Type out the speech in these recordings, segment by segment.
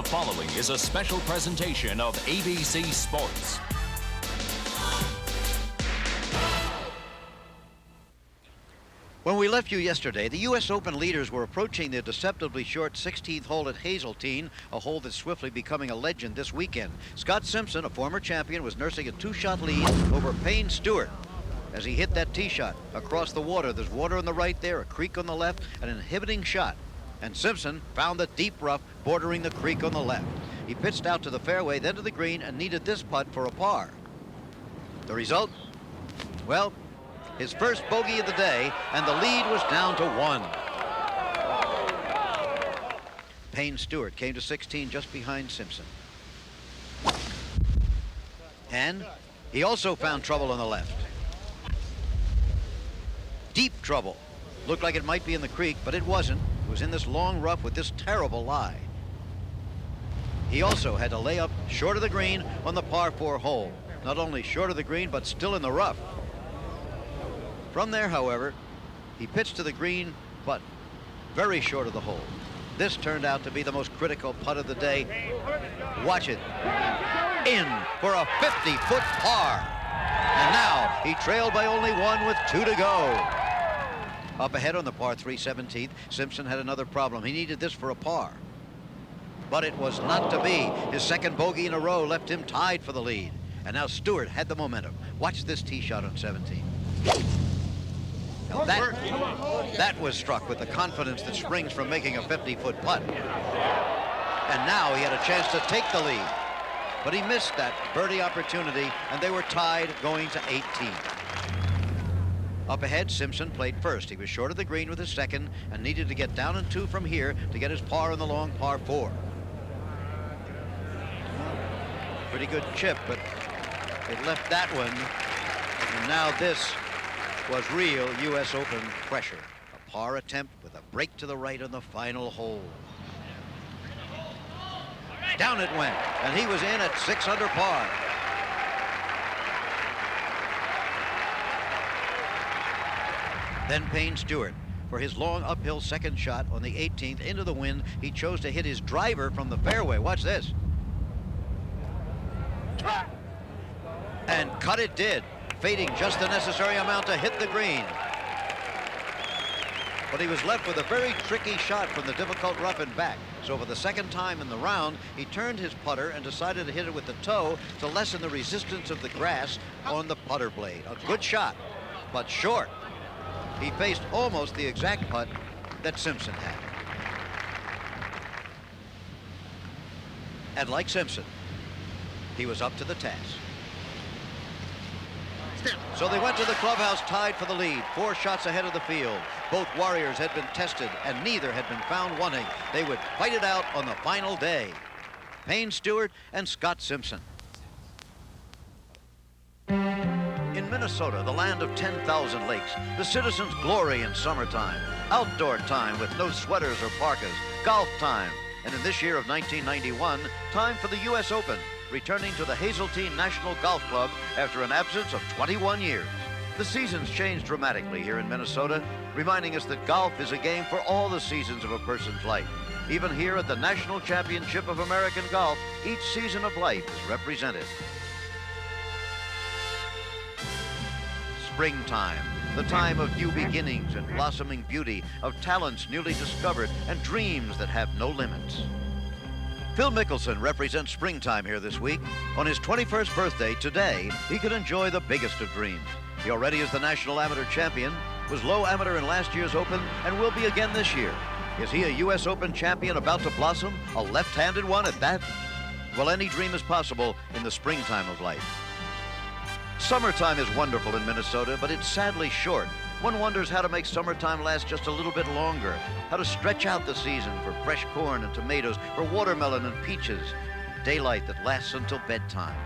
following is a special presentation of ABC Sports. When we left you yesterday, the U.S. Open leaders were approaching their deceptively short 16th hole at Hazeltine, a hole that's swiftly becoming a legend this weekend. Scott Simpson, a former champion, was nursing a two-shot lead over Payne Stewart as he hit that tee shot across the water. There's water on the right there, a creek on the left, an inhibiting shot. And Simpson found the deep rough bordering the creek on the left. He pitched out to the fairway, then to the green, and needed this putt for a par. The result? Well, his first bogey of the day, and the lead was down to 1. Payne Stewart came to 16 just behind Simpson. And he also found trouble on the left. Deep trouble. Looked like it might be in the creek, but it wasn't. It was in this long rough with this terrible lie. He also had to lay up short of the green on the par 4 hole. Not only short of the green, but still in the rough. From there, however, he pitched to the green, but very short of the hole. This turned out to be the most critical putt of the day. Watch it. In for a 50-foot par. And now he trailed by only 1 with 2 to go. Up ahead on the par 3 17th, Simpson had another problem. He needed this for a par. But it was not to be. His second bogey in a row left him tied for the lead. And now Stewart had the momentum. Watch this tee shot on 17. Now that was struck with the confidence that springs from making a 50-foot putt. And now he had a chance to take the lead. But he missed that birdie opportunity, and they were tied going to 18. Up ahead, Simpson played first. He was short of the green with his second and needed to get down in 2 from here to get his par on the long par 4. Pretty good chip, but it left that one. And now this was real U.S. Open pressure. A par attempt with a break to the right on the final hole. Down it went, and he was in at 6 under par. Then Payne Stewart. For his long uphill second shot on the 18th into the wind, he chose to hit his driver from the fairway. Watch this. And cut it did, fading just the necessary amount to hit the green. But he was left with a very tricky shot from the difficult rough and back. So for the second time in the round, he turned his putter and decided to hit it with the toe to lessen the resistance of the grass on the putter blade. A good shot, but short. He faced almost the exact putt that Simpson had. And like Simpson, he was up to the task. So they went to the clubhouse tied for the lead, 4 shots ahead of the field. Both warriors had been tested and neither had been found wanting. They would fight it out on the final day. Payne Stewart and Scott Simpson. In Minnesota, the land of 10,000 lakes, the citizens glory in summertime. Outdoor time with no sweaters or parkas. Golf time. And in this year of 1991, time for the U.S. Open, returning to the Hazeltine National Golf Club after an absence of 21 years. The seasons change dramatically here in Minnesota, reminding us that golf is a game for all the seasons of a person's life. Even here at the National Championship of American Golf, each season of life is represented. Springtime, the time of new beginnings and blossoming beauty, of talents newly discovered and dreams that have no limits. Phil Mickelson represents springtime here this week. On his 21st birthday today, he could enjoy the biggest of dreams. He already is the National Amateur Champion, was low amateur in last year's Open, and will be again this year. Is he a U.S. Open champion about to blossom? A left-handed one at that? Well, any dream is possible in the springtime of life. Summertime is wonderful in Minnesota, but it's sadly short. One wonders how to make summertime last just a little bit longer, how to stretch out the season for fresh corn and tomatoes, for watermelon and peaches, daylight that lasts until bedtime.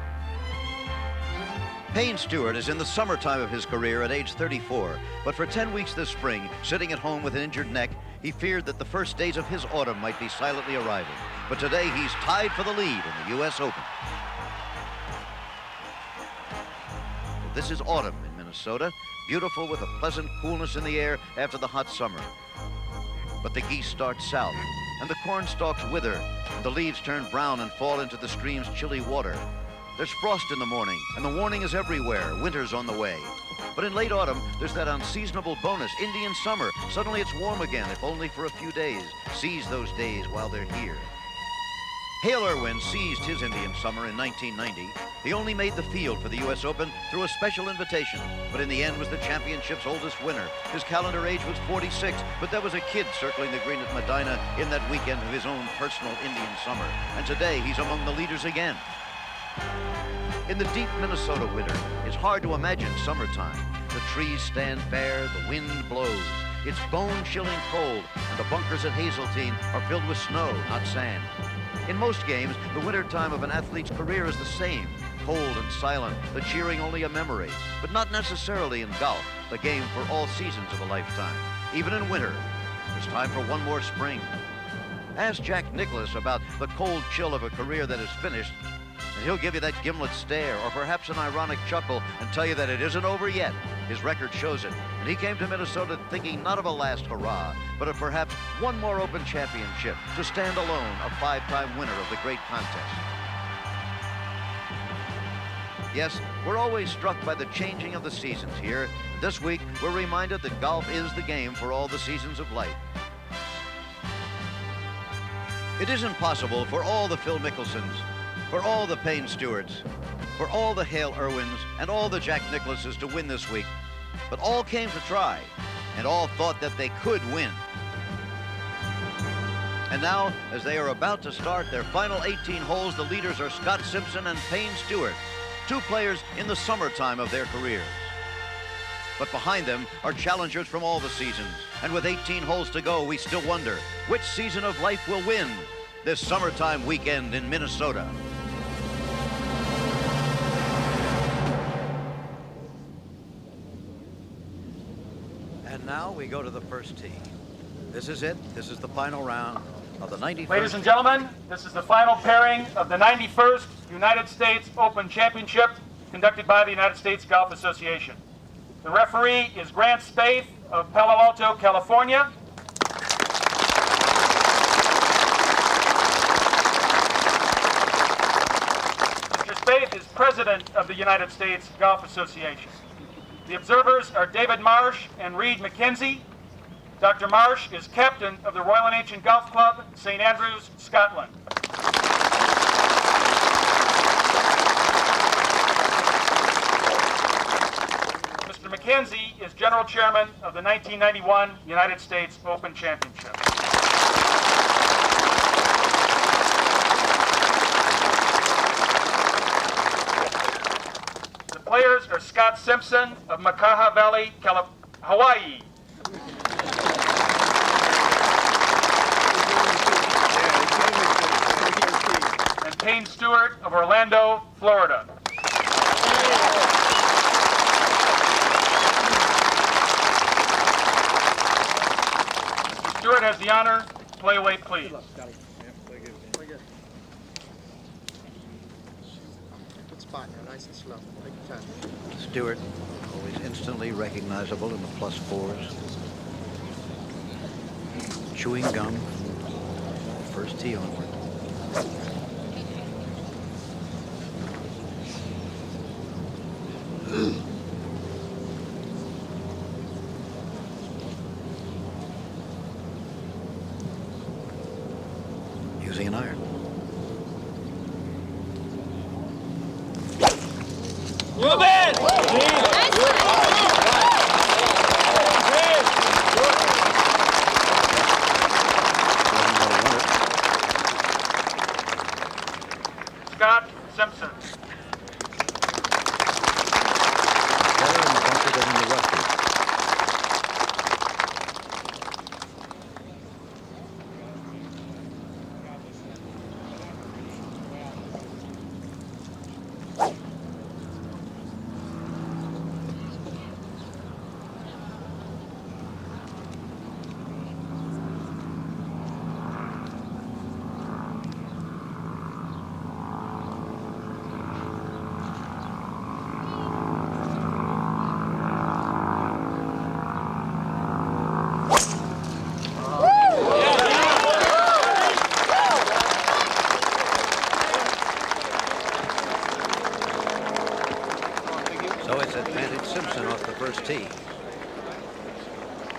Payne Stewart is in the summertime of his career at age 34, but for 10 weeks this spring, sitting at home with an injured neck, he feared that the first days of his autumn might be silently arriving. But today he's tied for the lead in the U.S. Open. This is autumn in Minnesota, beautiful with a pleasant coolness in the air after the hot summer. But the geese start south, and the corn stalks wither, and the leaves turn brown and fall into the stream's chilly water. There's frost in the morning, and the warning is everywhere. Winter's on the way. But in late autumn, there's that unseasonable bonus, Indian summer. Suddenly it's warm again, if only for a few days. Seize those days while they're here. Hale Irwin seized his Indian summer in 1990. He only made the field for the U.S. Open through a special invitation, but in the end was the championship's oldest winner. His calendar age was 46, but there was a kid circling the green at Medina in that weekend of his own personal Indian summer. And today, he's among the leaders again. In the deep Minnesota winter, it's hard to imagine summertime. The trees stand bare, the wind blows. It's bone-chilling cold, and the bunkers at Hazeltine are filled with snow, not sand. In most games, the winter time of an athlete's career is the same. Cold and silent, the cheering only a memory. But not necessarily in golf, the game for all seasons of a lifetime. Even in winter, it's time for one more spring. Ask Jack Nicklaus about the cold chill of a career that is finished, and he'll give you that gimlet stare or perhaps an ironic chuckle and tell you that it isn't over yet. His record shows it, and he came to Minnesota thinking not of a last hurrah, but of perhaps one more Open championship to stand alone, a five-time winner of the great contest. Yes, we're always struck by the changing of the seasons here. This week, we're reminded that golf is the game for all the seasons of life. It isn't possible for all the Phil Mickelsons, for all the Payne Stewarts, for all the Hale Irwins, and all the Jack Nicklauses to win this week. But all came to try, and all thought that they could win. And now, as they are about to start their final 18 holes, the leaders are Scott Simpson and Payne Stewart, two players in the summertime of their careers. But behind them are challengers from all the seasons. And with 18 holes to go, we still wonder, which season of life will win this summertime weekend in Minnesota? And now we go to the first tee. This is it. This is the final round of the 91st. Ladies and gentlemen, this is the final pairing of the 91st United States Open Championship conducted by the United States Golf Association. The referee is Grant Spaeth of Palo Alto, California. Mr. Spaeth is president of the United States Golf Association. The observers are David Marsh and Reed McKenzie. Dr. Marsh is captain of the Royal and Ancient Golf Club, St. Andrews, Scotland. Mr. McKenzie is general chairman of the 1991 United States Open Championship. The players are Scott Simpson of Makaha Valley, Hawaii. And Payne Stewart of Orlando, Florida. Mr. Stewart has the honor. Play away, please. Good spot now, nice and slow. Take your time. Stewart, always instantly recognizable in the plus fours. Chewing gum, first tee onward. Using an iron. Scott Simpson. Better in the bunker than in the rough. Jackson off the first tee.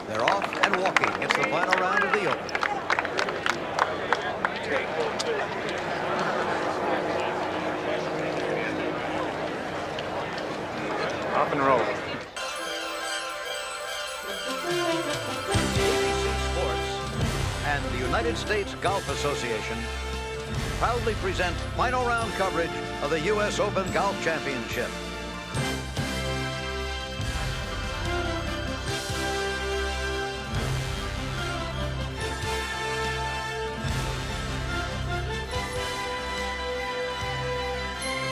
They're off and walking. It's the final round of the Open. Off and roll. ABC Sports and the United States Golf Association proudly present final round coverage of the U.S. Open Golf Championship.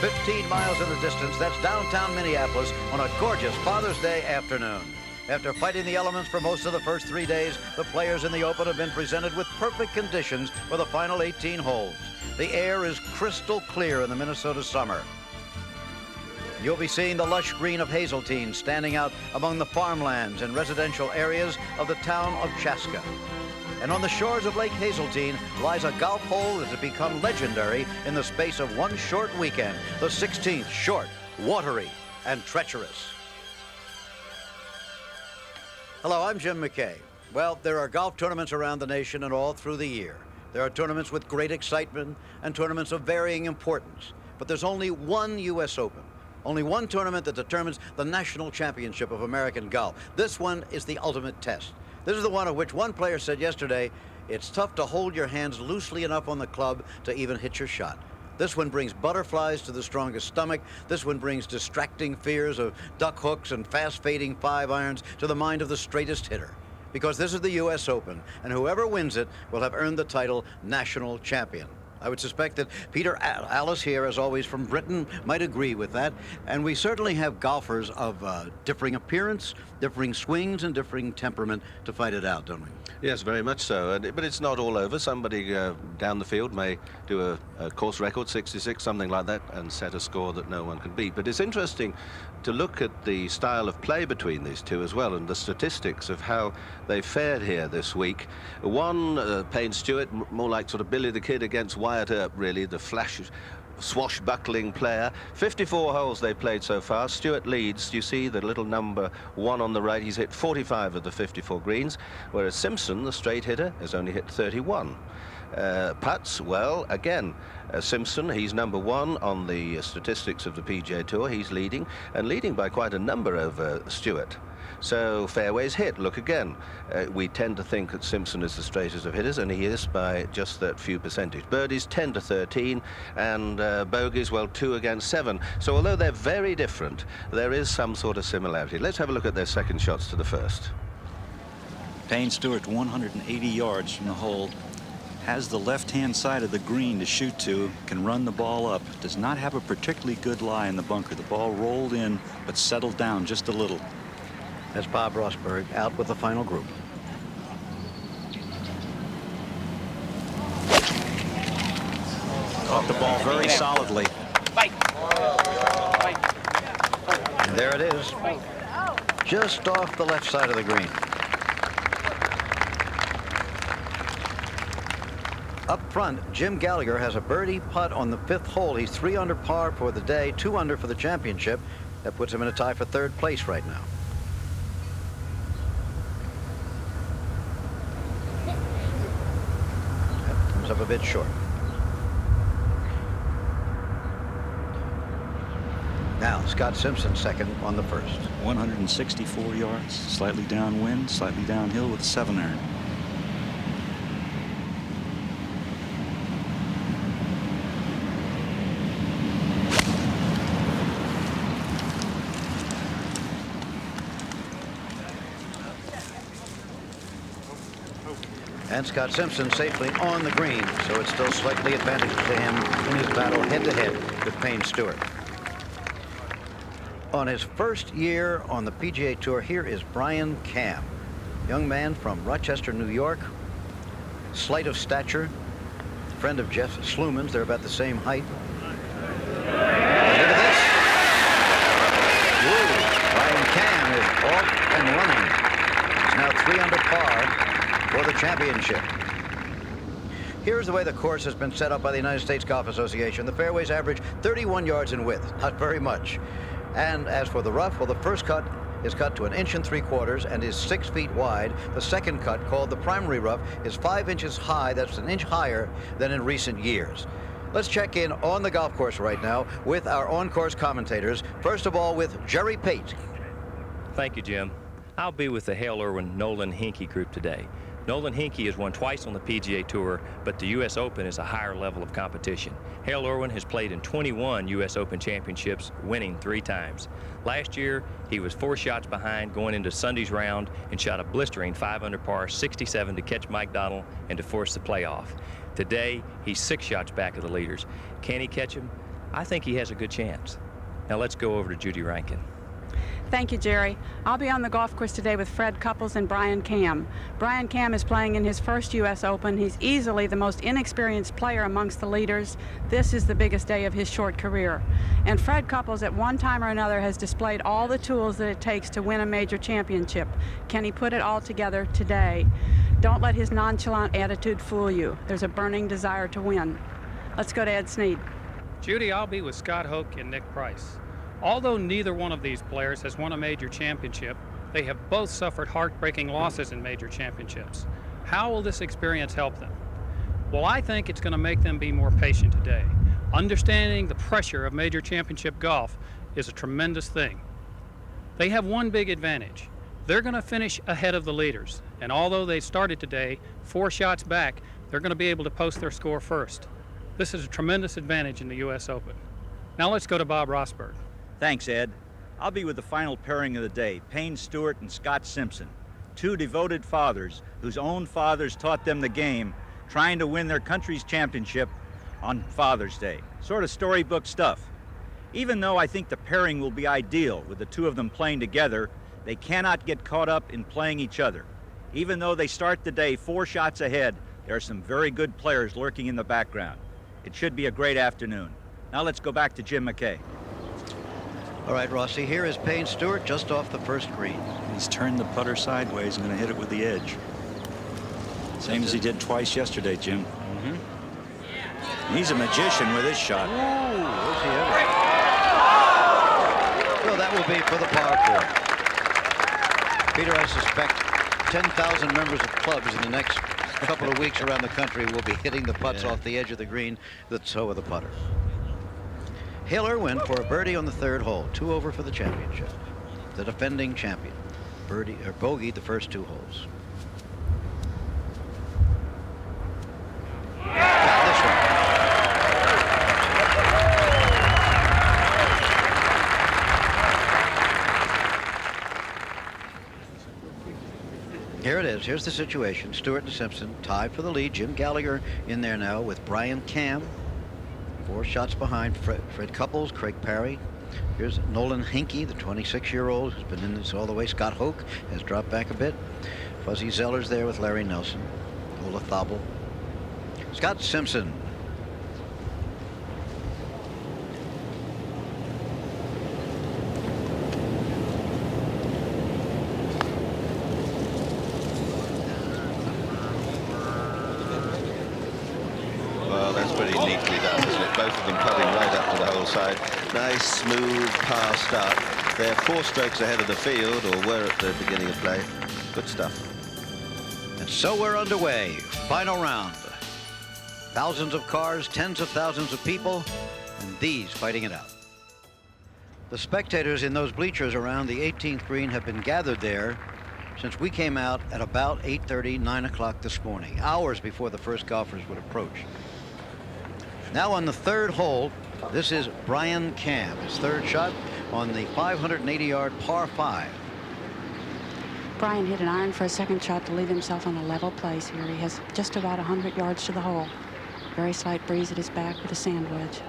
"15 miles in the distance, that's downtown Minneapolis on a gorgeous Father's Day afternoon. After fighting the elements for most of the first 3 days, the players in the Open have been presented with perfect conditions for the final 18 holes. The air is crystal clear in the Minnesota summer. You'll be seeing the lush green of Hazeltine standing out among the farmlands and residential areas of the town of Chaska. And on the shores of Lake Hazeltine lies a golf hole that has become legendary in the space of one short weekend, the 16th, short, watery, and treacherous. Hello, I'm Jim McKay. Well, there are golf tournaments around the nation and all through the year. There are tournaments with great excitement and tournaments of varying importance. But there's only one U.S. Open. Only one tournament that determines the national championship of American golf. This one is the ultimate test. This is the one of which one player said yesterday, it's tough to hold your hands loosely enough on the club to even hit your shot. This one brings butterflies to the strongest stomach. This one brings distracting fears of duck hooks and fast-fading 5-irons to the mind of the straightest hitter. Because this is the U.S. Open, and whoever wins it will have earned the title national champion. I would suspect that Peter Alliss here, as always from Britain, might agree with that. And we certainly have golfers of differing appearance, differing swings, and differing temperament to fight it out, don't we? Yes, very much so. But it's not all over. Somebody down the field may do a course record, 66, something like that, and set a score that no one can beat. But it's interesting to look at the style of play between these two as well, and the statistics of how they fared here this week. One, Payne Stewart, more like sort of Billy the Kid against Wyatt Earp, really, the swashbuckling player. 54 holes they've played so far. Stewart leads. You see the little number 1 on the right. He's hit 45 of the 54 greens, whereas Simpson, the straight hitter, has only hit 31. Putts, well, again, Simpson, he's number 1 on the statistics of the PGA Tour. He's leading, and leading by quite a number over Stewart. So fairways hit, look again. We tend to think that Simpson is the straightest of hitters, and he is by just that few percentage. Birdies 10 to 13, and bogeys, well, 2 against 7. So although they're very different, there is some sort of similarity. Let's have a look at their second shots to the first. Payne Stewart, 180 yards from the hole, has the left-hand side of the green to shoot to, can run the ball up, does not have a particularly good lie in the bunker. The ball rolled in, but settled down just a little. That's Bob Rosberg out with the final group. Caught the ball very solidly. And there it is, just off the left side of the green. Up front, Jim Gallagher has a birdie putt on the 5th hole. He's 3 under par for the day, 2 under for the championship. That puts him in a tie for 3rd place right now. That comes up a bit short. Now, Scott Simpson second on the 1st. 164 yards, slightly downwind, slightly downhill with a 7-iron. And Scott Simpson safely on the green, so it's still slightly advantageous to him in his battle head-to-head with Payne Stewart. On his first year on the PGA Tour, here is Brian Cam, young man from Rochester, New York, slight of stature, friend of Jeff Sluman's. They're about the same height. And look at this. Woo. Brian Cam is off and running. He's now 3 under par for the championship. Here's the way the course has been set up by the United States Golf Association. The fairways average 31 yards in width, not very much. And as for the rough, well, the first cut is cut to 1 3/4 and is 6 feet wide. The second cut, called the primary rough, is 5 inches high. That's an inch higher than in recent years. Let's check in on the golf course right now with our on-course commentators. First of all, with Jerry Pate. Thank you, Jim. I'll be with the Hale Irwin Nolan Hinkey group today. Nolan Hinkey has won twice on the PGA Tour, but the U.S. Open is a higher level of competition. Hale Irwin has played in 21 U.S. Open championships, winning 3 times. Last year, he was 4 shots behind going into Sunday's round and shot a blistering 5 under par 67 to catch Mike Donald and to force the playoff. Today, he's 6 shots back of the leaders. Can he catch him? I think he has a good chance. Now let's go over to Judy Rankin. Thank you, Jerry. I'll be on the golf course today with Fred Couples and Brian Cam. Brian Cam is playing in his first U.S. Open. He's easily the most inexperienced player amongst the leaders. This is the biggest day of his short career. And Fred Couples, at one time or another, has displayed all the tools that it takes to win a major championship. Can he put it all together today? Don't let his nonchalant attitude fool you. There's a burning desire to win. Let's go to Ed Snead. Judy, I'll be with Scott Hoke and Nick Price. Although neither one of these players has won a major championship, they have both suffered heartbreaking losses in major championships. How will this experience help them? Well, I think it's going to make them be more patient today. Understanding the pressure of major championship golf is a tremendous thing. They have one big advantage. They're going to finish ahead of the leaders, and although they started today 4 shots back, they're going to be able to post their score first. This is a tremendous advantage in the U.S. Open. Now let's go to Bob Rosberg. Thanks, Ed. I'll be with the final pairing of the day, Payne Stewart and Scott Simpson, 2 devoted fathers whose own fathers taught them the game, trying to win their country's championship on Father's Day. Sort of storybook stuff. Even though I think the pairing will be ideal with the 2 of them playing together, they cannot get caught up in playing each other. Even though they start the day 4 shots ahead, there are some very good players lurking in the background. It should be a great afternoon. Now let's go back to Jim McKay. All right, Rossi, here is Payne Stewart just off the first green. He's turned the putter sideways and going to hit it with the edge. Same as he did twice yesterday, Jim. He's a magician with his shot. Ooh, where's he ever? Well, that will be for the par 4. Peter, I suspect 10,000 members of clubs in the next couple of weeks around the country will be hitting the putts off the edge of the green, the toe of the putter. Hale Irwin for a birdie on the 3rd hole, 2 over for the championship. The defending champion. Birdie or bogey the first 2 holes. Got this one. Here it is. Here's the situation. Stewart and Simpson tied for the lead. Jim Gallagher in there now with Brian Cam. 4 shots behind Fred Couples, Craig Parry. Here's Nolan Hinkey, the 26-year-old who's been in this all the way. Scott Hoke has dropped back a bit. Fuzzy Zeller's there with Larry Nelson. Ola Thobel. Scott Simpson. Well, that's pretty neatly done, isn't it? Both of them putting right up to the hole side. Nice, smooth par start. They're 4 strokes ahead of the field, or were at the beginning of play. Good stuff. And so we're underway. Final round. Thousands of cars, tens of thousands of people, and these fighting it out. The spectators in those bleachers around the 18th green have been gathered there since we came out at about 8:30, 9 o'clock this morning, hours before the first golfers would approach. Now on the 3rd hole, this is Brian Cam, his 3rd shot on the 580-yard par 5. Brian hit an iron for a 2nd shot to leave himself on a level place here. He has just about 100 yards to the hole. Very slight breeze at his back with a sand wedge.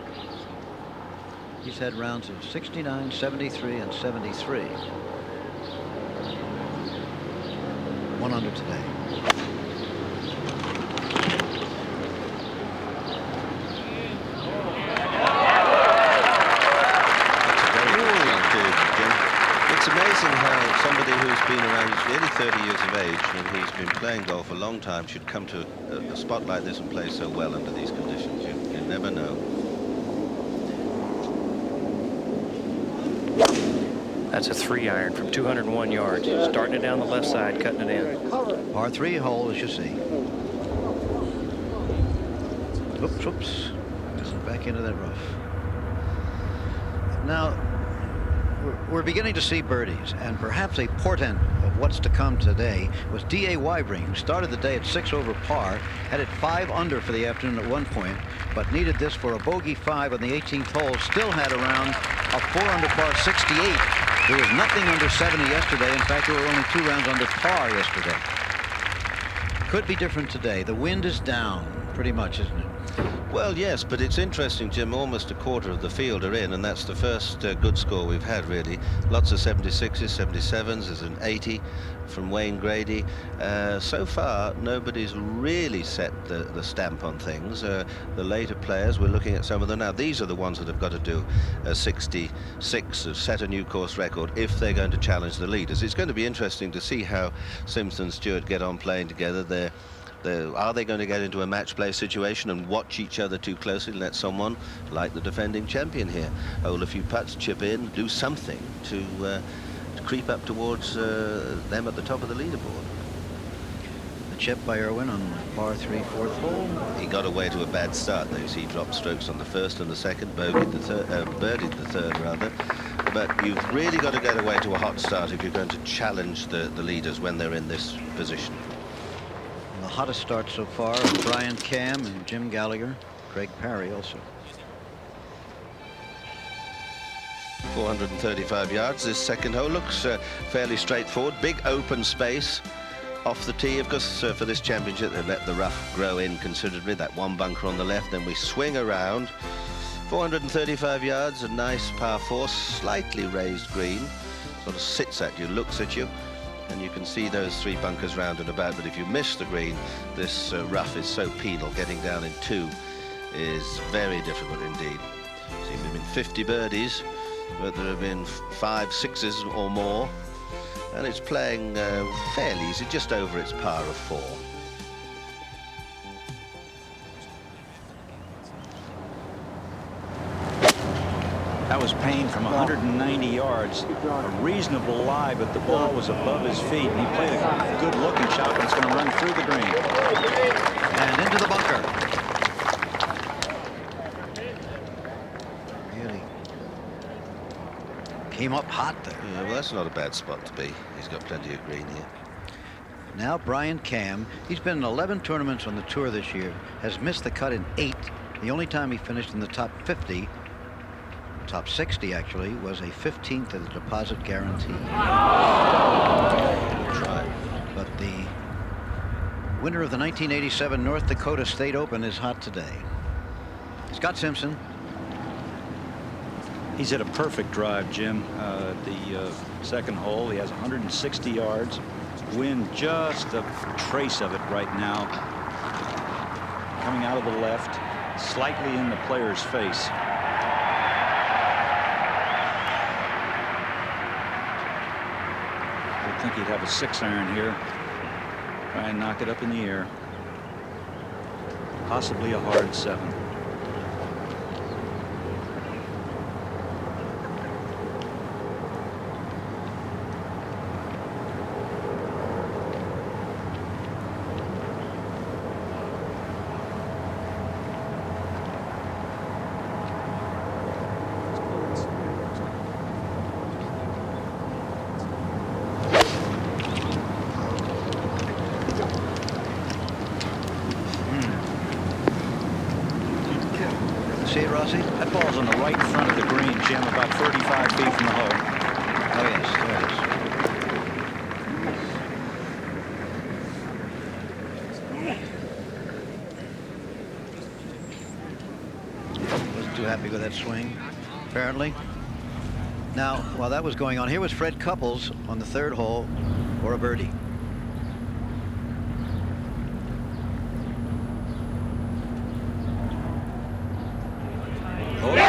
He's had rounds of 69, 73, and 73. 1 under today. It's amazing how somebody who's been around, he's nearly 30 years of age, and he's been playing golf a long time, should come to a spot like this and play so well under these conditions. You never know. That's a 3-iron from 201 yards. Starting it down the left side, cutting it in. Par 3 hole, as you see. Oops, whoops. Back into that rough. Now, we're beginning to see birdies, and perhaps a portent of what's to come today was D.A. Weibring, who started the day at 6 over par, had it 5 under for the afternoon at one point, but needed this for a bogey 5 on the 18th hole, still had around a 4 under par 68. There was nothing under 70 yesterday. In fact, there were only 2 rounds under par yesterday. Could be different today. The wind is down pretty much, isn't it? Well, yes, but it's interesting, Jim. Almost a quarter of the field are in, and that's the first good score we've had, really. Lots of 76s, 77s. There's an 80 from Wayne Grady. So far, nobody's really set the stamp on things. The later players, we're looking at some of them now. These are the ones that have got to do a 66, set a new course record if they're going to challenge the leaders. It's going to be interesting to see how Simpson and Stewart get on playing together. Are they going to get into a match play situation and watch each other too closely and let someone like the defending champion here hole a few putts, chip in, do something to creep up towards them at the top of the leaderboard? The chip by Irwin on par 3, 4th hole. He got away to a bad start. There you see he dropped strokes on the first and the second, birdied the third rather. But you've really got to get away to a hot start if you're going to challenge the leaders when they're in this position. The hottest start so far are Brian Cam and Jim Gallagher, Craig Parry also. 435 yards. This second hole looks fairly straightforward. Big open space off the tee. Of course, for this championship, they let the rough grow in considerably. That one bunker on the left, then we swing around. 435 yards, a nice par 4, slightly raised green. Sort of sits at you, looks at you. And you can see those 3 bunkers round and about, but if you miss the green, this rough is so penal. Getting down in 2 is very difficult indeed. See, there have been 50 birdies, but there have been 5 6s or more, and it's playing fairly easy, just over its par of 4. That was Payne from 190 yards. A reasonable lie, but the ball was above his feet, and he played a good-looking shot, but it's going to run through the green. And into the bunker. Really came up hot there. Yeah, well, that's not a bad spot to be. He's got plenty of green here. Now Brian Cam, he's been in 11 tournaments on the tour this year, has missed the cut in 8. The only time he finished in the top 50, top 60 actually, was a 15th of the deposit guarantee. Try. But the winner of the 1987 North Dakota State Open is hot today. Scott Simpson. He's hit a perfect drive, Jim. The second hole, he has 160 yards. Wind just a trace of it right now. Coming out of the left, slightly in the player's face. I think he'd have a 6-iron here. Try and knock it up in the air. Possibly a hard 7. See it, Rossi? That ball's on the right front of the green, Jim, about 35 feet from the hole. Oh, yes, there it is. Wasn't too happy with that swing, apparently. Now, while that was going on, here was Fred Couples on the 3rd hole for a birdie. Brings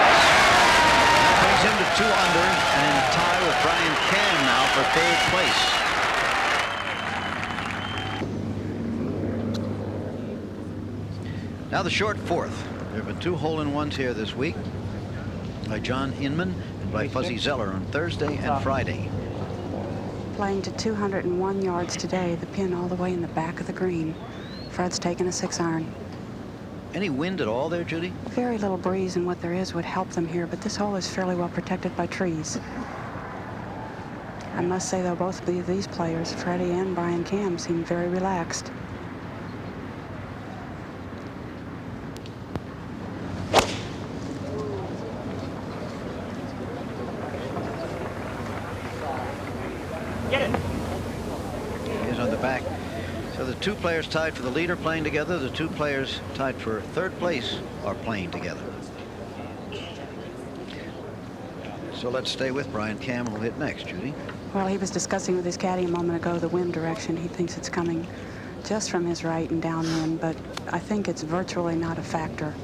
him to 2 under and in a tie with Brian Cam now for 3rd place. Now the short 4th. There have been 2 hole-in-ones here this week by John Inman and by Fuzzy Zeller on Thursday and Friday. Playing to 201 yards today, the pin all the way in the back of the green. Fred's taking a 6-iron. Any wind at all there, Judy? Very little breeze, and what there is would help them here, but this hole is fairly well protected by trees. I must say, though, both of these players, Freddie and Brian Cam, seem very relaxed. He's on the back. So the two players tied for the lead are playing together. The two players tied for third place are playing together. So let's stay with Brian Cam, who'll hit next. Judy? Well, he was discussing with his caddy a moment ago the wind direction. He thinks it's coming just from his right and downwind, but I think it's virtually not a factor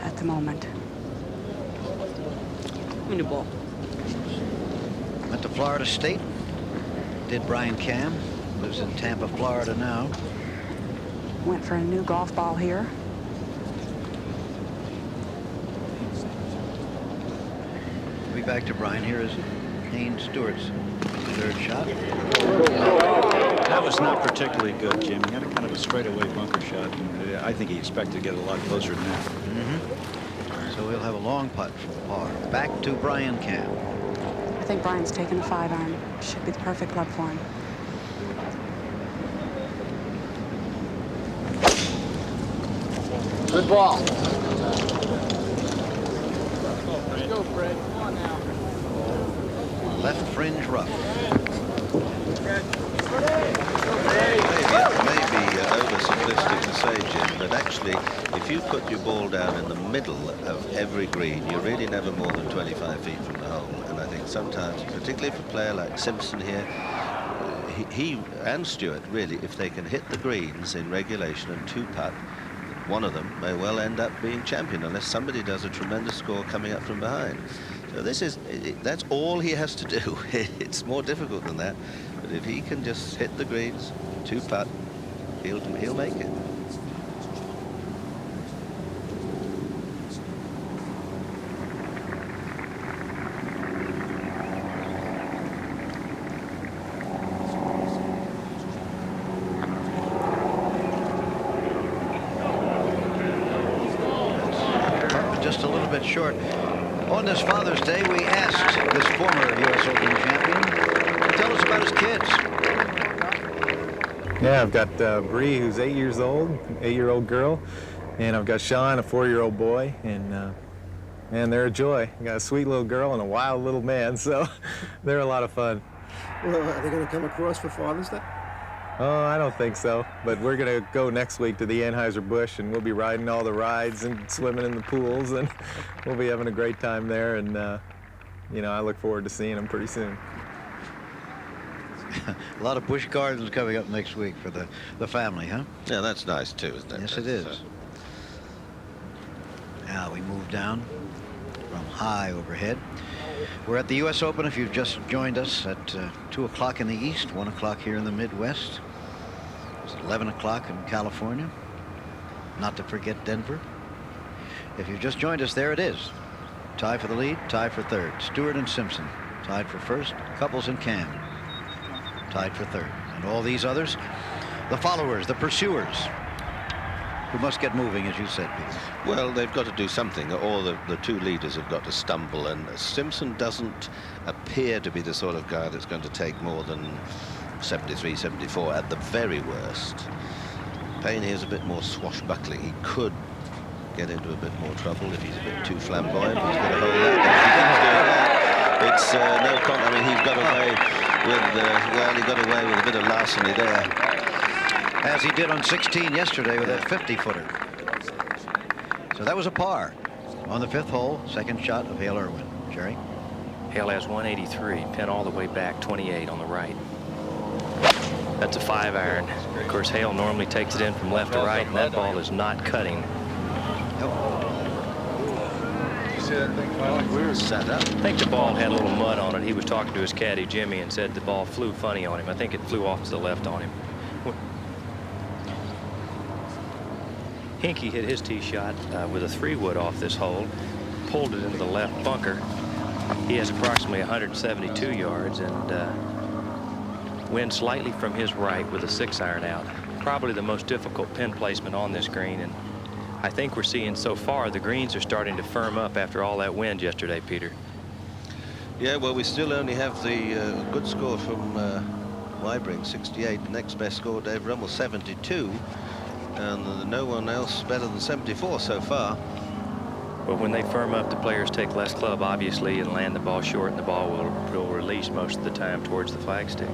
at the moment. New ball. Went to Florida State. Did Brian Cam. Lives in Tampa, Florida now. Went for a new golf ball here. We'll be back to Brian. Here is Payne Stewart's third shot. That was not particularly good, Jim. He had a kind of a straightaway bunker shot. And I think he expected to get a lot closer than that. So he'll have a long putt for par. Back to Brian Cam. I think Brian's taking a 5-iron. Should be the perfect club for him. Good ball. Let's go, Fred. Come on now. Left fringe rough. It may be oversimplistic to say, Jim, but actually, if you put your ball down in the middle of every green, you're really never more than 25 feet from the hole. And I think sometimes, particularly for a player like Simpson here, he and Stewart, really, if they can hit the greens in regulation and two-putt, one of them may well end up being champion unless somebody does a tremendous score coming up from behind. So that's all he has to do. It's more difficult than that. But if he can just hit the greens, two-putt, he'll make it. Just a little bit short. On this Father's Day, we asked this former U.S. Open champion to tell us about his kids. Yeah, I've got Bree, who's 8 years old, 8-year-old girl, and I've got Sean, a 4-year-old boy, and man, they're a joy. I got a sweet little girl and a wild little man, so they're a lot of fun. Well, are they going to come across for Father's Day? Oh, I don't think so, but we're going to go next week to the Anheuser-Busch, and we'll be riding all the rides and swimming in the pools, and we'll be having a great time there, and, you know, I look forward to seeing them pretty soon. A lot of Busch Gardens coming up next week for the family, huh? Yeah, that's nice too, isn't it? Yes, it is. Now we move down from high overhead. We're at the U.S. Open. If you've just joined us at 2 o'clock in the East, 1 o'clock here in the Midwest. It's 11 o'clock in California. Not to forget Denver. If you've just joined us, there it is. Tie for the lead, tie for third. Stewart and Simpson tied for first. Couples and Cam tied for third. And all these others, the followers, the pursuers, who must get moving, as you said, Peter. Well, they've got to do something, or the two leaders have got to stumble, and Simpson doesn't appear to be the sort of guy that's going to take more than 73, 74 at the very worst. Payne here's a bit more swashbuckling. He could get into a bit more trouble if he's a bit too flamboyant. He's got to hold that. It's no I mean, he got away with, well, he got away with a bit of larceny there. As he did on 16 yesterday with that 50-footer. So that was a par on the 5th hole, second shot of Hale Irwin. Jerry? Hale has 183, pin all the way back, 28 on the right. That's a 5-iron. Of course, Hale normally takes it in from left to right, and that ball is not cutting. Set up. I think the ball had a little mud on it. He was talking to his caddy, Jimmy, and said the ball flew funny on him. I think it flew off to the left on him. Hinkie hit his tee shot with a 3-wood off this hole, pulled it into the left bunker. He has approximately 172 yards and winds slightly from his right with a 6-iron out. Probably the most difficult pin placement on this green, and I think we're seeing so far the greens are starting to firm up after all that wind yesterday, Peter. Yeah, well, we still only have the good score from Weibring, 68. The next best score, Dave Rummel, 72. And no one else better than 74 so far. But when they firm up, the players take less club, obviously, and land the ball short, and the ball will release most of the time towards the flagstick.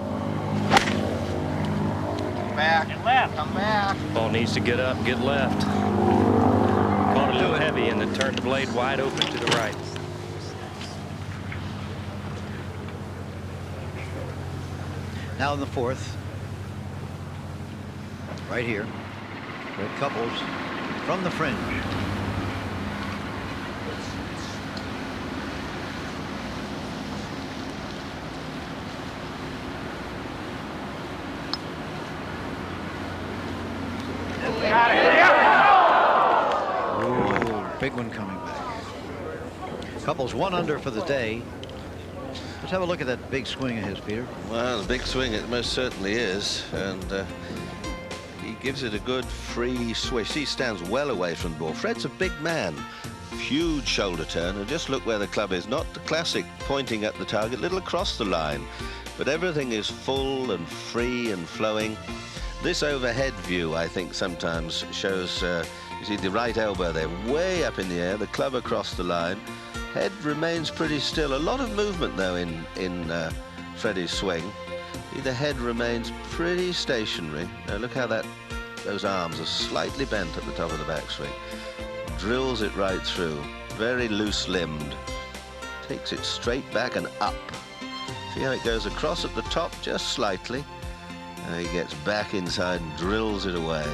Back and left. Come back. Ball needs to get up, get left. Caught a little heavy and then turned the blade wide open to the right. Now in the fourth, right here, Fred Couples from the fringe. Big one coming back. Couples 1 under for the day. Let's have a look at that big swing of his, Peter. Well, the big swing it most certainly is, and he gives it a good free swish. He stands well away from the ball. Fred's a big man, huge shoulder turn, and just look where the club is. Not the classic pointing at the target, little across the line, but everything is full and free and flowing. This overhead view, I think, sometimes shows, you see the right elbow there, way up in the air, the club across the line. Head remains pretty still. A lot of movement, though, in Freddie's swing. The head remains pretty stationary. Now, look how those arms are slightly bent at the top of the backswing. Drills it right through. Very loose-limbed. Takes it straight back and up. See how it goes across at the top, just slightly. He gets back inside and drills it away.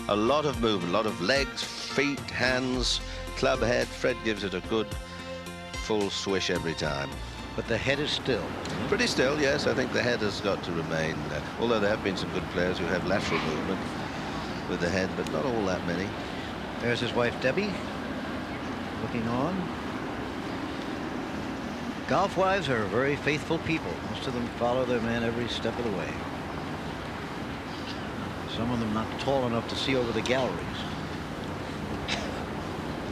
A lot of movement, a lot of legs, feet, hands, club head. Fred gives it a good full swish every time. But the head is still. Pretty still, yes. I think the head has got to remain. Although there have been some good players who have lateral movement with the head, but not all that many. There's his wife, Debbie, looking on. Golf wives are very faithful people. Most of them follow their man every step of the way. Some of them not tall enough to see over the galleries.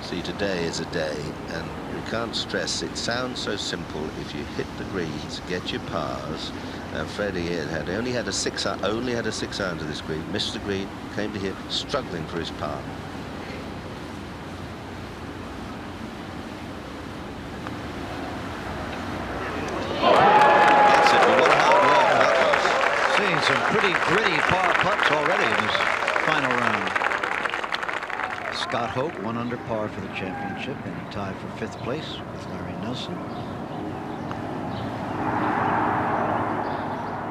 See, today is a day, and we can't stress, it sounds so simple. If you hit the greens, get your pars. And Freddie only had a 6-iron to this green, missed the green, came to here struggling for his par. That's it. What hard work that was. Seeing some pretty gritty par putts already in this final round. Scott Hoch 1 under par for the championship, and he tied for 5th place with Larry Nelson.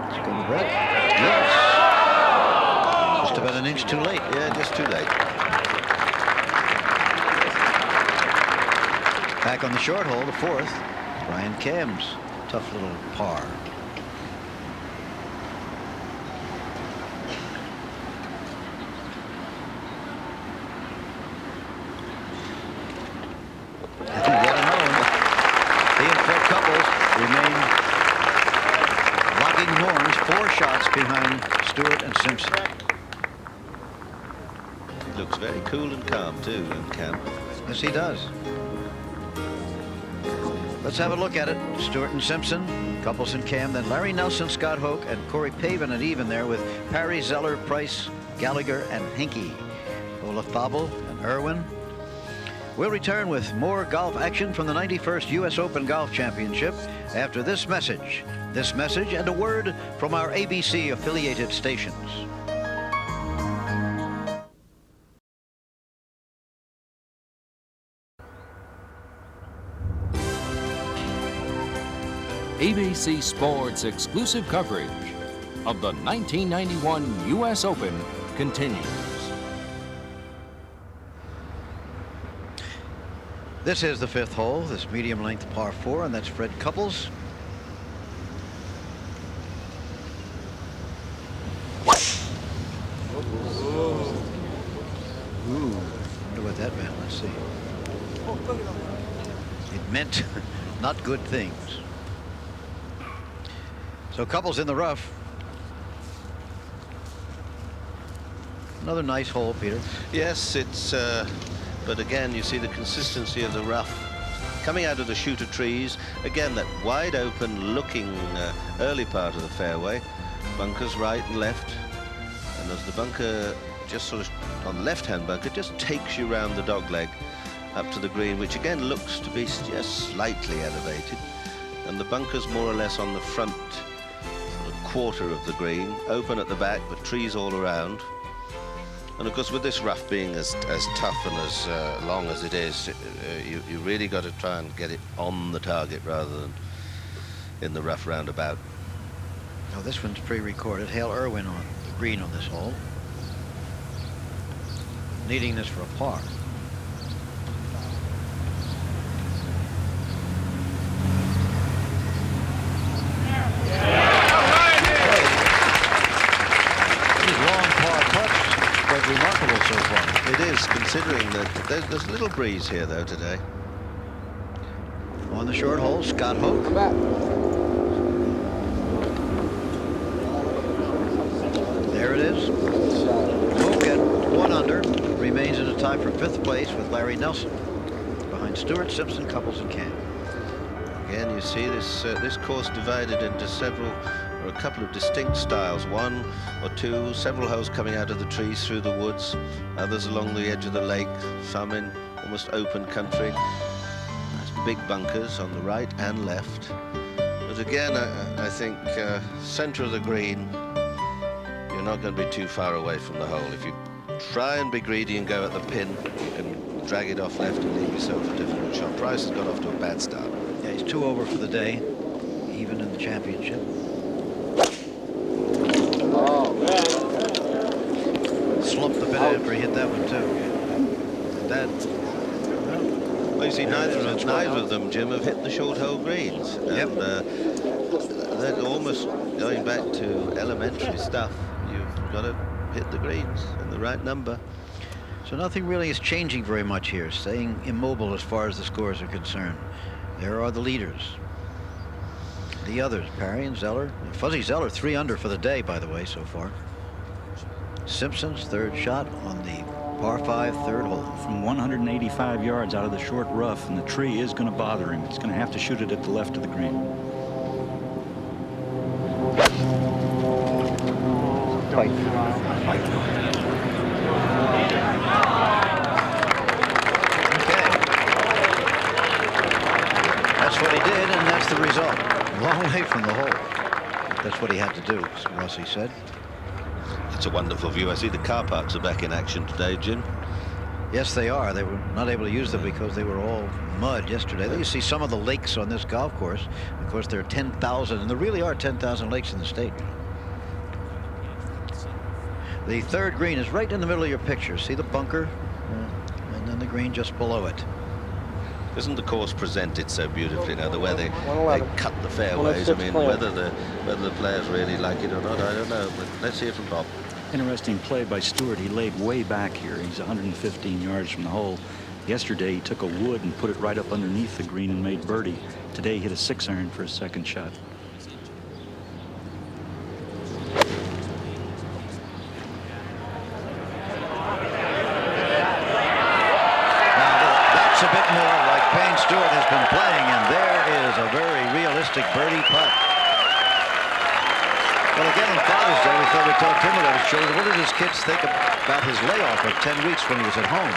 Let's go to red. Yes. Just about an inch too late. Yeah, just too late. Back on the short hole, the 4th. Brian Cam's tough little par. Behind Stewart and Simpson. He looks very cool and calm too in camp. Yes, he does. Let's have a look at it. Stewart and Simpson, Couples and Cam, then Larry Nelson, Scott Hoch, and Corey Pavin at even there with Parry, Zeller, Price, Gallagher, and Hinkie. Olaf Babel and Irwin. We'll return with more golf action from the 91st U.S. Open Golf Championship after this message. This message and a word from our ABC affiliated stations. ABC Sports exclusive coverage of the 1991 U.S. Open continues. This is the 5th hole, this medium length par 4, and that's Fred Couples. Ooh, I wonder what that meant. Let's see. It meant not good things. So Couples in the rough. Another nice hole, Peter. Yes, it's, but again, you see the consistency of the rough coming out of the shooter trees. Again, that wide open looking early part of the fairway. Bunkers right and left. And as the bunker just sort of on the left-hand bunker just takes you round the dogleg up to the green, which again looks to be just slightly elevated. And the bunker's more or less on the front sort of quarter of the green, open at the back, but trees all around. And of course, with this rough being as tough and as long as it is, you really got to try and get it on the target rather than in the rough roundabout. Oh, this one's pre-recorded. Hale Irwin on the green on this hole. Needing this for a par. These long par putts, quite remarkable so far. It is, considering that there's a little breeze here, though, today. On the short hole, Scott Hoke. Come back. There it is. Hoke at 1 under remains in a tie for 5th place with Larry Nelson, behind Stewart, Simpson, Couples, and Cam. Again, you see this this course divided into several, or a couple of distinct styles. One or two, several holes coming out of the trees through the woods, others along the edge of the lake, some in almost open country. Nice big bunkers on the right and left. But again, I think center of the green, you're not going to be too far away from the hole. If you try and be greedy and go at the pin, you can drag it off left and leave yourself a difficult shot. Price has got off to a bad start. Yeah, he's 2 over for the day, even in the championship. Oh, man. Slumped a bit after he hit that one, too. That, well, you see, neither of them, Jim, have hit the short hole greens. Yep. And they're almost going back to elementary stuff. You've got to hit the greens in the right number. So nothing really is changing very much here, staying immobile as far as the scores are concerned. There are the leaders. The others, Parry and Zeller. Fuzzy Zeller, 3 under for the day, by the way, so far. Simpson's 3rd shot on the par 5 3rd hole. From 185 yards out of the short rough, and the tree is going to bother him. He's going to have to shoot it at the left of the green. That's what he did, and that's the result. Long way from the hole. That's what he had to do, Rossi said. It's a wonderful view. I see the car parks are back in action today, Jim. Yes, they are. They were not able to use them because they were all mud yesterday. You see some of the lakes on this golf course. Of course, there are 10,000, and there really are 10,000 lakes in the state. The 3rd green is right in the middle of your picture. See the bunker? And then the green just below it. Isn't the course presented so beautifully now? The way they cut the fairways. I mean, whether the players really like it or not, I don't know. But let's hear from Bob. Interesting play by Stewart. He laid way back here. He's 115 yards from the hole. Yesterday, he took a wood and put it right up underneath the green and made birdie. Today, he hit a 6-iron for his 2nd shot. A bit more like Payne Stewart has been playing, and there is a very realistic birdie putt. Well, again, on Father's Day, we thought we'd tell Tim about his shoulder. What did his kids think about his layoff of 10 weeks when he was at home?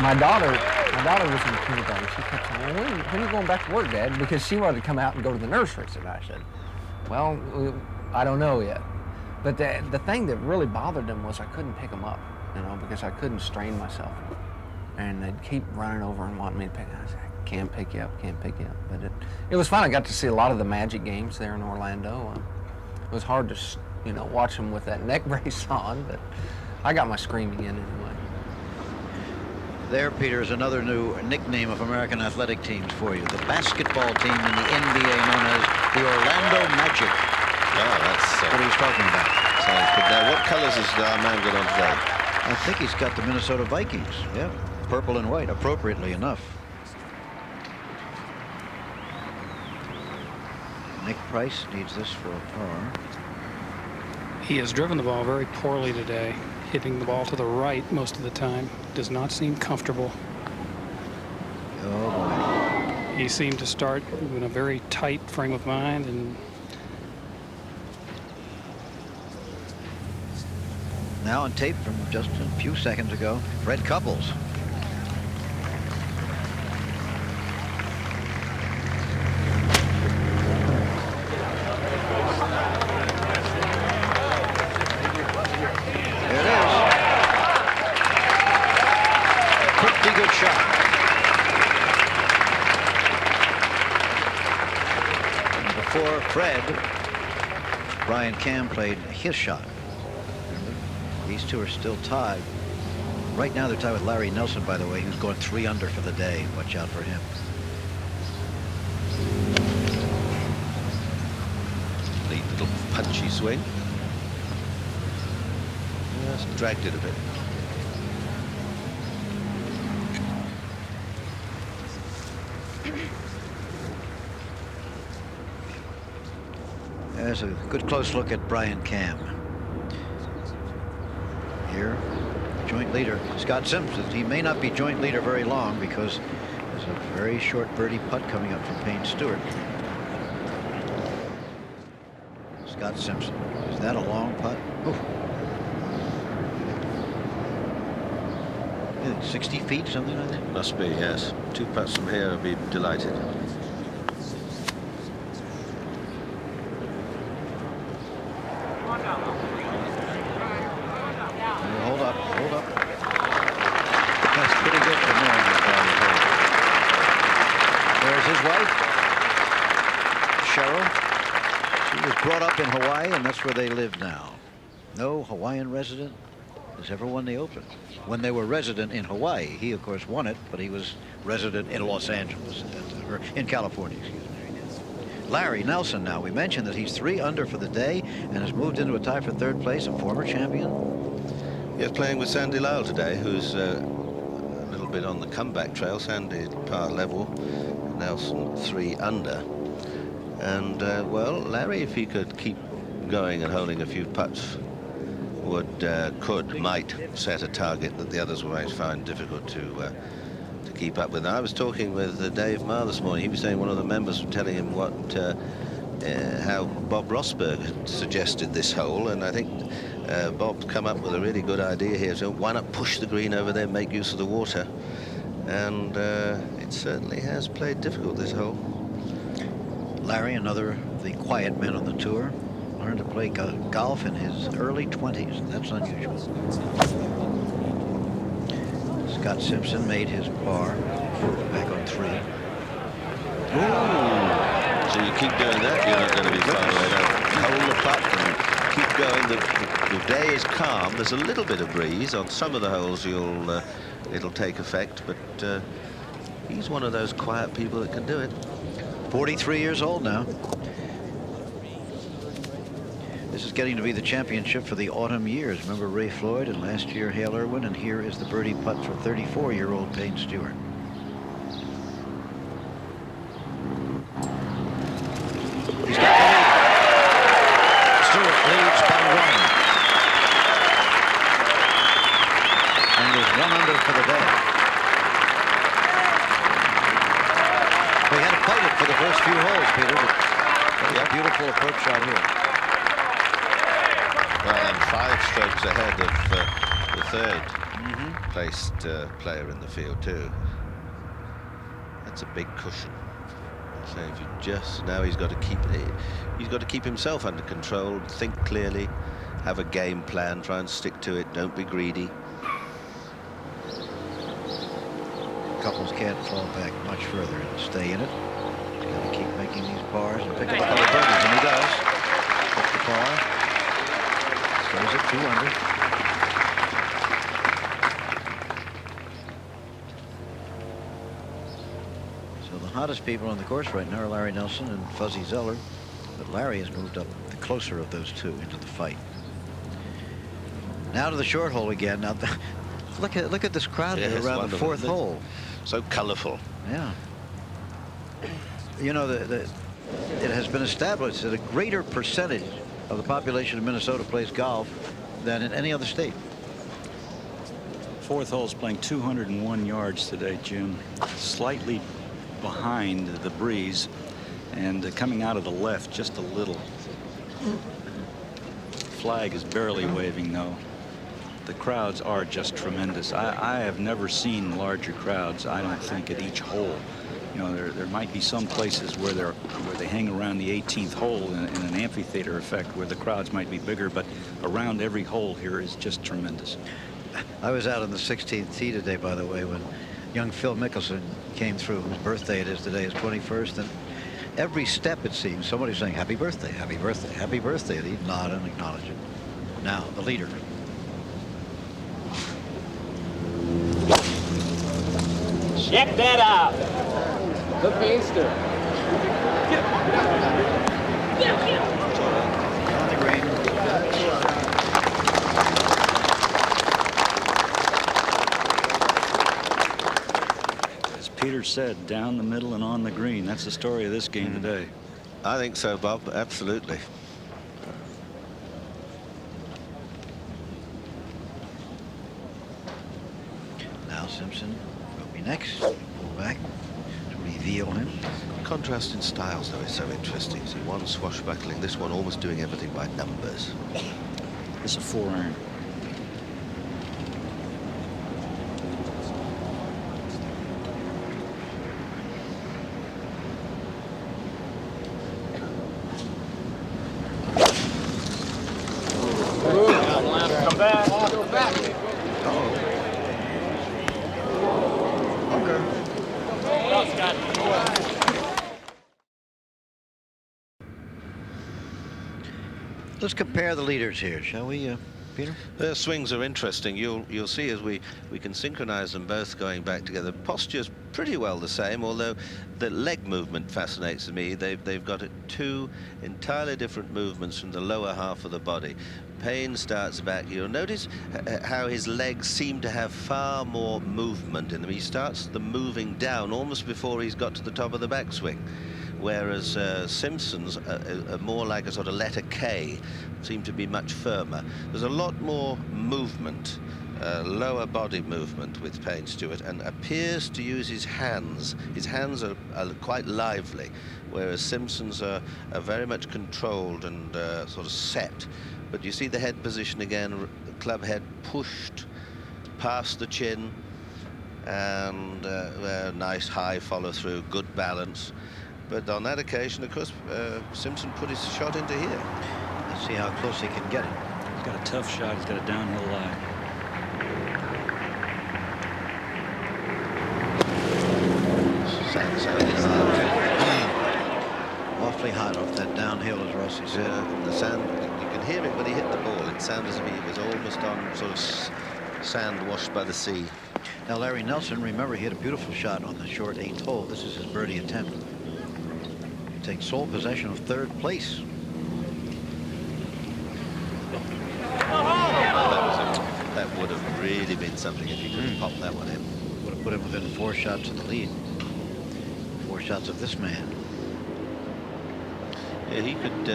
My daughter was in kindergarten. She kept saying, well, when are you going back to work, Dad? Because she wanted to come out and go to the nurseries. And I said, well, I don't know yet. But the thing that really bothered them was I couldn't pick them up, you know, because I couldn't strain myself. And they'd keep running over and wanting me to pick. I said, I can't pick you up, can't pick you up. But it was fun. I got to see a lot of the Magic games there in Orlando. It was hard to, you know, watch them with that neck brace on, but I got my screaming in anyway. There, Peter, is another new nickname of American athletic teams for you. The basketball team in the NBA known as the Orlando Magic. Oh, that's what he's talking about. Sounds good. Now, what colors has our man got on today? I think he's got the Minnesota Vikings. Yeah. Purple and white, appropriately enough. Nick Price needs this for a par. He has driven the ball very poorly today, hitting the ball to the right most of the time. Does not seem comfortable. Oh, boy. He seemed to start in a very tight frame of mind, and now on tape from just a few seconds ago, Fred Couples. There it is. Pretty good shot. And before Fred, Brian Cam played his shot. These two are still tied. Right now they're tied with Larry Nelson, by the way, who's going 3 under for the day. Watch out for him. Neat little punchy swing. Just dragged it a bit. There's a good close look at Brian Cam. Here, joint leader Scott Simpson. He may not be joint leader very long because there's a very short birdie putt coming up from Payne Stewart. Scott Simpson. Is that a long putt? Oof. 60 feet, something like that? Must be, yes. 2 putts from here, I'd be delighted. Hold up, hold up. That's pretty good for me. There's his wife, Cheryl. She was brought up in Hawaii, and that's where they live now. No Hawaiian resident has ever won the Open. When they were resident in Hawaii, he of course won it, but he was resident in Los Angeles, or in California, excuse me. Larry Nelson now, we mentioned that he's 3 under for the day and has moved into a tie for 3rd place, a former champion. Yes, playing with Sandy Lyle today, who's a little bit on the comeback trail. Sandy par level, Nelson 3 under. And, well, Larry, if he could keep going and holding a few putts, might set a target that the others will find difficult to keep up with. And I was talking with Dave Marr this morning. He was saying one of the members was telling him how Bob Rosberg had suggested this hole, and I think Bob's come up with a really good idea here. So why not push the green over there, make use of the water? And it certainly has played difficult, this hole. Larry, another of the quiet men on the tour, learned to play golf in his early 20s. That's unusual. Scott Simpson made his par, back on 3. Ooh. So you keep doing that, you're not going to be far away. Hold the putt and keep going. The day is calm. There's a little bit of breeze on some of the holes. It'll take effect, but he's one of those quiet people that can do it. 43 years old now. This is getting to be the championship for the autumn years. Remember Ray Floyd and last year Hale Irwin, and here is the birdie putt for 34-year-old Payne Stewart. He's got the lead. Stewart leads by 1. And is 1 under for the day. We had to fight it for the first few holes, Peter, but that was a beautiful approach shot here. Well, and 5 strokes ahead of the 3rd placed player in the field too. That's a big cushion. So if you just now he's got to keep himself under control, think clearly, have a game plan, try and stick to it, don't be greedy. Couples can't fall back much further and stay in it. He's got to keep making these pars and pick up a couple of birdies, and he does. Pick the par. Stays at 2 under. So the hottest people on the course right now are Larry Nelson and Fuzzy Zoeller, but Larry has moved up the closer of those two into the fight. Now to the short hole again. Now look at this crowd here around the 4th hole. So colorful. Yeah. You know, it has been established that a greater percentage of the population of Minnesota plays golf than in any other state. Fourth hole's playing 201 yards today, Jim. Slightly behind the breeze and coming out of the left just a little. Flag is barely waving, though. The crowds are just tremendous. I have never seen larger crowds, I don't think, at each hole. You know, there might be some places where they hang around the 18th hole in an amphitheater effect where the crowds might be bigger, but around every hole here is just tremendous. I was out on the 16th tee today, by the way, when young Phil Mickelson came through, whose birthday it is today, his 21st, and every step, it seems, somebody's saying, happy birthday, happy birthday, happy birthday, and he'd nod and acknowledge it. Now, the leader. Check that out. The Painster. On the green. As Peter said, down the middle and on the green. That's the story of this game today. I think so, Bob. Absolutely. Now Simpson will be next. Pull back to reveal him. Contrast in styles, though, is so interesting. See, one swashbuckling, this one almost doing everything by numbers. It's a 4-iron. Come back. Go back. Let's compare the leaders here, shall we, Peter? Their swings are interesting. You'll see as we can synchronize them both going back together. Posture's pretty well the same, although the leg movement fascinates me. They've got two entirely different movements from the lower half of the body. Payne starts back. You'll notice how his legs seem to have far more movement in them. He starts the moving down almost before he's got to the top of the backswing, whereas Simpson's are more like a sort of letter K, seem to be much firmer. There's a lot more movement, lower body movement with Payne Stewart, and appears to use his hands. His hands are quite lively, whereas Simpson's are very much controlled and sort of set. But you see the head position again, the club head pushed past the chin, and nice high follow through, good balance. But on that occasion, of course, Simpson put his shot into here. Let's see how close he can get it. He's got a tough shot. He's got a downhill lie. Awfully hot off that downhill, as Rossi said. The sand, you could hear it when he hit the ball. It sounded as if he was almost on sort of sand washed by the sea. Now, Larry Nelson, remember, he had a beautiful shot on the short 8th hole. This is his birdie attempt. He takes sole possession of 3rd place. That would have really been something if he could have popped that one in. Would have put him within 4 shots of the lead. 4 shots of this man. Yeah, he could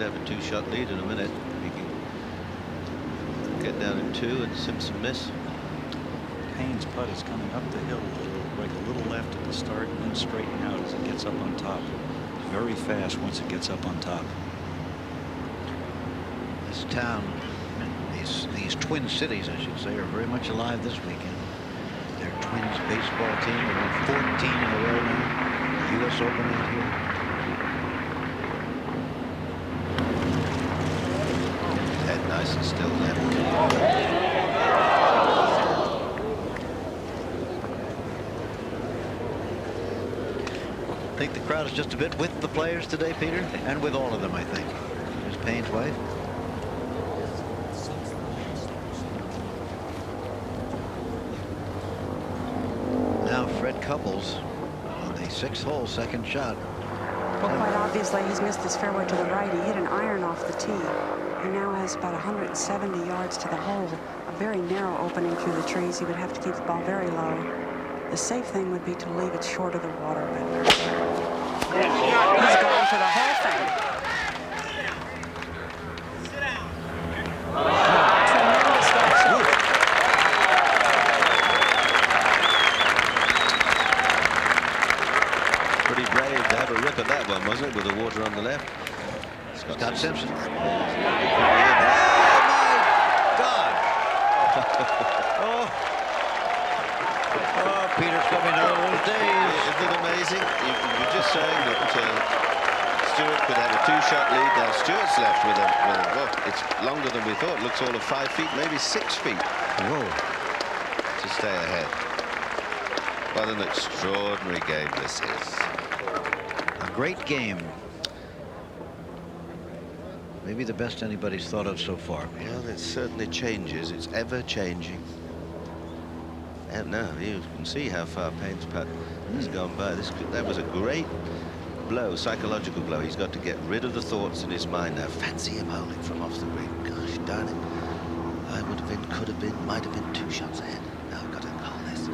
have a 2-shot lead in a minute. He can get down in 2 and Simpson miss. Payne's putt is coming up the hill a little left at the start and then straightening out as it gets up on top. Very fast once it gets up on top. This town, these twin cities, I should say, are very much alive this weekend. Their Twins baseball team, they've won 14 in a row now. The U.S. Open out here. Head nice and still there. I think the crowd is just a bit with the players today, Peter, and with all of them, I think. There's Payne's wife. Now Fred Couples on the 6th hole, 2nd shot. Well, quite obviously, he's missed his fairway to the right. He hit an iron off the tee. He now has about 170 yards to the hole. A very narrow opening through the trees. He would have to keep the ball very low. The safe thing would be to leave it short of the water. But He's going for the whole thing. Tremendous golf shot. Pretty brave to have a rip at that one, wasn't it, with the water on the left? Scott Simpson. Oh, my God. Oh, Peter's coming out of those days. Isn't it amazing? You're just saying that Stewart could have a 2-shot lead. Now Stewart's left with a well, it's longer than we thought. Looks all of 5 feet, maybe 6 feet. Whoa. To stay ahead. What an extraordinary game this is. A great game. Maybe the best anybody's thought of so far. Well, it certainly changes. It's ever changing. And now you can see how far Payne's putt has gone by. That was a great blow, psychological blow. He's got to get rid of the thoughts in his mind now. Fancy him holding from off the green. Gosh darn it. I would have been, could have been, might have been 2 shots ahead. Now I've got to hold this.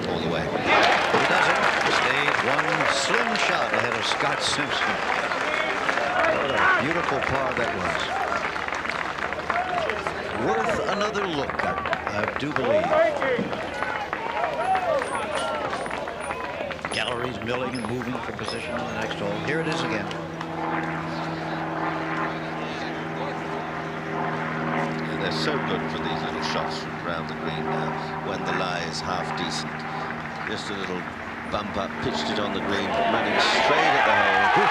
All the way. He does it. Stayed one slim shot ahead of Scott Simpson. What a beautiful par that was. Worth another look, I do believe. Galleries milling and moving for position on the next hole. Here it is again. Yeah, they're so good for these little shots from around the green now when the lie is half decent. Just a little bump up, pitched it on the green, running straight at the hole.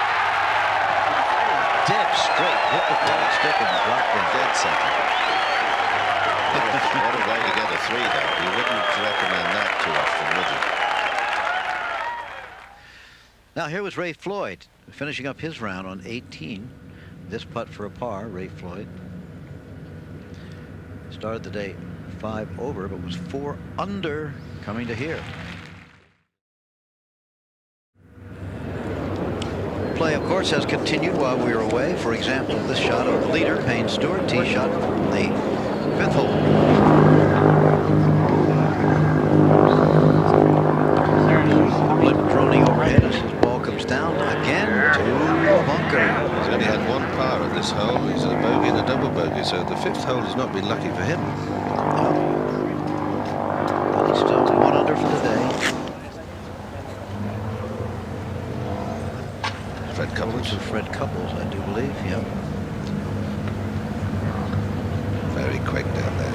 Dead straight, hit the flag stick and dropped in dead center. What a way to get a 3, though. You wouldn't recommend that too often, would you? Now here was Ray Floyd finishing up his round on 18. This putt for a par. Ray Floyd started the day 5 over, but was 4 under coming to here. Play, of course, has continued while we were away. For example, this shot of the leader, Payne Stewart, tee shot from the 5th hole. Blip droning overhead as his ball comes down again to the bunker. He's only had 1 par at this hole. He's a bogey and a double bogey, so the 5th hole has not been lucky for him. No. But he's still 1 under for the day. Fred Couples. Fred Couples, I do believe, yeah. Very quick down there.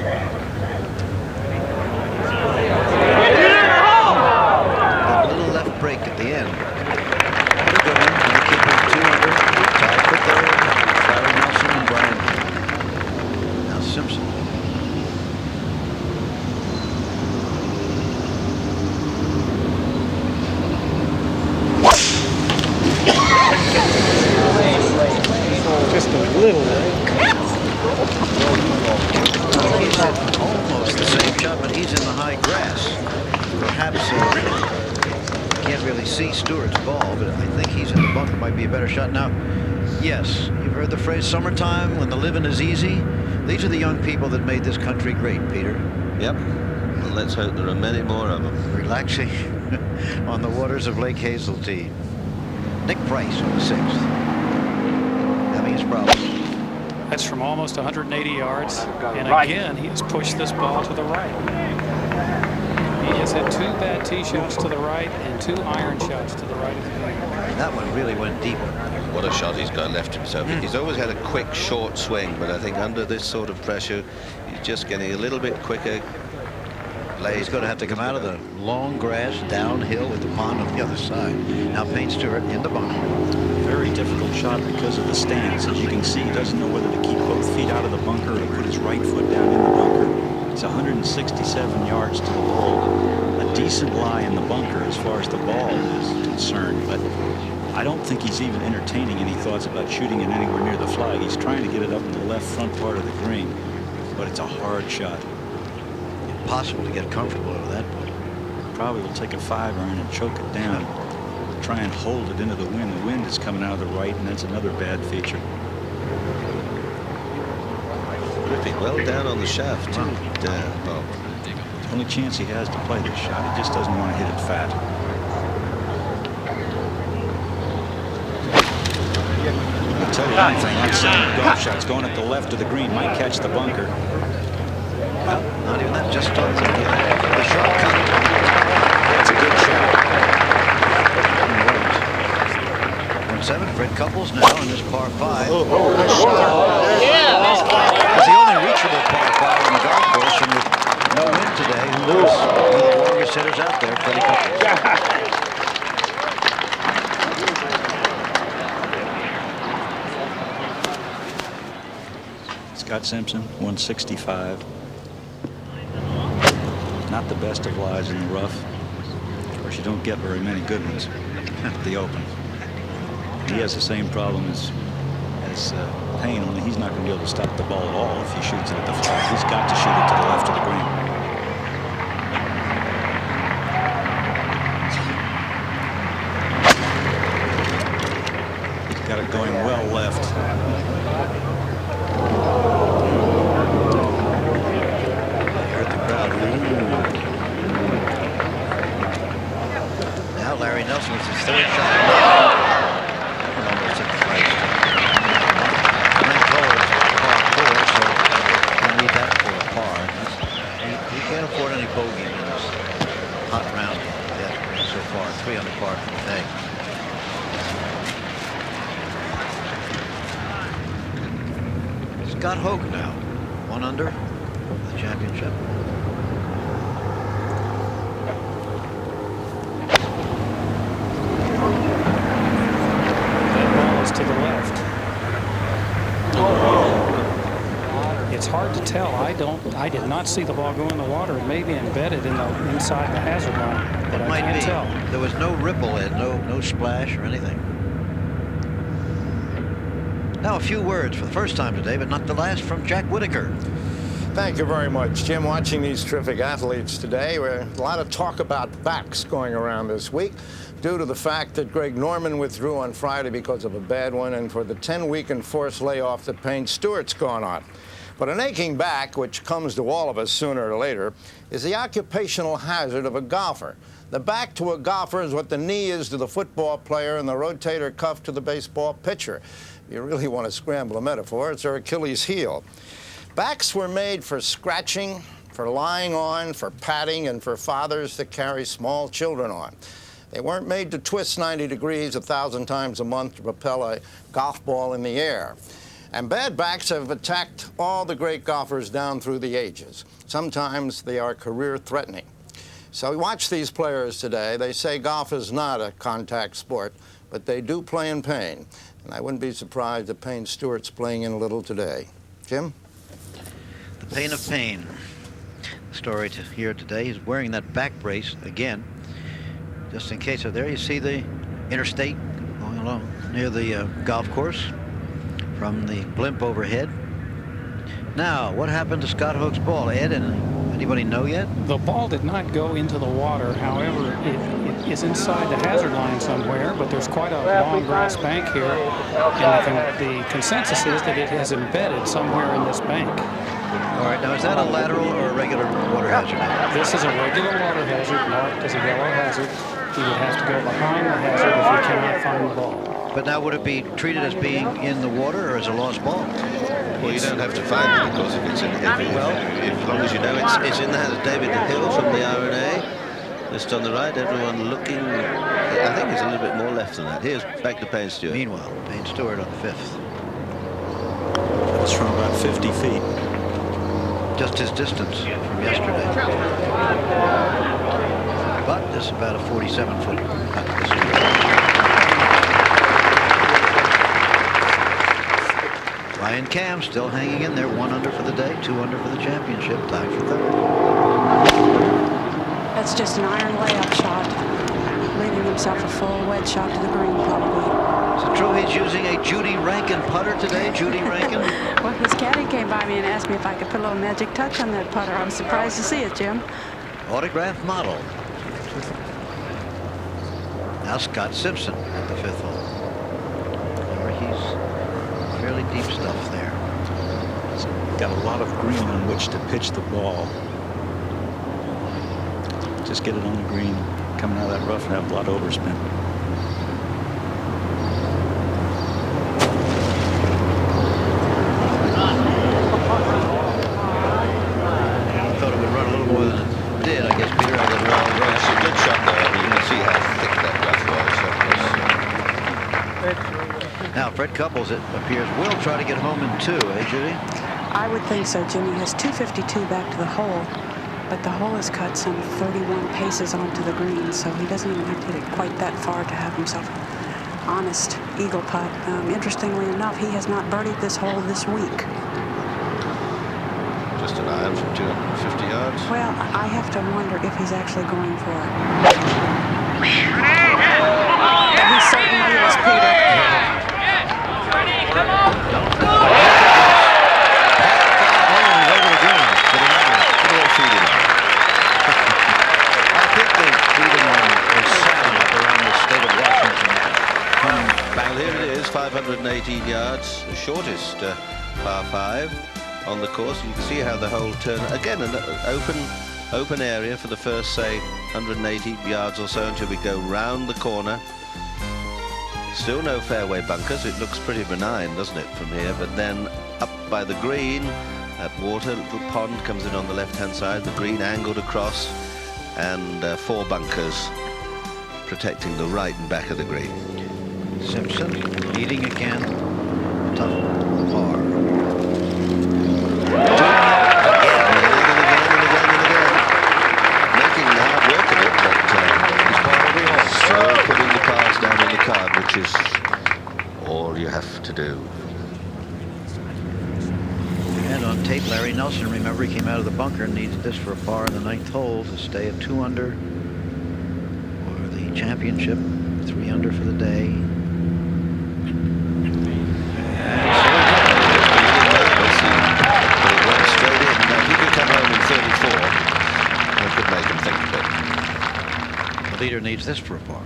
A little left break at the end. What a good one. And the keeper 2 under. Tied for 3rd. Larry Nelson and Brian. Now Simpson. Just a little bit. He's hit almost the same shot, but he's in the high grass. Perhaps can't really see Stewart's ball, but I think he's in the bunker. Might be a better shot. Now, yes, you've heard the phrase summertime when the living is easy. These are the young people that made this country great, Peter. Yep. Well, let's hope there are many more of them. Relaxing on the waters of Lake Hazeltine. Nick Price on the 6th. Having his problems. That's from almost 180 yards. And again, he has pushed this ball to the right. He has hit 2 bad tee shots to the right and 2 iron shots to the right of the green. That one really went deep. What a shot he's got left himself. He's always had a quick, short swing, but I think under this sort of pressure, he's just getting a little bit quicker. He's going to have to come out of the long grass downhill with the pond on the other side. Now Payne Stewart in the bunker. Very difficult shot because of the stance. As you can see, he doesn't know whether to keep both feet out of the bunker or to put his right foot down in the bunker. It's 167 yards to the hole. A decent lie in the bunker as far as the ball is concerned, but I don't think he's even entertaining any thoughts about shooting it anywhere near the flag. He's trying to get it up in the left front part of the green, but it's a hard shot. Impossible to get comfortable over that ball. Probably will take a 5-iron and choke it down. Try and hold it into the wind. The wind is coming out of the right, and that's another bad feature. Gripping well down on the shaft, too. Bob. Only chance he has to play this shot. He just doesn't want to hit it fat. I'll tell you one thing, I'd say golf shots going at the left of the green might catch the bunker. Well, not even that, just on the shortcut. That's a good shot. 1-7, Fred Couples now in this par 5. It's the only reachable par 5 on the golf course, and with no wind today, who's one of the longest hitters out there, Freddie Couples. Scott Simpson, 165. Not the best of lies in the rough. Of course, you don't get very many good ones at the Open. He has the same problem as Payne, only he's not going to be able to stop the ball at all if he shoots it at the flag. He's got to shoot it to the left of the green. He's got it going well left. Now Larry Nelson with his third shot. Almost at the flag. Frank Kohler's par 4, so you need that for a par. You can't afford any bogey in this hot round yet so far. 3 under par for the day. Scott Hoch now, 1 under the championship. To the left. It's hard to tell. I did not see the ball go in the water. It may be embedded in the inside the hazard line, but I can't tell. There was no ripple, Ed, no splash or anything. Now a few words for the first time today, but not the last, from Jack Whitaker. Thank you very much, Jim. Watching these terrific athletes today, a lot of talk about backs going around this week, due to the fact that Greg Norman withdrew on Friday because of a bad one, and for the 10-week enforced layoff that Payne Stewart's gone on. But an aching back, which comes to all of us sooner or later, is the occupational hazard of a golfer. The back to a golfer is what the knee is to the football player and the rotator cuff to the baseball pitcher. If you really want to scramble a metaphor, it's their Achilles heel. Backs were made for scratching, for lying on, for patting, and for fathers to carry small children on. They weren't made to twist 90 degrees 1,000 times a month to propel a golf ball in the air. And bad backs have attacked all the great golfers down through the ages. Sometimes they are career-threatening. So we watch these players today. They say golf is not a contact sport, but they do play in pain. And I wouldn't be surprised if Payne Stewart's playing in a little today. Jim? The pain of pain. The story to hear today. He's wearing that back brace again, just in case. So there you see the interstate going along near the golf course from the blimp overhead. Now, what happened to Scott Hoch's ball, Ed? And anybody know yet? The ball did not go into the water. However, it is inside the hazard line somewhere, but there's quite a long grass bank here. And the consensus is that it has embedded somewhere in this bank. All right, now is that a lateral or a regular water hazard? This is a regular water hazard, marked as a yellow hazard. He would have to go behind the hazard if he cannot find the ball. But now would it be treated as being in the water or as a lost ball? Well, you don't have to find it, because if it's in, as long as you know it's in the hazard. David Hill from the R&A, just on the right, everyone looking. I think it's a little bit more left than that. Here's back to Payne Stewart. Meanwhile, Payne Stewart on the 5th. That's from about 50 feet. Just his distance from yesterday. But this is about a 47-foot putt this week. Brian Cam still hanging in there, 1 under for the day, 2 under for the championship, tied for 3rd. That's just an iron layup shot, leaving himself a full wedge shot to the green, probably. Is it true he's using a Judy Rankin putter today, Judy Rankin? Well, his caddy came by me and asked me if I could put a little magic touch on that putter. I was surprised to see it, Jim. Autograph model. Now Scott Simpson at the 5th hole. He's fairly deep stuff there. He's got a lot of green on which to pitch the ball. Just get it on the green, coming out of that rough and have a lot of overspin. Thought it would run a little more than it did. I guess Peter had a long Well, it's a good shot there. I mean, you can see how thick that rough was. Now, Fred Couples, it appears, will try to get home in 2, eh, Judy? I would think so, Jimmy. He has 252 back to the hole, but the hole is cut some 31 paces onto the green, so he doesn't even have to hit it quite that far to have himself an honest eagle putt. Interestingly enough, he has not birdied this hole this week. Just an iron from 250 yards. Well, I have to wonder if he's actually going for it. But he certainly is, Peter. Well, here it is, 518 yards, the shortest par 5 on the course. You can see how the hole turned. Again, an open area for the first, say, 180 yards or so until we go round the corner. Still no fairway bunkers. It looks pretty benign, doesn't it, from here? But then up by the green, that water, little pond comes in on the left-hand side, the green angled across, and 4 bunkers protecting the right and back of the green. Simpson leading again. Tough par. Making hard work of it, but he's par every hole. So putting the pars down in the card, which is all you have to do. And on tape, Larry Nelson, remember, he came out of the bunker and needed this for a par in the 9th hole to stay at 2 under for the championship, 3 under for the day. The leader needs this for a par.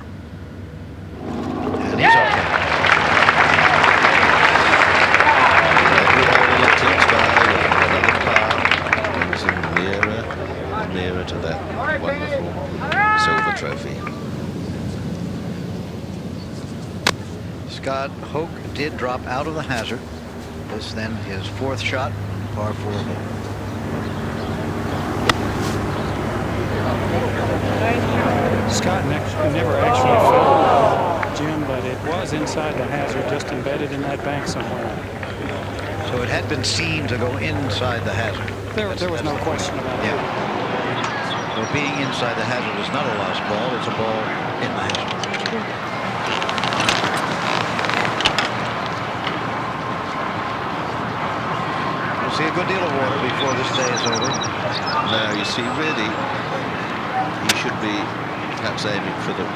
And he's okay. Nearer to that wonderful silver trophy. Scott Hoch did drop out of the hazard. This then his 4th shot, par 4 hole. Scott never actually fell, Jim, but it was inside the hazard, just embedded in that bank somewhere. So it had been seen to go inside the hazard. There was no question about it. Yeah. So being inside the hazard is not a lost ball, it's a ball in the hazard. We'll see a good deal of water before this day is over. Now, you see, really, he should be perhaps aiming for the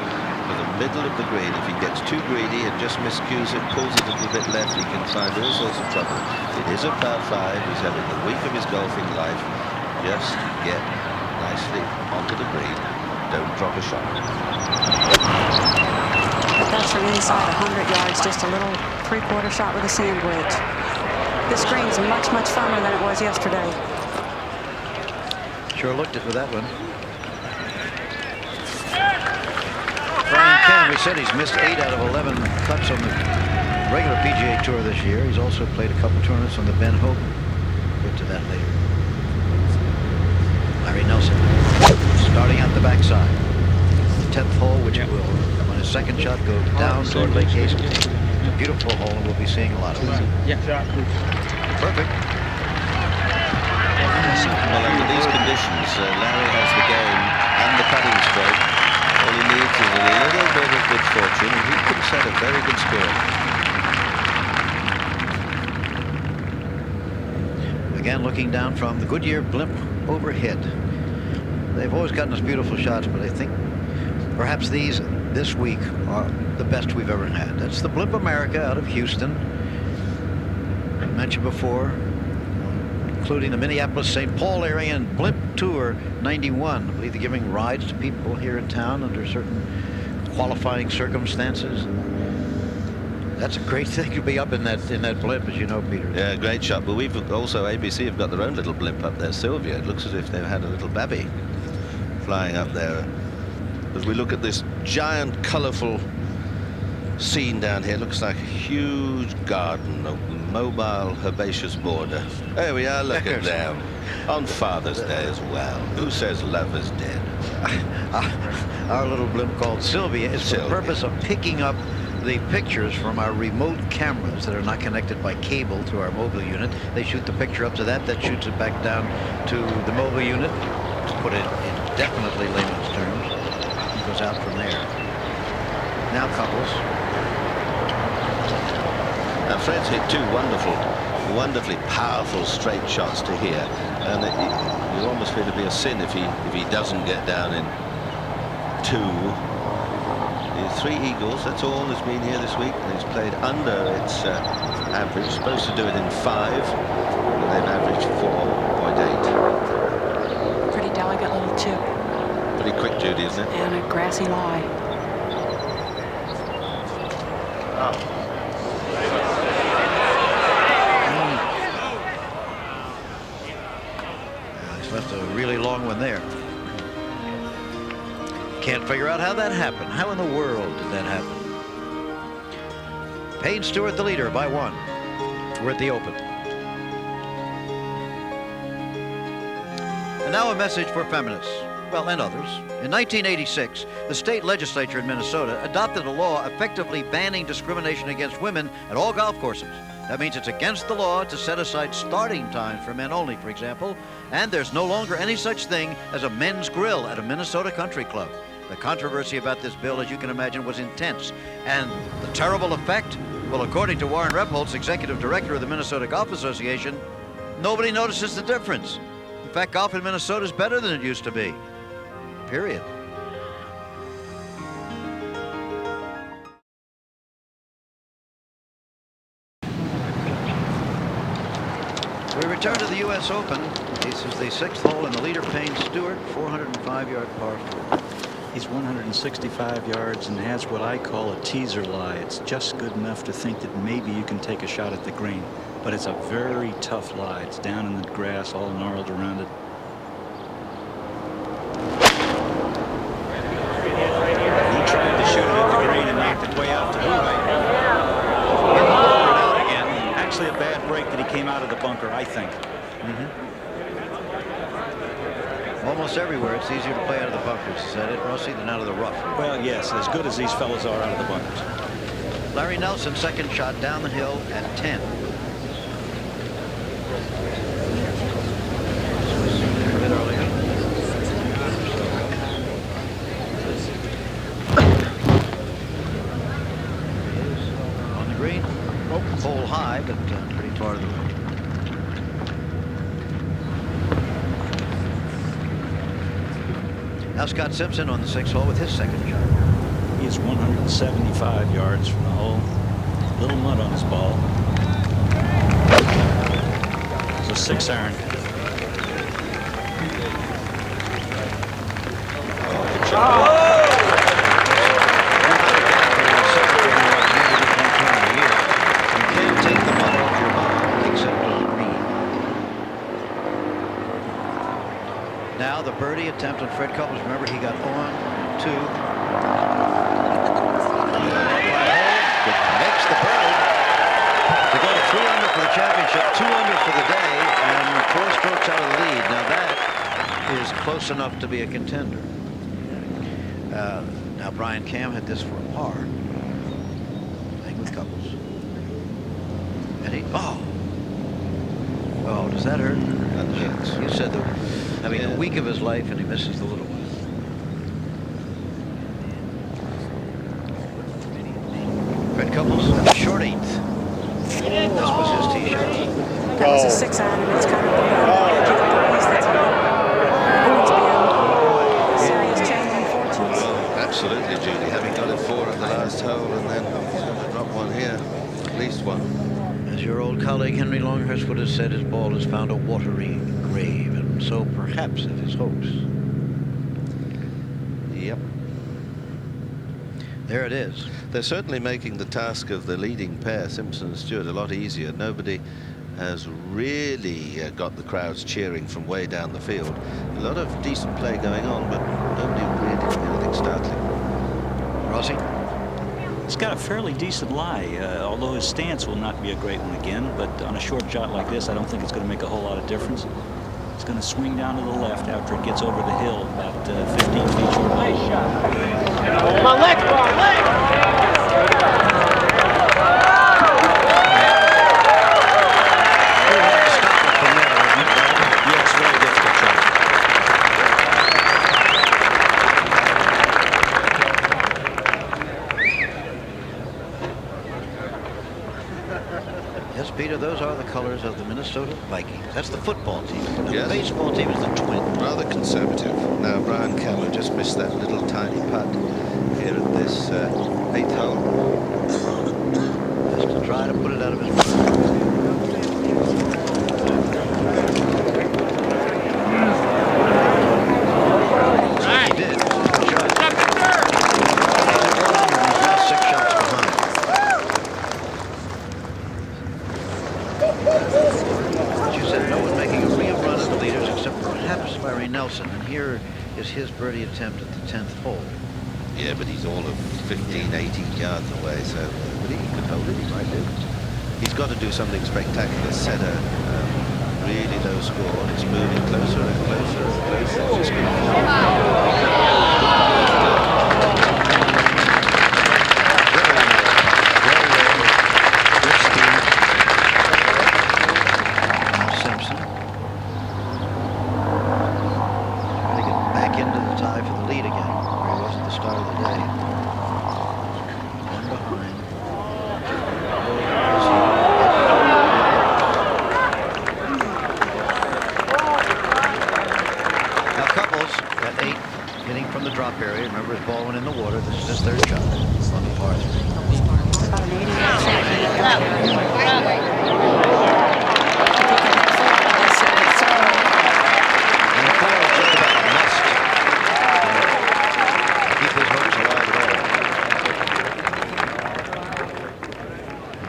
middle of the green. If he gets too greedy and just miscues it, pulls it a little bit left, he can find all sorts of trouble. It is a par 5. He's having the week of his golfing life. Just get nicely onto the green. Don't drop a shot. That's from inside 100 yards, just a little 3/4 shot with a sand wedge. This green's much, much firmer than it was yesterday. Sure looked it with that one. Brian Ken, we said he's missed 8 out of 11 cuts on the regular PGA Tour this year. He's also played a couple tournaments on the Ben Hope. Get to that later. Larry Nelson starting out the backside. The 10th hole, which will, on his 2nd shot, go down toward Lake Hazel. A beautiful hole, and we'll be seeing a lot of it. Yeah. Perfect. Well, under these conditions, Larry has the game and the putting stroke. All he needs is a little bit of good fortune, and he can set a very good score. Again, looking down from the Goodyear blimp overhead. They've always gotten us beautiful shots, but I think perhaps these this week are the best we've ever had. That's the Blimp America out of Houston. I mentioned before, including the Minneapolis-St. Paul area and Blimp Tour 91. I believe they're giving rides to people here in town under certain qualifying circumstances. That's a great thing to be up in that blimp, as you know, Peter. Yeah, great shot. But we've also, ABC have got their own little blimp up there, Sylvia. It looks as if they've had a little babby. flying up there. As we look at this giant, colourful scene down here, looks like a huge garden, a mobile, herbaceous border. There we are, look at them. On Father's Day as well. Who says love is dead? Our little blimp called Sylvia is for the purpose of picking up the pictures from our remote cameras that are not connected by cable to our mobile unit. They shoot the picture up to that shoots it back down to the mobile unit. To put it in definitely layman's terms, it goes out from there. Now Couples. Now Fred's hit two wonderfully powerful straight shots to here, and you almost feel it'd be a sin if he doesn't get down in two. 3 eagles, that's all that's been here this week, and he's played under its average. Supposed to do it in 5, and they've averaged 4.8. Pretty delicate little chip. Pretty quick, Judy, isn't it? And a grassy lie. He's left a really long one there. Can't figure out how that happened. How in the world did that happen? Payne Stewart, the leader, by 1. We're at the Open. And now a message for feminists, well, and others. In 1986, the state legislature in Minnesota adopted a law effectively banning discrimination against women at all golf courses. That means it's against the law to set aside starting times for men only, for example, and there's no longer any such thing as a men's grill at a Minnesota country club. The controversy about this bill, as you can imagine, was intense. And the terrible effect? Well, according to Warren Rebholz, executive director of the Minnesota Golf Association, nobody notices the difference. In fact, golf in Minnesota is better than it used to be. Period. We return to the U.S. Open. This is the 6th hole in the leader, Payne Stewart, 405-yard par 4. He's 165 yards and has what I call a teaser lie. It's just good enough to think that maybe you can take a shot at the green, but it's a very tough lie. It's down in the grass, all gnarled around it. He tried to shoot it at the green and knocked it way out to the right. Out again. Actually, a bad break that he came out of the bunker, I think. Almost everywhere, it's easier to play out of the bunkers. Is that it, Rossi, than out of the rough? Well, yes, as good as these fellows are out of the bunkers. Larry Nelson, second shot down the hill at 10. A bit earlier. On the green. Hole high, but pretty far to the right. Now Scott Simpson on the 6th hole with his second shot. He is 175 yards from the hole. Little mud on his ball. It's a 6-iron. You can't take the mud off your ball except on green. Now the birdie attempt on Fred Couples. Remember, he got on 2. Makes the bird to go to 3 under for the championship, 2 under for the day, and 4 strokes out of the lead. Now that is close enough to be a contender. Now Brian Cam had this for a par. Playing with Couples. And he, oh, does that hurt? Yes. You said that. I mean, a week of his life, and he misses the little one. Fred Couples, a short 8th. This was his tee shot. That was a 6-iron, and it's kind of the edge of the breeze that's on it. And it's been a serious change in fortunes. Oh, absolutely, Judy. Having got it 4 on the last hole and then drop one here, at least one. As your old colleague Henry Longhurst would have said, his ball has found a watery grave, and so perhaps of his hopes. Yep. There it is. They're certainly making the task of the leading pair, Simpson and Stewart, a lot easier. Nobody has really got the crowds cheering from way down the field. A lot of decent play going on, but nobody really did anything startling. Rossi? He's got a fairly decent lie, although his stance will not be a great one again, but on a short shot like this, I don't think it's going to make a whole lot of difference. It's going to swing down to the left after it gets over the hill, about 15 feet short. Nice shot. My leg, my leg! Yes, very difficult shot. Yes, Peter, those are the colors of the Minnesota Vikings. That's the football team. And Yes. the baseball team is the Twins. Rather conservative. Now, Brian Cameron just missed that little tiny putt here at this 8th hole. Just to try to put it out of his mind. He did. Good shot. He's now 6 shots behind. As you said, no one making a real run at the leaders except perhaps Larry Nelson. And here is his birdie attempt at the 10th hole. Yeah, but he's all of 15, 18 yards away, so but he could hold it, he might do. He's got to do something spectacular, set a really low score, and it's moving closer and closer and closer. It's just going Simpson. Trying to get back into the tie for the lead again, where he was at the start of the day. One behind. Now Couples at 8, hitting from the drop area. Remember, his ball went in the water. This is his 3rd shot on the par 3. About an 88.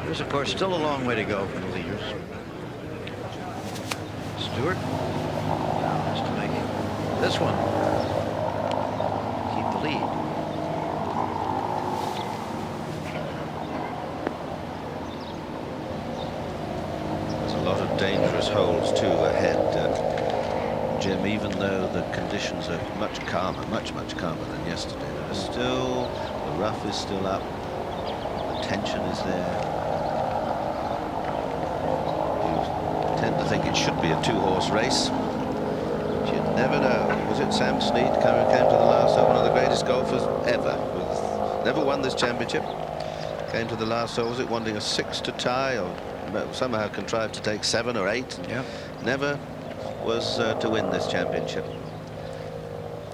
There's, of course, still a long way to go for the leaders. Stewart has to make this one keep the lead. There's a lot of dangerous holes too ahead, Jim, even though the conditions are much calmer, much calmer than yesterday. There are still, the rough is still up, the tension is there. You tend to think it should be a 2-horse race, but you never know. Was it Sam Snead came to the last hole, one of the greatest golfers ever, never won this championship, came to the last hole, was it wanting a 6 to tie, or somehow contrived to take 7 or 8. Yeah. Never was to win this championship.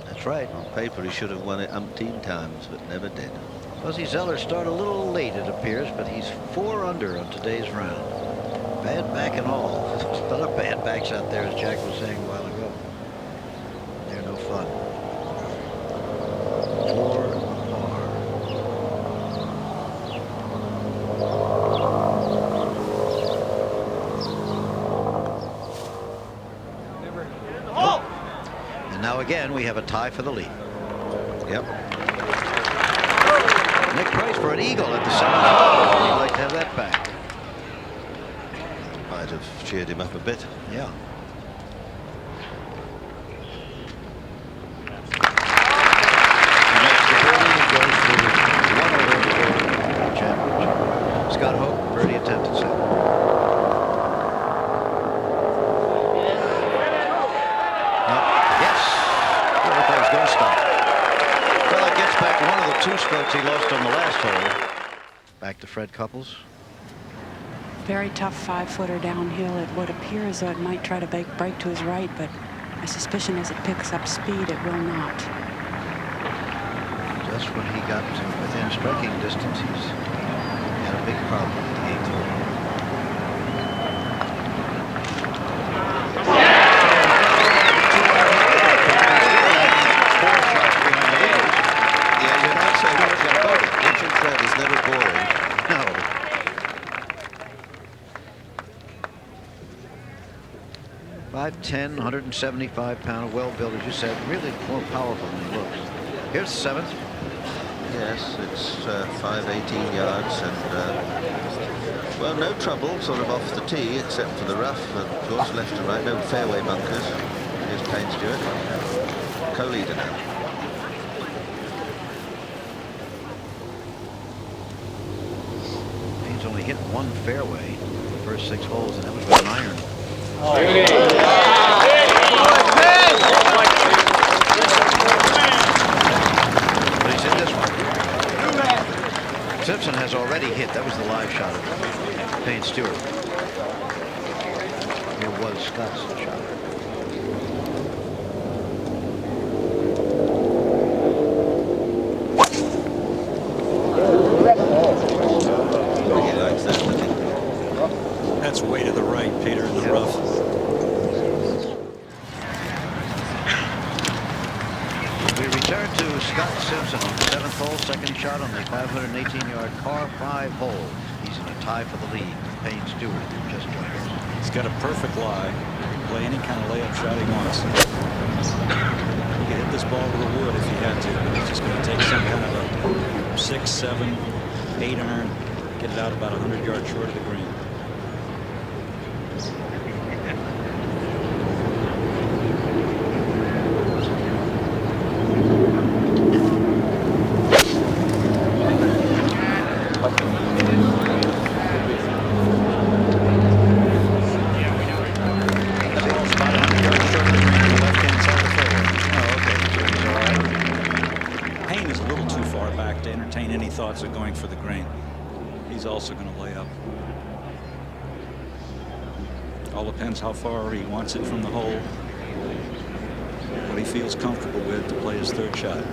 That's right. On paper, he should have won it umpteen times, but never did. Fuzzy Zoeller started a little late, it appears, but he's 4 under on today's round. Bad back and all. There's a lot of bad backs out there, as Jack was saying a while ago. They're no fun. 4 Now again, we have a tie for the lead. Yep. Nick Price for an eagle at the 7th hole. He'd like to have that back. Might have cheered him up a bit. Yeah. He makes the birdie and goes to 1 over the championship. Scott Hope, birdie attempt at 7. Going to stop. Well, it gets back one of the 2 strokes he lost on the last hole. Back to Fred Couples. Very tough 5-footer downhill. It would appear as though it might try to break to his right, but my suspicion is it picks up speed, it will not. Just when he got to within striking distance, he's had a big problem at the 8th hole. 5'10", 175-pound, well-built, as you said, really more powerful than he looks. Here's the 7th. Yes, it's 518 yards, and well, no trouble sort of off the tee except for the rough, and of course left and right, no fairway bunkers. Here's Payne Stewart, co-leader now. He's only hit one fairway in the first 6 holes, and that was with an iron. But he's in this one. Simpson has already hit. That was the live shot of Payne Stewart. It was Scott's shot. He likes that, doesn't he? That's way to the right, Peter, in the rough. We return to Scott Simpson on the 7th hole, second shot on the 518-yard par 5 hole. He's in a tie for the lead. Payne Stewart just joined us. He's got a perfect lie. He can play any kind of layup shot he wants. He could hit this ball to the wood if he had to, but it's just going to take some kind of a 6, 7, 8 iron, get it out about 100 yards short of the green. Thoughts of going for the green. He's also going to lay up. All depends how far he wants it from the hole, what he feels comfortable with to play his 3rd shot.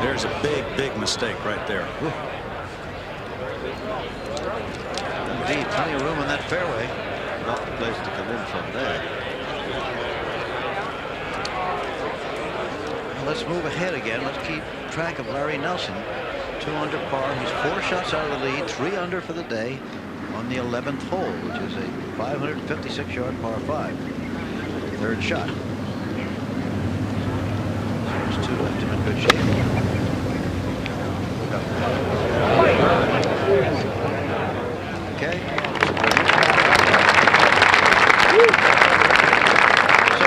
There's a big mistake right there. Indeed, plenty of room in that fairway. Not the place to come in from there. Let's move ahead again. Let's keep track of Larry Nelson. 2 under par. He's 4 shots out of the lead, 3 under for the day on the 11th hole, which is a 556-yard par 5. 3rd shot. There's 2 left him in good shape. Okay. So,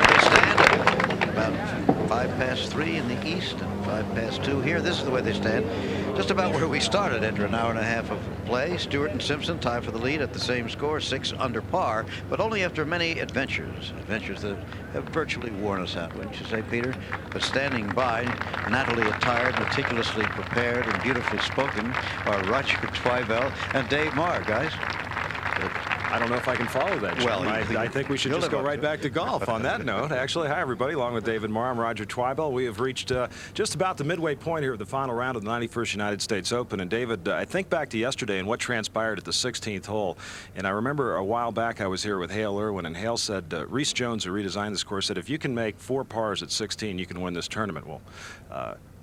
they stand about 5 past 3 in the east and 5 past 2 here. This is the way they stand. Just about where we started after an hour and a half of play. Stewart and Simpson tie for the lead at the same score, 6 under par, but only after many adventures that have virtually worn us out, wouldn't you say, Peter? But standing by, nattily attired, meticulously prepared, and beautifully spoken are Roger Twibell and Dave Marr, guys. I don't know if I can follow that, Jim. Well, I think we should just go right back to golf on that note. Actually, hi, everybody. Along with David Marr, I'm Roger Twibell. We have reached just about the midway point here of the final round of the 91st United States Open. And, David, I think back to yesterday and what transpired at the 16th hole. And I remember a while back I was here with Hale Irwin, and Hale said, Reese Jones, who redesigned this course, said, if you can make 4 pars at 16, you can win this tournament. Well,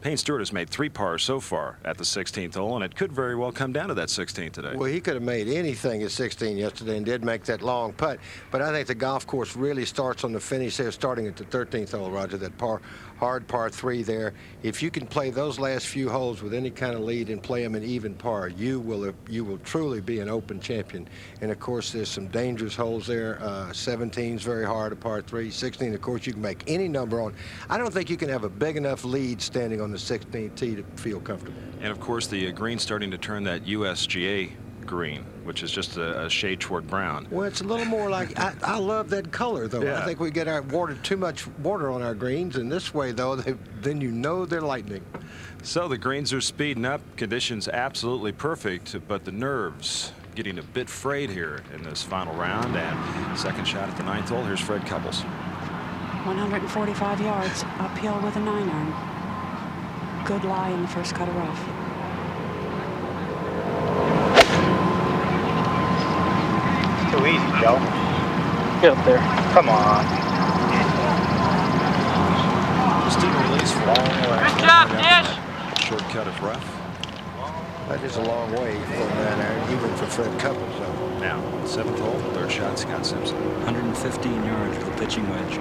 Payne Stewart has made 3 pars so far at the 16th hole, and it could very well come down to that 16th today. Well, he could have made anything at 16 yesterday and did make that long putt. But I think the golf course really starts on the finish there, starting at the 13th hole, Roger, that hard par 3 there. If you can play those last few holes with any kind of lead and play them in even par, you will truly be an Open champion. And, of course, there's some dangerous holes there. 17's very hard, a par 3. 16, of course, you can make any number on. I don't think you can have a big enough lead standing on the 16th tee to feel comfortable. And, of course, the green's starting to turn that USGA green, which is just a shade toward brown. Well, it's a little more like, I love that color, though. Yeah. I think we get our too much water on our greens, and this way, though, then you know they're lightning. So the greens are speeding up, conditions absolutely perfect, but the nerves getting a bit frayed here in this final round. And second shot at the 9th hole, here's Fred Couples. 145 yards uphill with a 9-iron. Good lie in the first cut of rough. Too easy, Joe. Get up there. Come on. Just didn't release for Good job, Dish. shortcut of rough. That is a long way from that, Aaron, even for Fred Couples. Now, 7th hole, 3rd shot, Scott Simpson. 115 yards for the pitching wedge.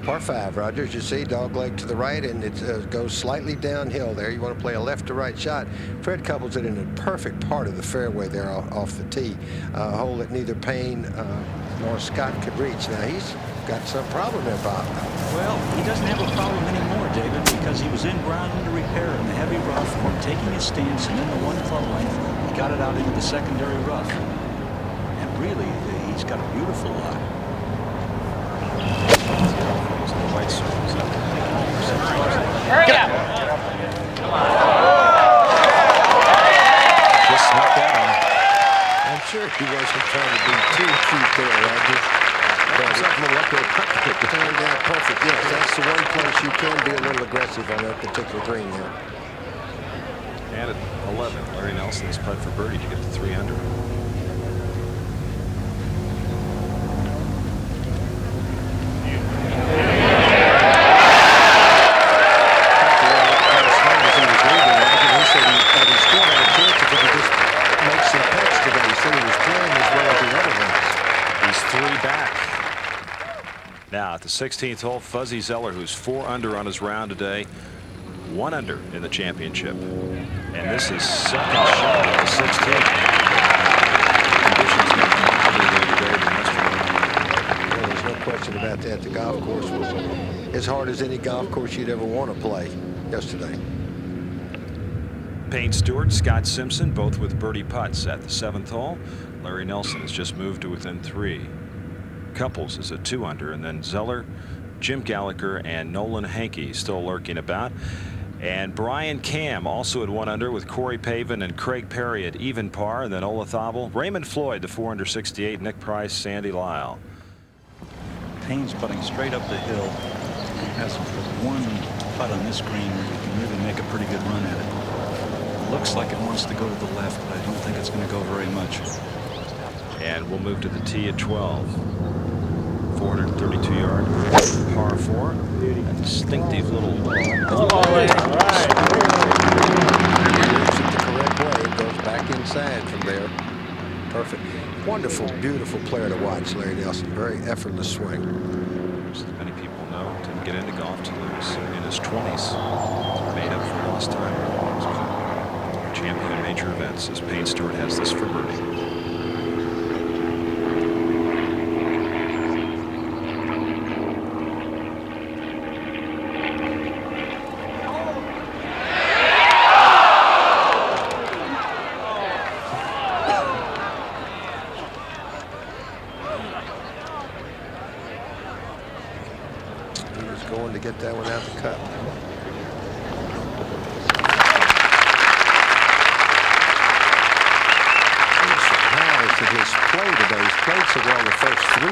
Par 5, Rogers. You see dog leg to the right, and it goes slightly downhill there. You want to play a left to right shot. Fred Couples it in a perfect part of the fairway there off the tee. A hole that neither Payne nor Scott could reach. Now he's got some problem there, Bob. Well, he doesn't have a problem anymore, David, because he was in ground under repair in the heavy rough, taking his stance, and in the 1 club length, he got it out into the secondary rough. And really, he's got a beautiful lie. White circles up. Hurry up. Just snuck that on. I'm sure he wasn't trying to be too cute there, Rogers. Turned out perfect. Yes, that's the one place you can be a little aggressive on that particular green there. And at 11, Larry Nelson has putted for birdie to get to 3 under. Now at the 16th hole, Fuzzy Zoeller, who's 4 under on his round today, 1 under in the championship. And this is second shot of the 16th. Conditions much milder today than yesterday. Well, there's no question about that. The golf course was as hard as any golf course you'd ever want to play yesterday. Payne Stewart, Scott Simpson, both with birdie putts at the 7th hole. Larry Nelson has just moved to within 3. Couples is at 2 under, and then Zoeller, Jim Gallagher, and Nolan Hankey still lurking about. And Brian Cam also at 1 under with Corey Pavin and Craig Perry at even par, and then Olazabal, Raymond Floyd to 4 under 68, Nick Price, Sandy Lyle. Payne's putting straight up the hill. He has one putt on this green where he can really make a pretty good run at it. Looks like it wants to go to the left, but I don't think it's going to go very much. And we'll move to the tee at 12. 432-yard par 4. A distinctive little The correct way. It goes back inside from there. Perfect. Wonderful, beautiful player to watch, Larry Nelson. Very effortless swing. As many people know, didn't get into golf till he was in his 20s. Made up for lost time. Champion in major events as Payne Stewart has this for birdie. Going to get that one out the cup. I'm surprised at his play today. He's played so well the first 3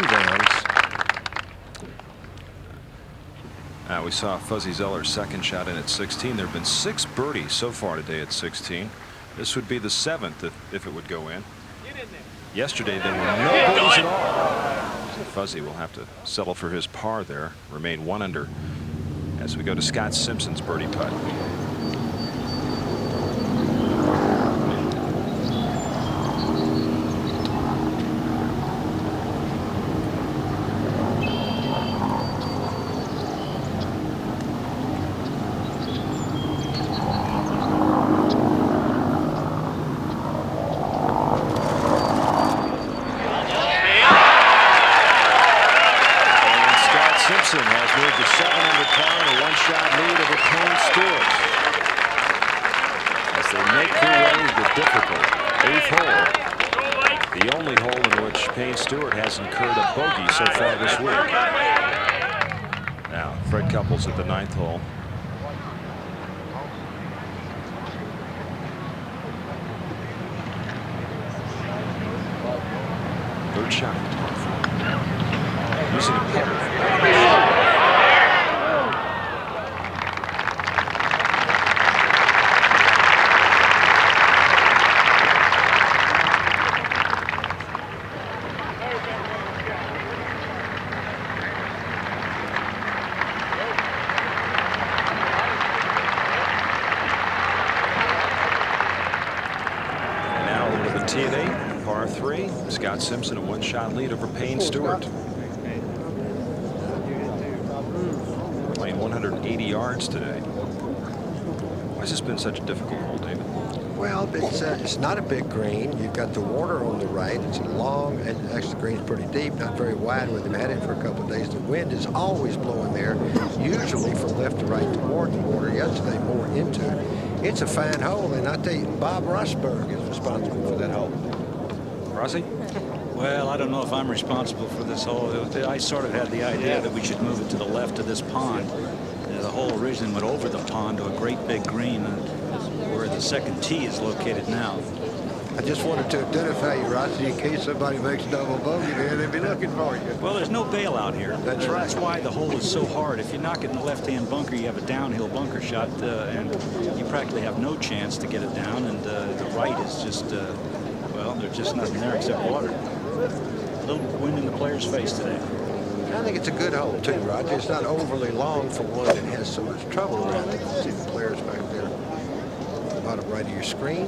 rounds. We saw Fuzzy Zoeller's second shot in at 16. There have been 6 birdies so far today at 16. This would be the 7th if it would go in. Yesterday there were no birdies at all. So Fuzzy will have to settle for his par there, remain 1 under as we go to Scott Simpson's birdie putt. Simpson has moved to 7 under par and a 1-shot lead over Payne Stewart as they make their way the difficult 8th hole, the only hole in which Payne Stewart has incurred a bogey so far this week. Now Fred Couples at the 9th hole. third shot. Using a putter. T&A, par 3. Scott Simpson a one-shot lead over Payne Stewart. Playing 180 yards today. Why has this been such a difficult hole, David? Well, it's not a big green. You've got the water on the right. It's long, and actually the green's pretty deep, not very wide where they've had it for a couple of days. The wind is always blowing there, usually from left to right toward the water. Yesterday, more into it. It's a fine hole, and I tell you, Bob Rosberg is responsible for that hole. Rossi? Well, I don't know if I'm responsible for this hole. I sort of had the idea that we should move it to the left of this pond. The hole originally went over the pond to a great big green where the second tee is located now. I just wanted to identify you, Rossi, in case somebody makes double bogey there, they'd be looking for you. Well, there's no bailout here. That's right. That's why the hole is so hard. If you knock it in the left-hand bunker, you have a downhill bunker shot, and you practically have no chance to get it down. And the right is just, well, there's just nothing there except water. A little wind in the player's face today. I think it's a good hole, too, Roger. It's not overly long for one that has so much trouble around it. See the players back there, bottom right of your screen.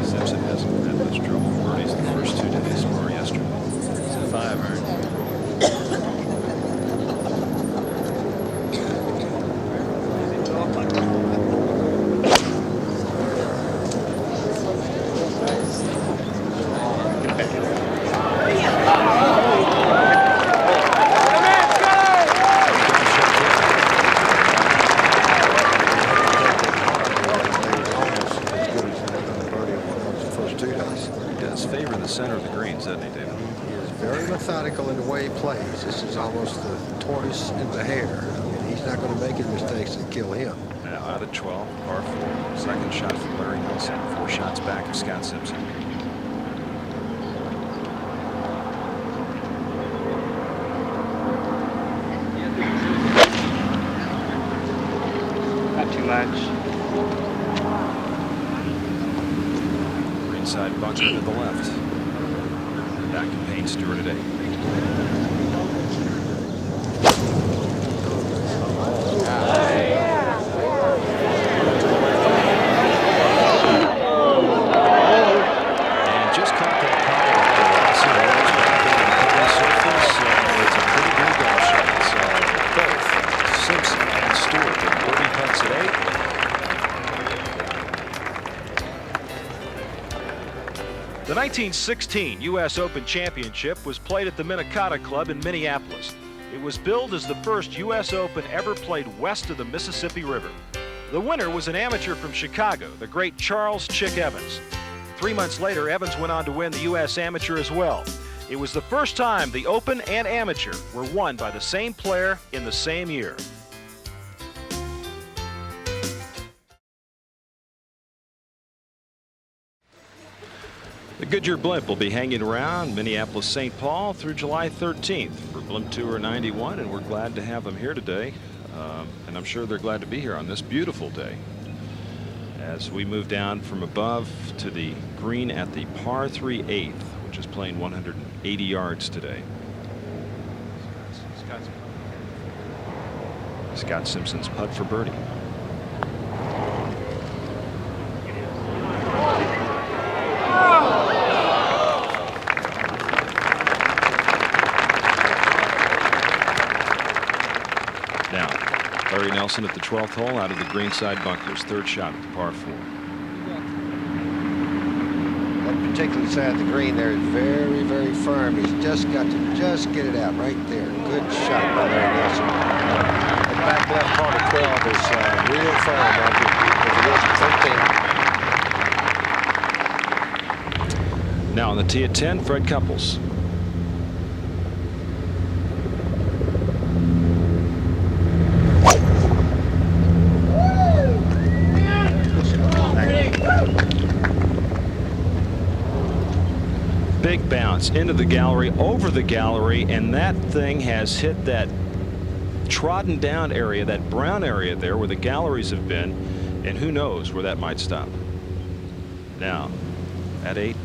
Simpson hasn't had much trouble with birdies the first 2 days or yesterday. It's a 5 iron. Center of the greens, doesn't he, David? He is very methodical in the way he plays. This is almost the tortoise and the hare. I mean, he's not going to make any mistakes that kill him. Now out of 12, par 4. Second shot for Larry Nelson. 4 shots back of Scott Simpson. Not too much. Inside bunker to the left. Back to Payne Stewart at 8. And just caught that power of the Rossi wedge back into the putting surface. It's a pretty good golf shot. Both Simpson and Stewart with birdie putts at 8. The 1916 U.S. Open Championship was played at the Minnetonka Club in Minneapolis. It was billed as the first U.S. Open ever played west of the Mississippi River. The winner was an amateur from Chicago, the great Charles Chick Evans. 3 months later, Evans went on to win the U.S. Amateur as well. It was the first time the Open and Amateur were won by the same player in the same year. The Goodyear Blimp will be hanging around Minneapolis-St. Paul through July 13th for Blimp Tour 91, and we're glad to have them here today. And I'm sure they're glad to be here on this beautiful day. As we move down from above to the green at the par 3 8th, which is playing 180 yards today. Scott Simpson's putt for birdie. Now, Larry Nelson at the 12th hole out of the greenside bunkers. Third shot at the par 4. That particular side of the green there is very, very firm. He's just got to get it out right there. Good shot by Larry Nelson. The back left part of 12 is real firm, like it is at 13. Now on the tee at 10, Fred Couples. big bounce into the gallery, over the gallery, and that thing has hit that trodden down area, that brown area there where the galleries have been, and who knows where that might stop. Now, at 8,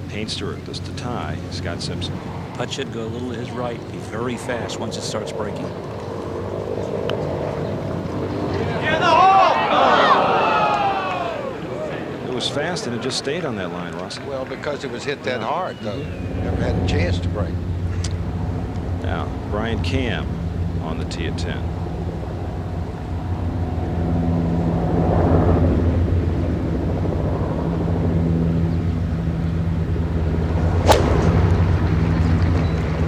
Payne Stewart does to tie Scott Simpson. Putt should go a little to his right, be very fast once it starts breaking. It was fast and it just stayed on that line, Ross. Well, because it was hit that hard, though. Never had a chance to break. Now, Brian Cam on the tee at 10.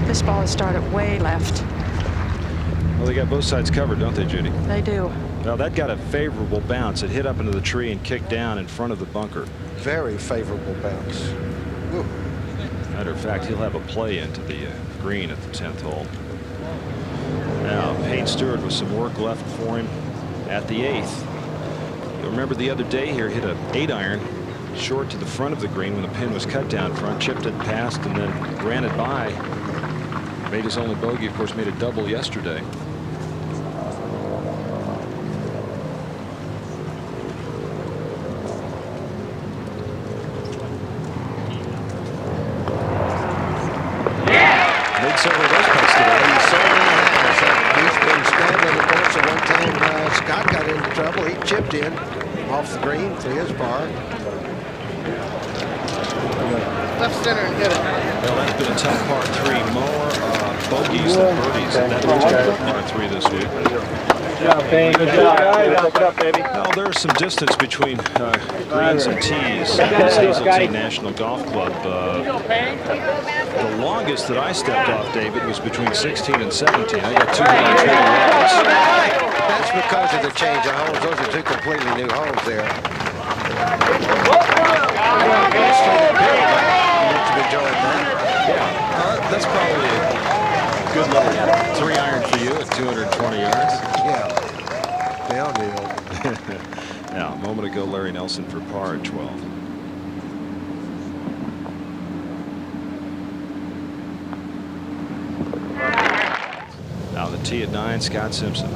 This ball is started way left. Well, they got both sides covered, don't they, Judy? They do. Well, that got a favorable bounce. It hit up into the tree and kicked down in front of the bunker. Very favorable bounce. Woo. Matter of fact, he'll have a play into the green at the 10th hole. Now, Payne Stewart with some work left for him at the 8th. You'll remember the other day here, hit a 8-iron short to the front of the green when the pin was cut down front, chipped it past, and then ran it by. Made his only bogey, of course, made a double yesterday. Made several of those putts today. He certainly has. He's been scrambling the course. At one time, Scott got into trouble. He chipped in off the green to his bar. Left center and hit it. Well, that's been a tough par 3. More bogeys than birdies in that particular par 3 this week. Good job, Payne. Good job. Look it up, baby. Well, there's some distance between greens and tees at this Hazeltine National Golf Club. The longest that I stepped off, David, was between 16 and 17. I got 220 yards. That's because of the change of holes. Those are two completely new holes there. Yeah, that's probably a good little 3-iron for you at 220 yards. Yeah. Downhill. Now, a moment ago, Larry Nelson for par at 12. Now the tee at 9, Scott Simpson.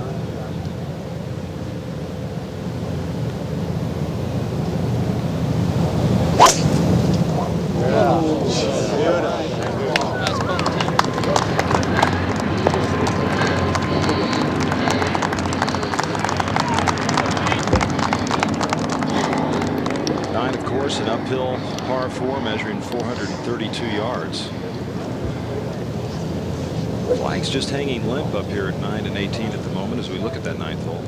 An uphill par 4 measuring 432 yards. Flag's just hanging limp up here at 9 and 18 at the moment as we look at that 9th hole.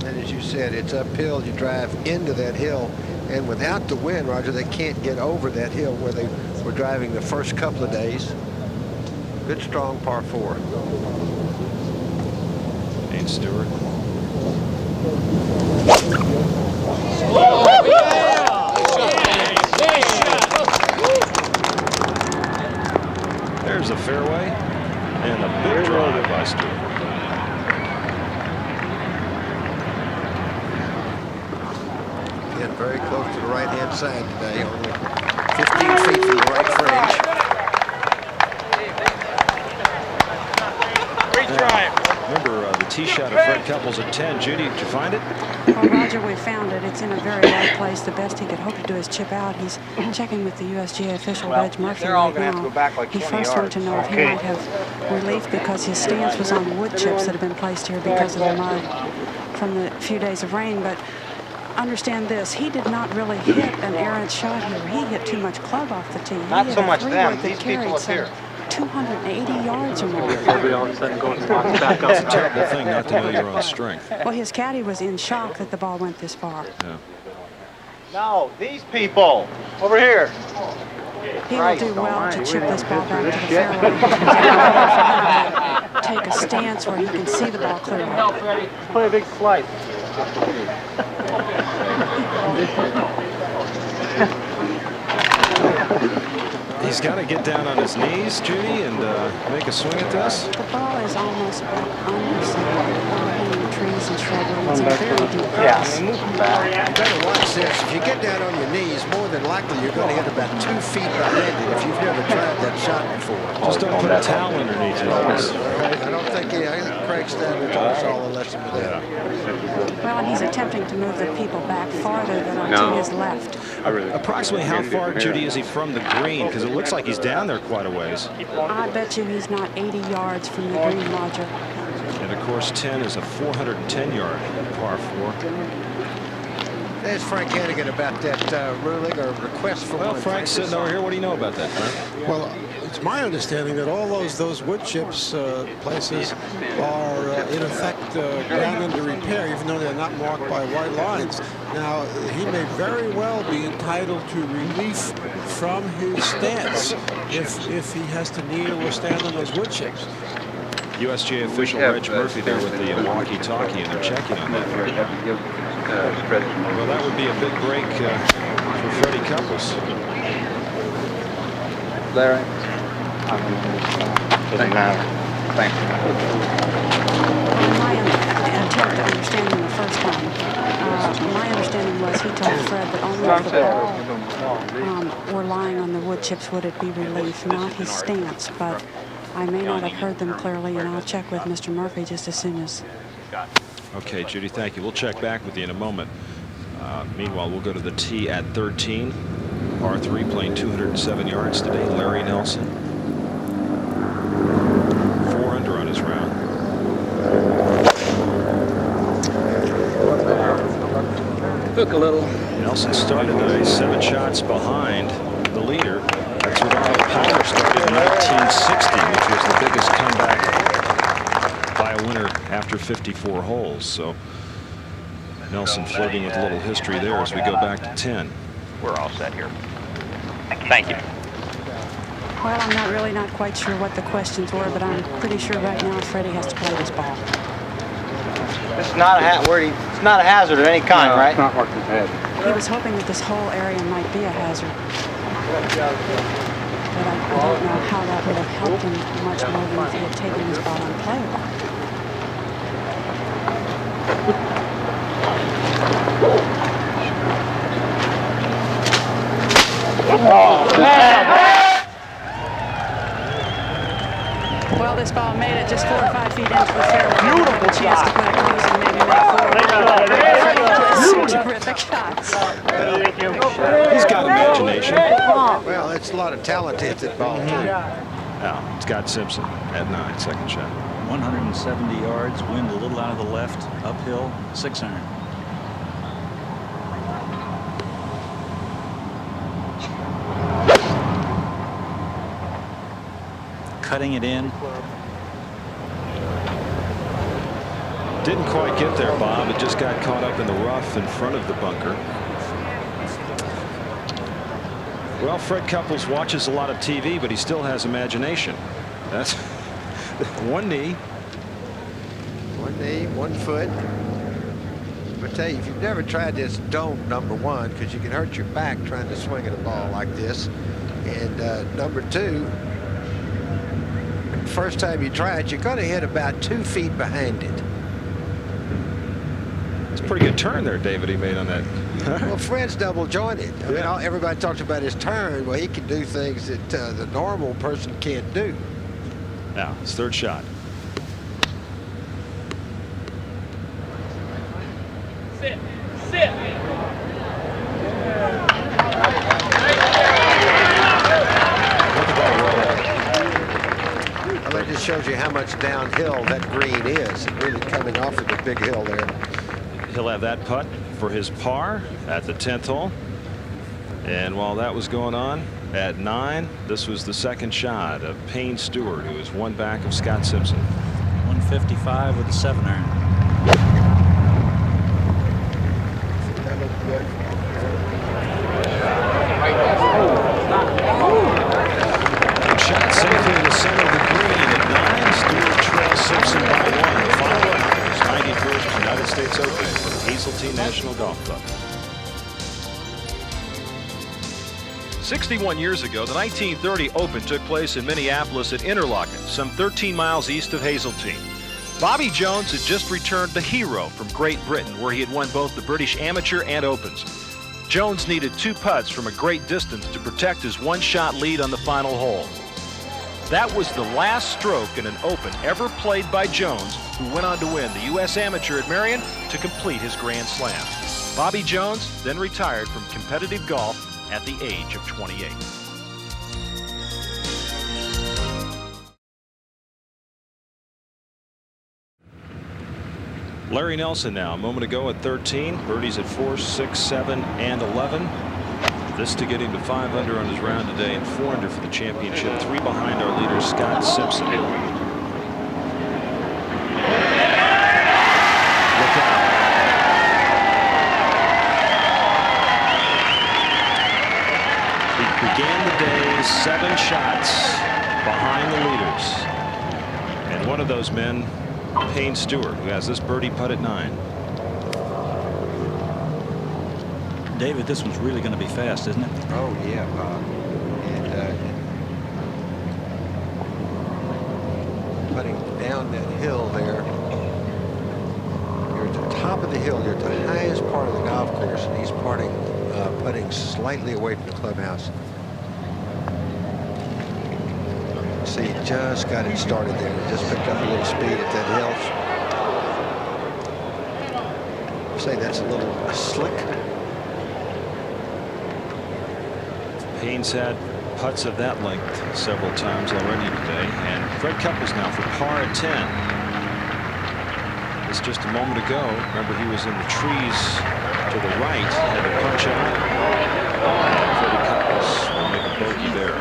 And as you said, it's uphill. You drive into that hill, and without the wind, Roger, they can't get over that hill where they were driving the first couple of days. Good strong par 4. Payne Stewart. There's a fairway and a big drive by Stewart. Again, very close to the right-hand side today, only 15 feet from the right fringe. Great drive. Remember the tee shot of Fred Couples at 10. Judy, did you find it? Well, Roger, we found it. It's in a very low place. The best he could hope to do is chip out. He's checking with the USGA official, Reg Murphy, right now. He first wanted to know if he might have relief because his stance was on wood chips that have been placed here because of the mud from the few days of rain. But understand this, he did not really hit an errant shot here. He hit too much club off the tee. Not so much them, these people up here. 280 yards or more. Every all of a sudden going back up. It's a terrible thing not to know your own strength. Well, his caddy was in shock that the ball went this far. Yeah. No, these people over here. He will do well to chip this ball back to the fairway. Take a stance where he can see the ball clearly. Play a big slice. He's got to get down on his knees, Judy, and make a swing at this. The ball is almost back under some low-hanging trees and shrubbery. It's a very deep grass. You better watch this. If you get down on your knees, more than likely you're going to hit about 2 feet behind it if you've never tried that shot before. Just don't put a towel underneath it. I don't think Craig Standard taught us all a lesson with that. Well, and he's attempting to move the people back farther than to his left. Approximately how far, Judy, is he from the green? Because it looks like he's down there quite a ways. I bet you he's not 80 yards from the green, Roger. And of course, 10 is a 410-yard par 4. There's Frank Hannigan about that ruling or request for well, one. Frank's sitting over here. What do you know about that, Frank? Well, it's my understanding that all those wood chips places are in effect ground under repair, even though they're not marked by white lines. Now, he may very well be entitled to relief from his stance if he has to kneel or stand on those wood chips. USGA official Reg Murphy there with the walkie-talkie, and they're checking on that. Well, that would be a big break for Freddie Couples. Larry? Doesn't matter. Thanks. My attempt to understand him the first time, my understanding was he told Fred that only if the ball were lying on the wood chips would it be relief, not his stance. But I may not have heard them clearly, and I'll check with Mr. Murphy just as soon as. Okay, Judy, thank you. We'll check back with you in a moment. Meanwhile, we'll go to the tee at 13. Par 3 playing 207 yards today. Larry Nelson. 4 under on his round. Took a little. Nelson started today 7 shots behind the leader. That's what Arnold Palmer started in 1960, which was the biggest comeback by a winner after 54 holes. So Nelson flirting with a little history there as we go back to 10. We're all set here. Thank you. Well, I'm not quite sure what the questions were, but I'm pretty sure right now Freddie has to play this ball. It's not a hazard of any kind, right? It's not marked as a hazard. He was hoping that this whole area might be a hazard. But I don't know how that would have helped him much more than if he had taken this ball unplayable. Well, this ball made it just 4 or 5 feet into the fairway. Beautiful a chance to put it loose and maybe make 4. Terrific shots. He's got imagination. Well, it's a lot of talent to hit that ball, too. Now, Scott Simpson at 9, second shot. 170 yards, wind a little out of the left, uphill, 6 iron. Cutting it in. Didn't quite get there, Bob. It just got caught up in the rough in front of the bunker. Well, Fred Couples watches a lot of TV, but he still has imagination. That's one knee. One knee, 1 foot. I tell you, if you've never tried this, don't, number 1, because you can hurt your back trying to swing at a ball like this. And number 2, first time you try it, you're going to hit about 2 feet behind it. It's a pretty good turn there, David, he made on that. Well, Fred's double jointed. I mean, everybody talks about his turn. Well, he can do things that the normal person can't do. Now, his third shot. Sit. Well, that just shows you how much downhill that green is. It's really coming off of the big hill there. He'll have that putt for his par at the 10th hole. And while that was going on, at 9, this was the second shot of Payne Stewart, who is 1 back of Scott Simpson. 155 with a 7 iron. That looked good. Shot safely in the center of the green at 9. Stewart trails Simpson by 1. The final round is 91st United States Open from Hazeltine National Golf Club. 61 years ago, the 1930 Open took place in Minneapolis at Interlaken, some 13 miles east of Hazeltine. Bobby Jones had just returned the hero from Great Britain, where he had won both the British Amateur and Opens. Jones needed 2 putts from a great distance to protect his 1-shot lead on the final hole. That was the last stroke in an Open ever played by Jones, who went on to win the U.S. Amateur at Merion to complete his Grand Slam. Bobby Jones then retired from competitive golf at the age of 28. Larry Nelson now, a moment ago at 13, birdies at 4, 6, 7, and 11. This to get him to 5 under on his round today and 4 under for the championship, 3 behind our leader Scott Simpson. Look out. He began the day 7 shots behind the leaders. And one of those men, Payne Stewart, who has this birdie putt at 9. David, this one's really going to be fast, isn't it? Oh, yeah, Bob. And putting down that hill there, you're at the top of the hill, you're at the highest part of the golf course, and he's putting slightly away from the clubhouse. See, he just got it started there. He just picked up a little speed at that hill. I'd say that's a little slick. Payne's had putts of that length several times already today, and Fred Couples now for par at 10. This just a moment ago. Remember, he was in the trees to the right, had to punch out. Freddie Couples will make a bogey there.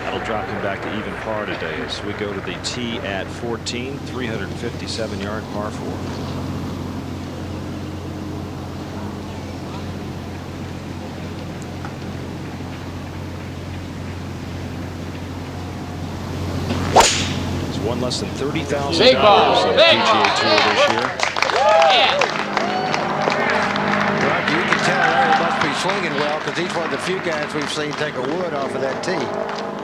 That'll drop him back to even par today as we go to the tee at 14, 357-yard par 4. Won less than $30,000 on the PGA Tour this year. Roger, you can tell Larry must be swinging well because he's one of the few guys we've seen take a wood off of that tee.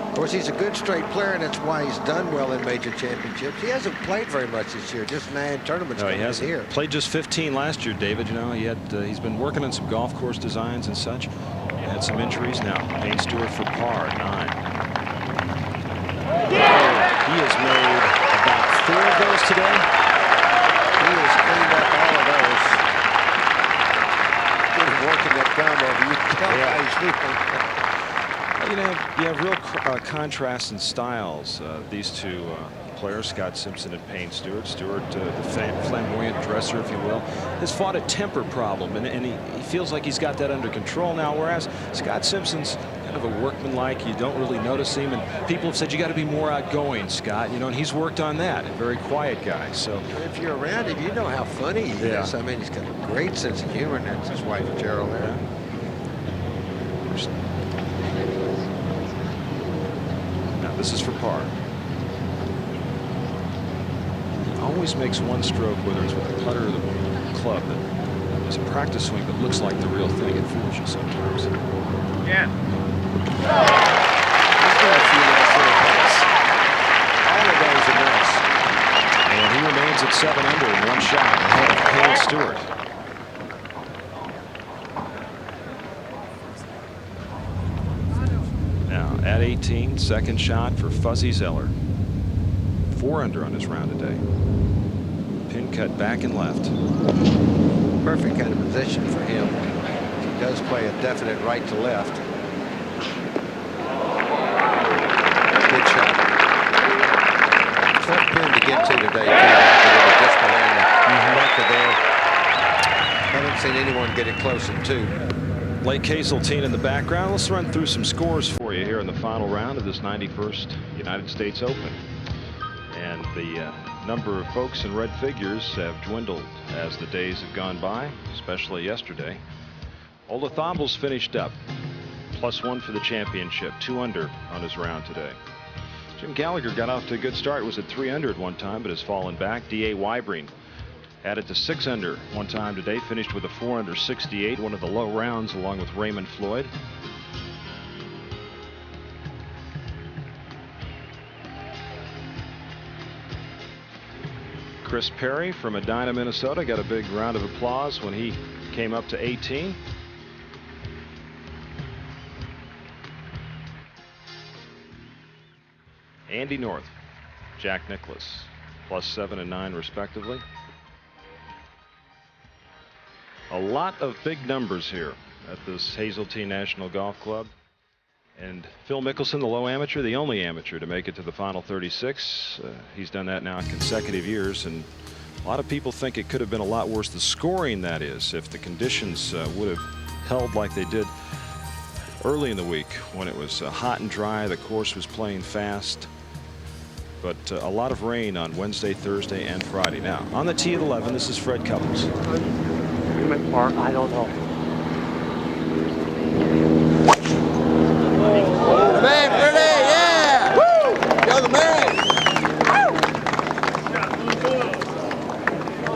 Of course, he's a good straight player, and that's why he's done well in major championships. He hasn't played very much this year, just 9 tournaments. No, he hasn't. Here. Played just 15 last year, David. You know, he's been working on some golf course designs and such. He had some injuries. Now, Payne Stewart for par, 9. He has made about 4 of those today. He has cleaned up all of those. He's working that gum over. You can tell how he's feeling. You know, you have real contrast in styles. These two players, Scott Simpson and Payne Stewart. Stewart, the flamboyant dresser, if you will, has fought a temper problem, and he feels like he's got that under control now, whereas Scott Simpson's kind of a workmanlike. You don't really notice him, and people have said you got to be more outgoing, Scott. You know, and he's worked on that. A very quiet guy. So if you're around him, you know how funny he is. I mean, he's got a great sense of humor, and that's his wife, Gerald. There. Now this is for par. He always makes one stroke, whether it's with the putter or the club, that is a practice swing that looks like the real thing. It fools you sometimes. Yeah. He's got a few nice little putts. All of those are nice. And he remains at 7 under in 1 shot ahead of Payne Stewart. Now at 18, second shot for Fuzzy Zoeller. 4 under on his round today. Pin cut back and left. Perfect kind of position for him. He does play a definite right to left. Good shot. Tough pin to get to today, too. Just behind the marker there. Haven't seen anyone get it close in 2. Lake Hazeltine in the background. Let's run through some scores for you here in the final round of this 91st United States Open. And the number of folks in red figures have dwindled as the days have gone by, especially yesterday. Ola Thomble's finished up. +1 for the championship, 2 under on his round today. Jim Gallagher got off to a good start, was at 3 under at one time, but has fallen back. D.A. Weibring added to 6 under one time today, finished with a 4 under 68, one of the low rounds along with Raymond Floyd. Chris Perry from Edina, Minnesota, got a big round of applause when he came up to 18. Andy North, Jack Nicklaus, +7 and 9 respectively. A lot of big numbers here at this Hazeltine National Golf Club. And Phil Mickelson, the low amateur, the only amateur to make it to the final 36. He's done that now in consecutive years, and a lot of people think it could have been a lot worse, the scoring that is, if the conditions would have held like they did early in the week when it was hot and dry, the course was playing fast. But a lot of rain on Wednesday, Thursday, and Friday. Now, on the tee at 11, this is Fred Couples. I don't know. The man, Freddie, yeah! Woo! You're the man!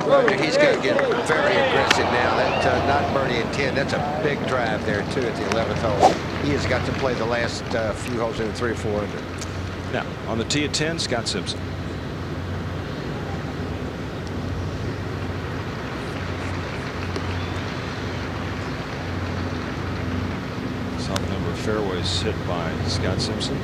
Roger, he's going to get very aggressive now. That not birdie in 10. That's a big drive there, too, at the 11th hole. He has got to play the last few holes in 3 or 4 under. Now, on the tee at 10, Scott Simpson. Some number of fairways hit by Scott Simpson.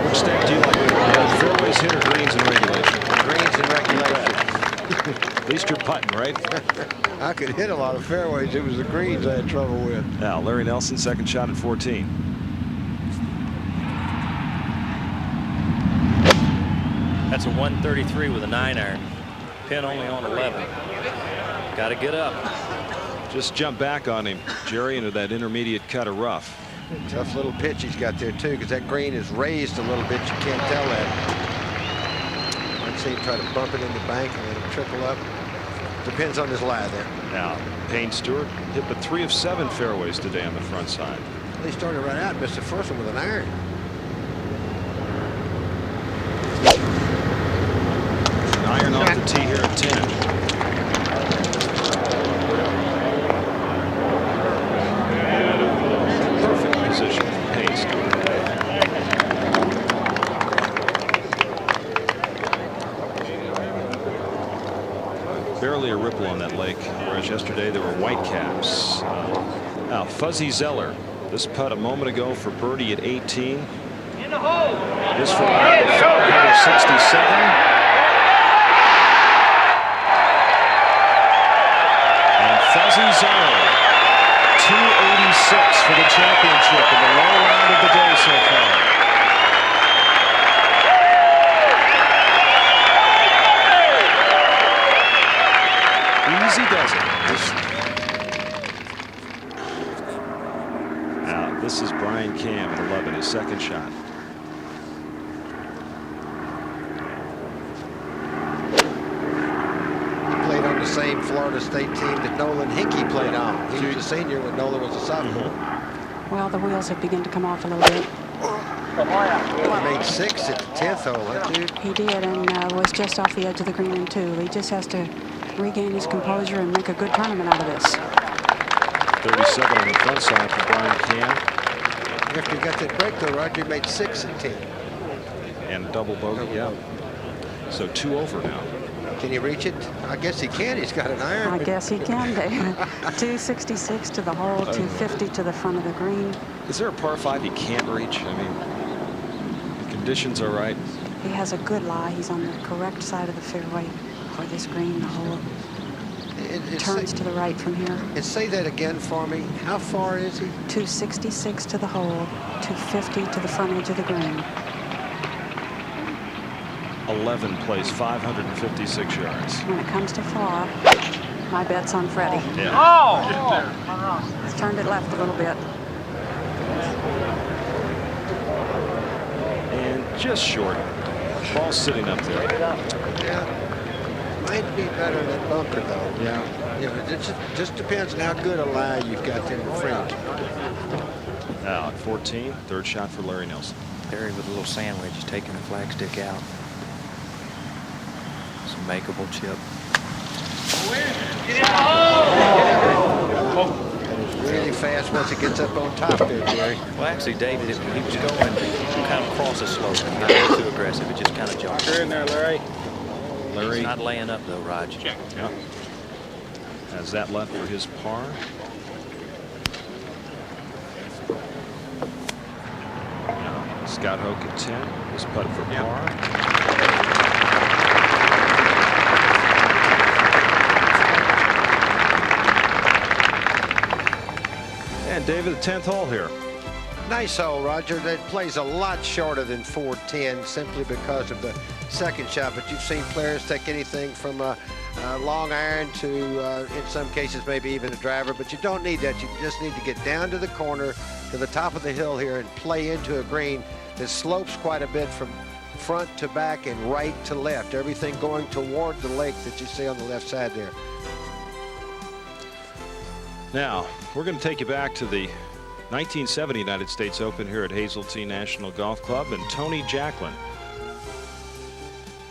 Which stack do you like? Fairways hit or greens in regulation? Greens in regulation. At least you're putting, right? I could hit a lot of fairways. It was the greens I had trouble with. Now, Larry Nelson, second shot at 14. That's a 133 with a 9-iron. Pin only on 11. Got to get up. Just jump back on him, Jerry, into that intermediate cut of rough. Tough little pitch he's got there, too, because that green is raised a little bit. You can't tell that. I'd say try to bump it in the bank and let it trickle up. Depends on his lie there. Now, Payne Stewart hit but 3 of 7 fairways today on the front side. He started right out and missed the first one with an iron. An iron off the tee here at 10. Position for Payne Stewart. Barely a ripple on that lake, whereas yesterday there were white caps. Now Fuzzy Zeller, this putt a moment ago for birdie at 18. In the hole. This for 567. And Fuzzy Zeller, 286 for the championship in the low round of the day so far. Easy does it. Now, this is Brian Cam at 11, his second shot. Played on the same Florida State team that Nolan Hickey played on. He was a senior when Nolan was a sophomore. Well, the wheels have begun to come off a little bit. He made 6 at the 10th hole, that dude. He did, and was just off the edge of the green in 2. He just has to regain his composure and make a good tournament out of this. 37 on the front side for Brian Cam. After he got that break, though, Roger made 6 at 10. And a double bogey, yeah. So 2 over now. Can he reach it? I guess he can. He's got an iron. I guess he can, David. 266 to the hole, 250 to the front of the green. Is there a par 5 he can't reach? I mean, the conditions are right. He has a good lie. He's on the correct side of the fairway for this green. The hole turns to the right from here. And say that again for me. How far is he? 266 to the hole, 250 to the front edge of the green. 11 plays 556 yards. When it comes to far, my bet's on Freddie. Yeah. Oh! He's turned it left a little bit. And just short. Ball sitting up there. Yeah. Might be better than bunker, though. Yeah. You know, it just depends on how good a lie you've got there in front. Now at 14, third shot for Larry Nelson. Perry with a little sandwich, taking the flagstick out. Some makeable chip. Get in the hole! And it's really fast once it gets up on top there, Jerry. Well, actually, David, he was going kind of across the slope. He got too aggressive. It just kind of jogged. in there, Larry. Larry. He's not laying up, though, Raj. Yeah. Has that left for his par. Now, Scott Hoke at 10. His putt for par. And David, the 10th hole here. Nice hole, Roger. That plays a lot shorter than 410 simply because of the second shot. But you've seen players take anything from a long iron to, in some cases, maybe even a driver. But you don't need that. You just need to get down to the corner, to the top of the hill here, and play into a green that slopes quite a bit from front to back and right to left. Everything going toward the lake that you see on the left side there. Now, we're going to take you back to the 1970 United States Open here at Hazeltine National Golf Club and Tony Jacklin.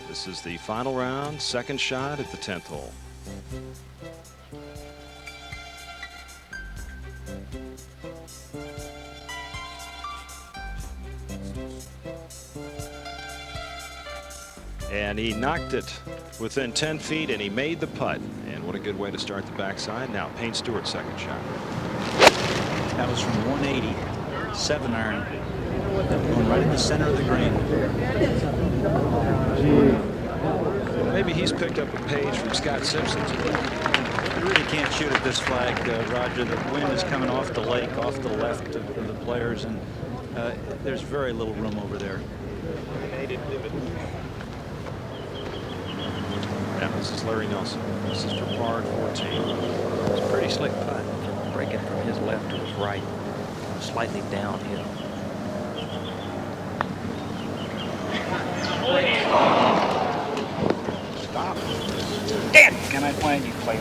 This is the final round, second shot at the 10th hole. And he knocked it within 10 feet and he made the putt. And what a good way to start the backside. Now Payne Stewart's second shot. That was from 180, 7-iron, going right in the center of the green. Maybe he's picked up a page from Scott Simpson. You really can't shoot at this flag, Roger. The wind is coming off the lake, off to the left of the players, and there's very little room over there. And this is Larry Nelson. This is for par 14. It's a pretty slick putt. Breaking from his left to his right, slightly downhill. Stop. Dad, can I find you play?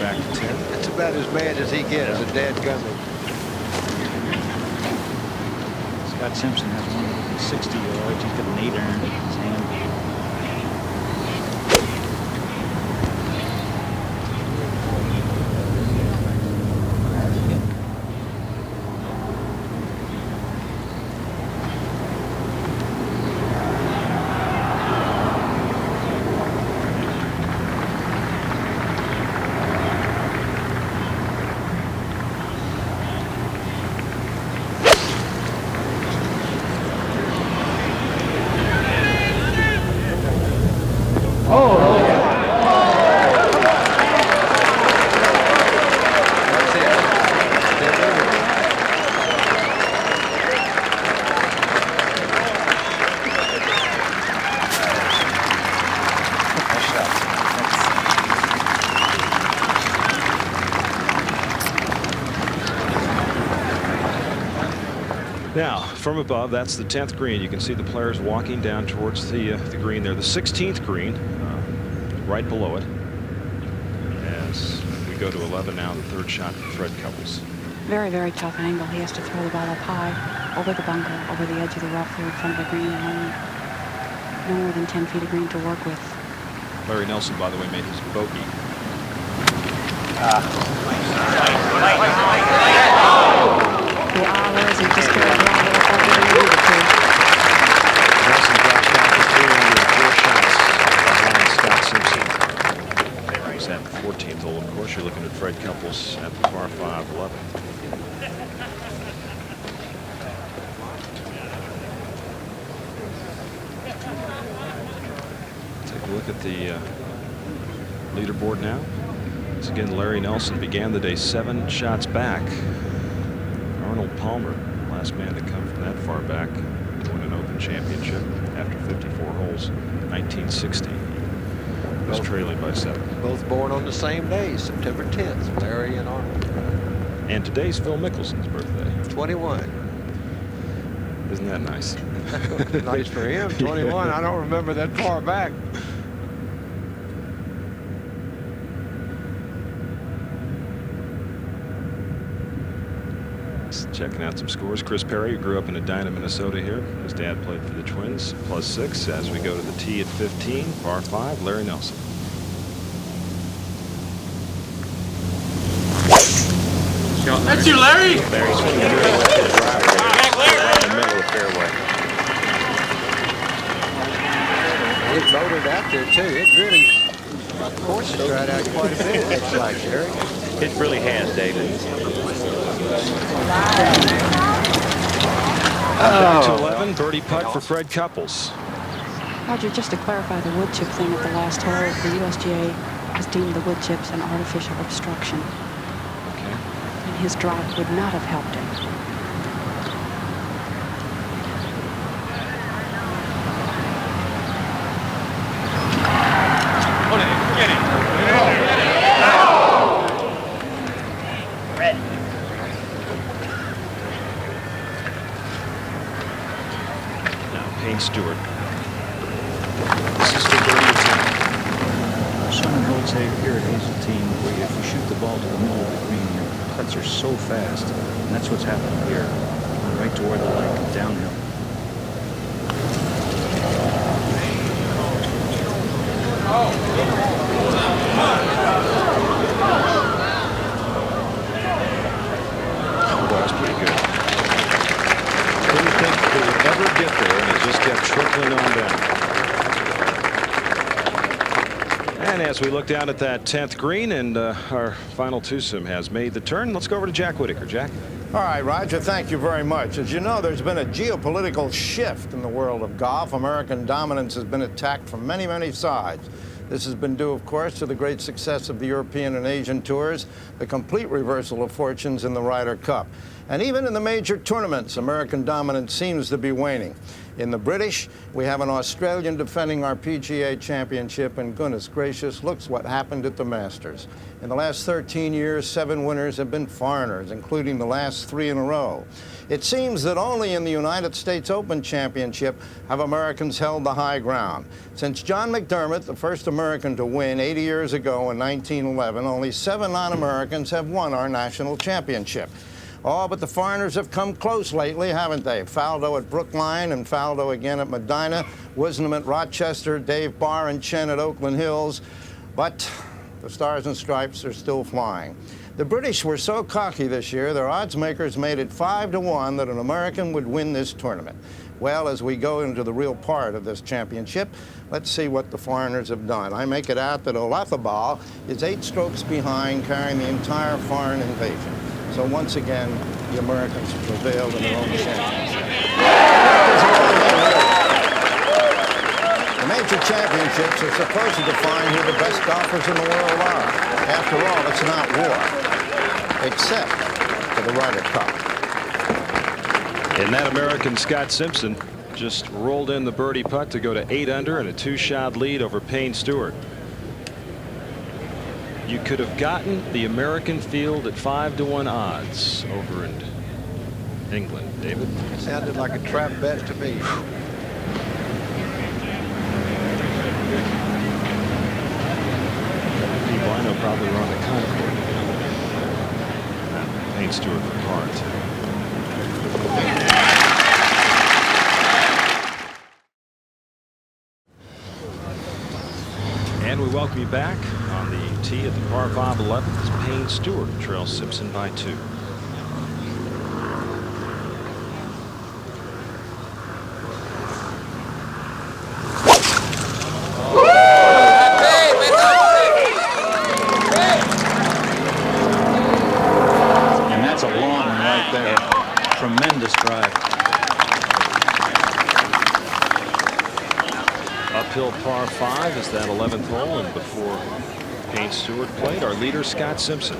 Back to 10. It's about as bad as he gets, a dadgummit. Scott Simpson has 160 yards. He's got an 8-iron in his hand. Now, from above, that's the 10th green. You can see the players walking down towards the green there. The 16th green, right below it. As we go to 11 now, the third shot for Fred Couples. Very, very tough angle. He has to throw the ball up high, over the bunker, over the edge of the rough there in front of the green, and no more than 10 feet of green to work with. Larry Nelson, by the way, made his bogey. The hours and just carried the ball a little further than he needed to. Nelson drops down to 3 under 4 shots behind Scott Simpson. He's at the 14th hole. Of course, you're looking at Fred Couples at the par 5 11. Take a look at the leaderboard now. Once again, Larry Nelson began the day 7 shots back. Arnold Palmer, last man to come from that far back, to win an Open championship after 54 holes, 1960. Was trailing by 7. Both born on the same day, September 10th, Larry and Arnold. And today's Phil Mickelson's birthday. 21. Isn't that nice? Nice for him, 21. Yeah. I don't remember that far back. Checking out some scores. Chris Perry, who grew up in Edina, Minnesota here. His dad played for the Twins. +6 as we go to the tee at 15. Par 5, Larry Nelson. That's you, Larry. Larry swinging a real left-handed driver right in the middle of the fairway. It motored out there, too. It really forced it right out quite a bit, it looks like, Jerry. It really has, David. Back to 11, birdie putt for Fred Couples. Roger, just to clarify the wood chip thing at the last hole, the USGA has deemed the wood chips an artificial obstruction. Okay. And his drive would not have helped him. Payne Stewart. This is for birdie attempt. Some roads here at Hazeltine, where if you shoot the ball to the middle of the green, your putts are so fast, and that's what's happening here, right toward the lake, downhill. Oh, that's pretty good. Didn't think they would ever get there, and it just kept trickling on down. And as we look down at that 10th green, and our final twosome has made the turn, let's go over to Jack Whitaker. Jack? All right, Roger, thank you very much. As you know, there's been a geopolitical shift in the world of golf. American dominance has been attacked from many, many sides. This has been due, of course, to the great success of the European and Asian tours, the complete reversal of fortunes in the Ryder Cup. And even in the major tournaments, American dominance seems to be waning. In the British, we have an Australian defending our PGA championship, and goodness gracious, looks what happened at the Masters. In the last 13 years, 7 winners have been foreigners, including the last 3 in a row. It seems that only in the United States Open Championship have Americans held the high ground. Since John McDermott, the first American to win 80 years ago in 1911, only 7 non-Americans have won our national championship. Oh, but the foreigners have come close lately, haven't they? Faldo at Brookline and Faldo again at Medina, Wisdom at Rochester, Dave Barr and Chen at Oakland Hills. But the Stars and Stripes are still flying. The British were so cocky this year, their odds makers made it 5-1 that an American would win this tournament. Well, as we go into the real part of this championship, let's see what the foreigners have done. I make it out that Olathabal is 8 strokes behind, carrying the entire foreign invasion. So once again, the Americans have prevailed in their own championship. The major championships are supposed to define who the best golfers in the world are. After all, it's not war, except for the Ryder Cup. And that American, Scott Simpson, just rolled in the birdie putt to go to 8 under and a 2-shot lead over Payne Stewart. You could have gotten the American field at 5-1 odds over in England. David? Sounded like a trap bet to me. People I know probably were on the Concord. Payne Stewart for Hart. And we welcome you back on the tee at the par 5 11th as Payne Stewart trails Simpson by 2. And that's a long one right there. Tremendous drive. Uphill par 5 is that 11th hole, and before Payne Stewart played, our leader Scott Simpson.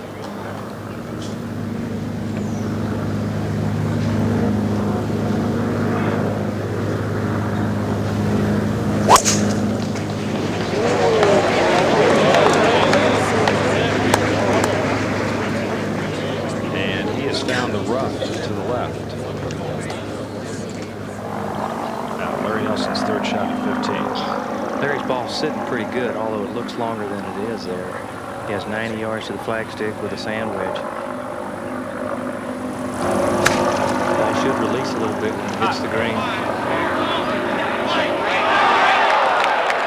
And he has found the rough to the left. Now Larry Nelson's 3rd shot at 15. Larry's ball's sitting pretty good, although it looks longer than it is there. He has 90 yards to the flagstick with a sand wedge. Ball should release a little bit when it hits the green.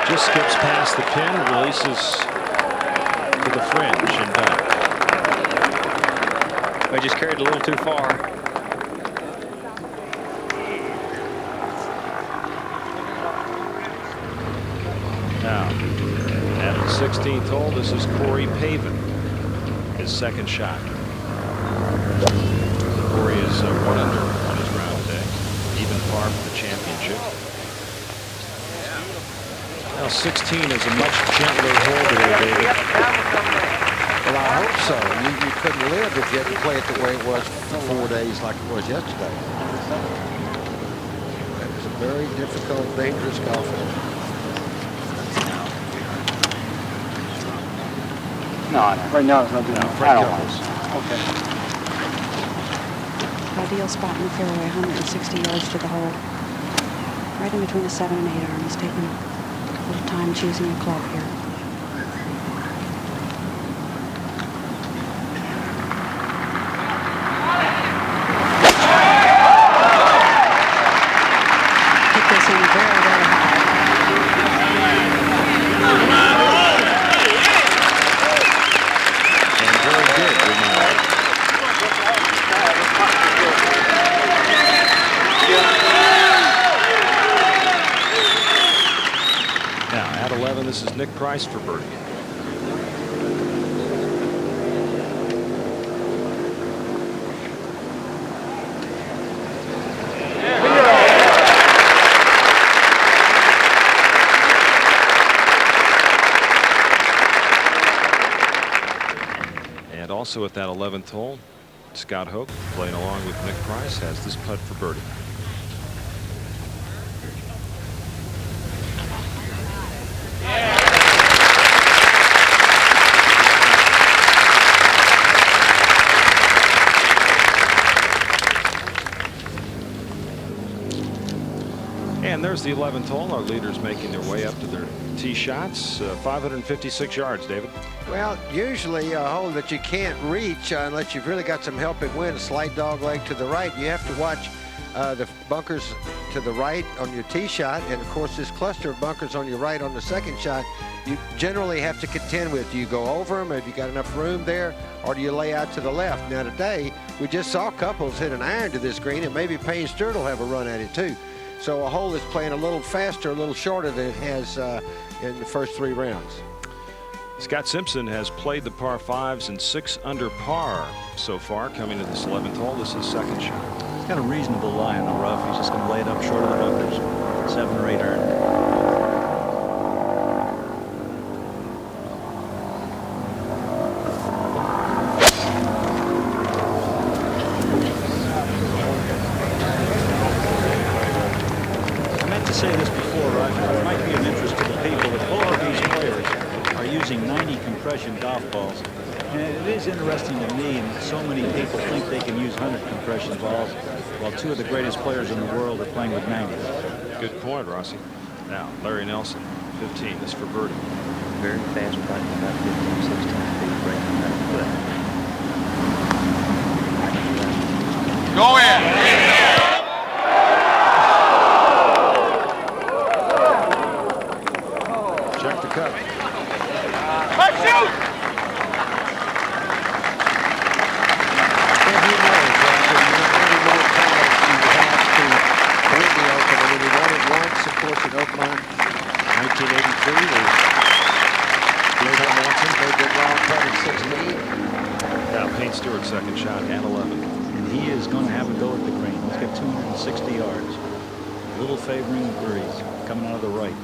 Just skips past the pin, releases to the fringe and back. We just carried a little too far. Now, at the 16th hole, this is Corey Pavin, his second shot. Corey is 1 under on his round today, even par for the championship. Now 16 is a much gentler hole today, David. Well, I hope so. You couldn't live if you had to play it the way it was for 4 days like it was yesterday. That was a very difficult, dangerous golf hole. No, right now there's nothing. I don't want this. Okay. Ideal spot in the fairway, 160 yards to the hole. Right in between the 7 and 8 iron. He's taking a little time choosing a club here. Hit this in very, very high. Now, at 11, this is Nick Price for birdie. And also at that 11th hole, Scott Hoch, playing along with Nick Price, has this putt for birdie. And there's the 11th hole. Our leaders making their way up to their tee shots. 556 yards, David. Well, usually a hole that you can't reach unless you've really got some helping wind, a slight dog leg to the right. You have to watch the bunkers to the right on your tee shot, and of course this cluster of bunkers on your right on the second shot. You generally have to contend with. Do you go over them? Have you got enough room there, or do you lay out to the left? Now today we just saw couples hit an iron to this green, and maybe Payne Stewart will have a run at it too. So a hole that's playing a little faster, a little shorter than it has in the first 3 rounds. Scott Simpson has played the par 5s and 6 under par so far, coming to this 11th hole. This is his second shot. He's got a reasonable lie in the rough. He's just going to lay it up short of the bunkers. 7 or 8 iron. Say this before, Roger, it might be of interest to the people that all of these players are using 90 compression golf balls. And it is interesting to me that so many people think they can use 100 compression balls while 2 of the greatest players in the world are playing with 90s. Good point, Rossi. Now, Larry Nelson, 15, this for birdie. Very fast putt, about 15, 16 feet, breaking that foot. Go in! Check the cut. Let's shoot! Of course, in Oakmont, 1983, they did wrong putt at 16. Now, Payne Stewart, second shot, and 11. And he is going to have a go at the green. He's got 260 yards. A little favoring the breeze coming out of the right.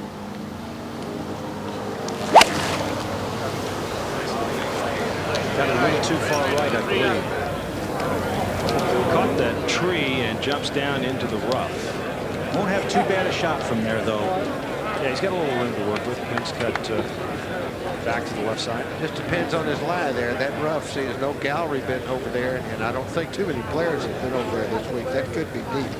Got a little too far right, I believe. Caught that tree and jumps down into the rough. Won't have too bad a shot from there, though. Yeah, he's got a little room to work with. Pins cut back to the left side. Just depends on his lie there. That rough, see, there's no gallery bit over there, and I don't think too many players have been over there this week. That could be deep.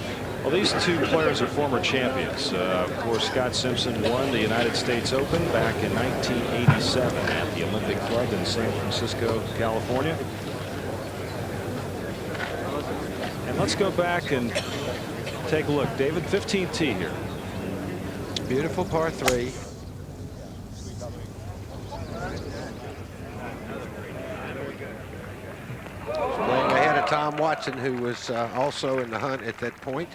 Well, these 2 players are former champions. Of course, Scott Simpson won the United States Open back in 1987 at the Olympic Club in San Francisco, California. And let's go back and take a look. David, 15th tee here. Beautiful par 3. Playing ahead of Tom Watson, who was also in the hunt at that point.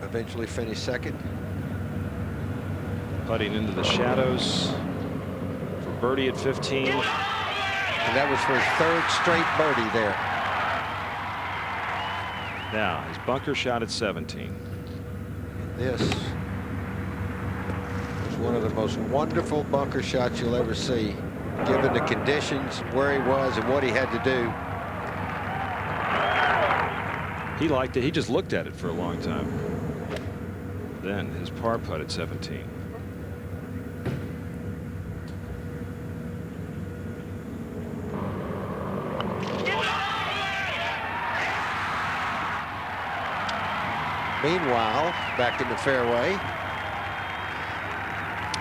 Eventually finished second. Putting into the shadows for birdie at 15. And that was for his third straight birdie there. Now, his bunker shot at 17. This was one of the most wonderful bunker shots you'll ever see, given the conditions, where he was, and what he had to do. He liked it. He just looked at it for a long time. Then his par putt at 17. Meanwhile, back in the fairway,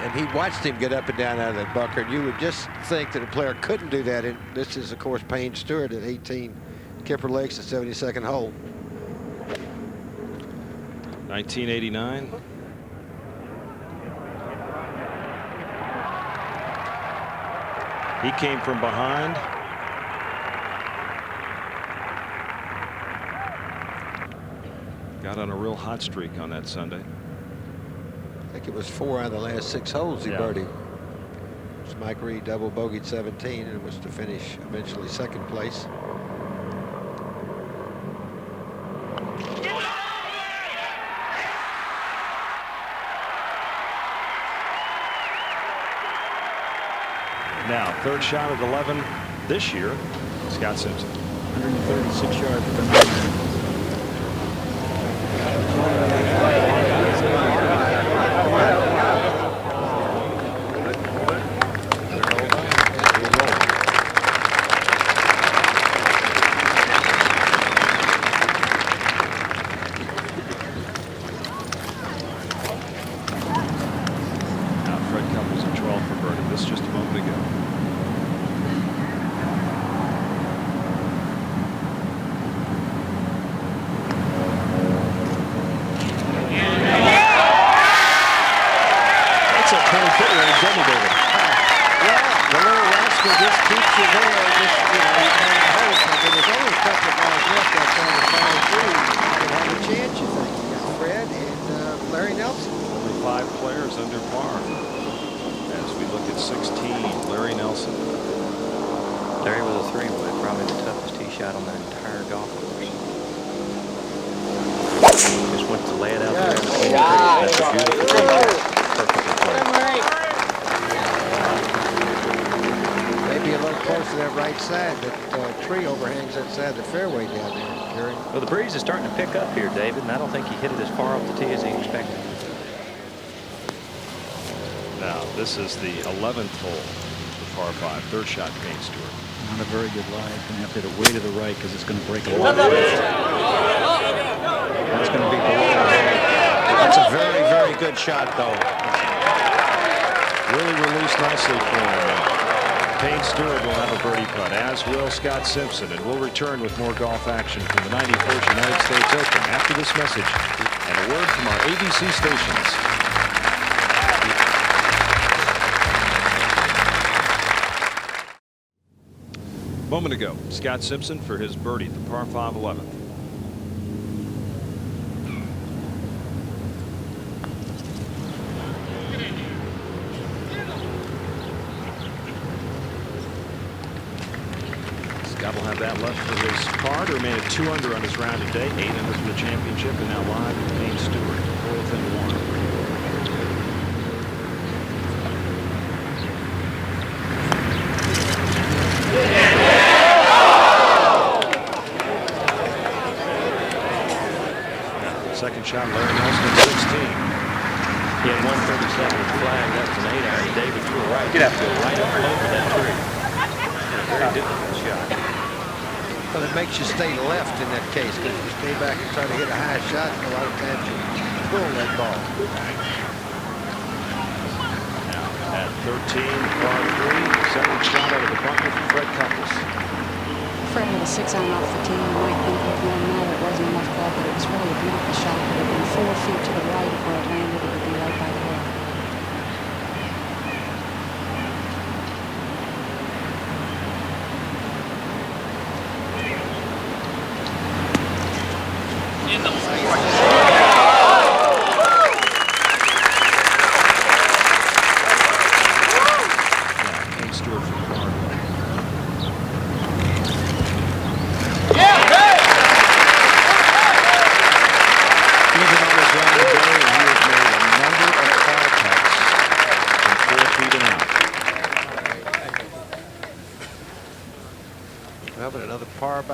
and he watched him get up and down out of that bunker, and you would just think that a player couldn't do that. And this is, of course, Payne Stewart at 18, Kipper Lakes, the 72nd hole. 1989. He came from behind. Got on a real hot streak on that Sunday. I think it was 4 out of the last 6 holes he birdied. It was Mike Reed double bogeyed 17, and it was to finish eventually second place. Now, third shot at 11 this year, Scott Simpson. 136 yards per 9 minutes. Well, the breeze is starting to pick up here, David, and I don't think he hit it as far off the tee as he expected. Now, this is the 11th hole, the par 5, third shot, Payne Stewart. Not a very good lie. It's going to have to hit it way to the right because it's going to break a lot. That's going to be below. That's a very, very good shot, though. Really released nicely for him. Payne Stewart will have a birdie putt, as will Scott Simpson, and we'll return with more golf action from the 91st United States Open after this message and a word from our ABC stations. Moment ago, Scott Simpson for his birdie, the par 5 11th. Scott will have that left for his par to remain at 2 under on his round today, 8 under for the championship, and now live with Payne Stewart, 4th and 1. Second shot, Larry Nelson at 16. He had 137 with the flag. That was an 8-iron. David to the right. Get up. Go right up over that tree. Very difficult shot. Well, it makes you stay left in that case, because if you stay back and try to hit a high shot, a lot of times you pull that ball. Now at 13, par 3, second shot out of the bunker for Fred Couples. Fred had a 6-iron off the tee. You might think, well, no, it wasn't enough ball, but it was really a beautiful shot. It would have been 4 feet to the right of where it landed. It would be right by the hole.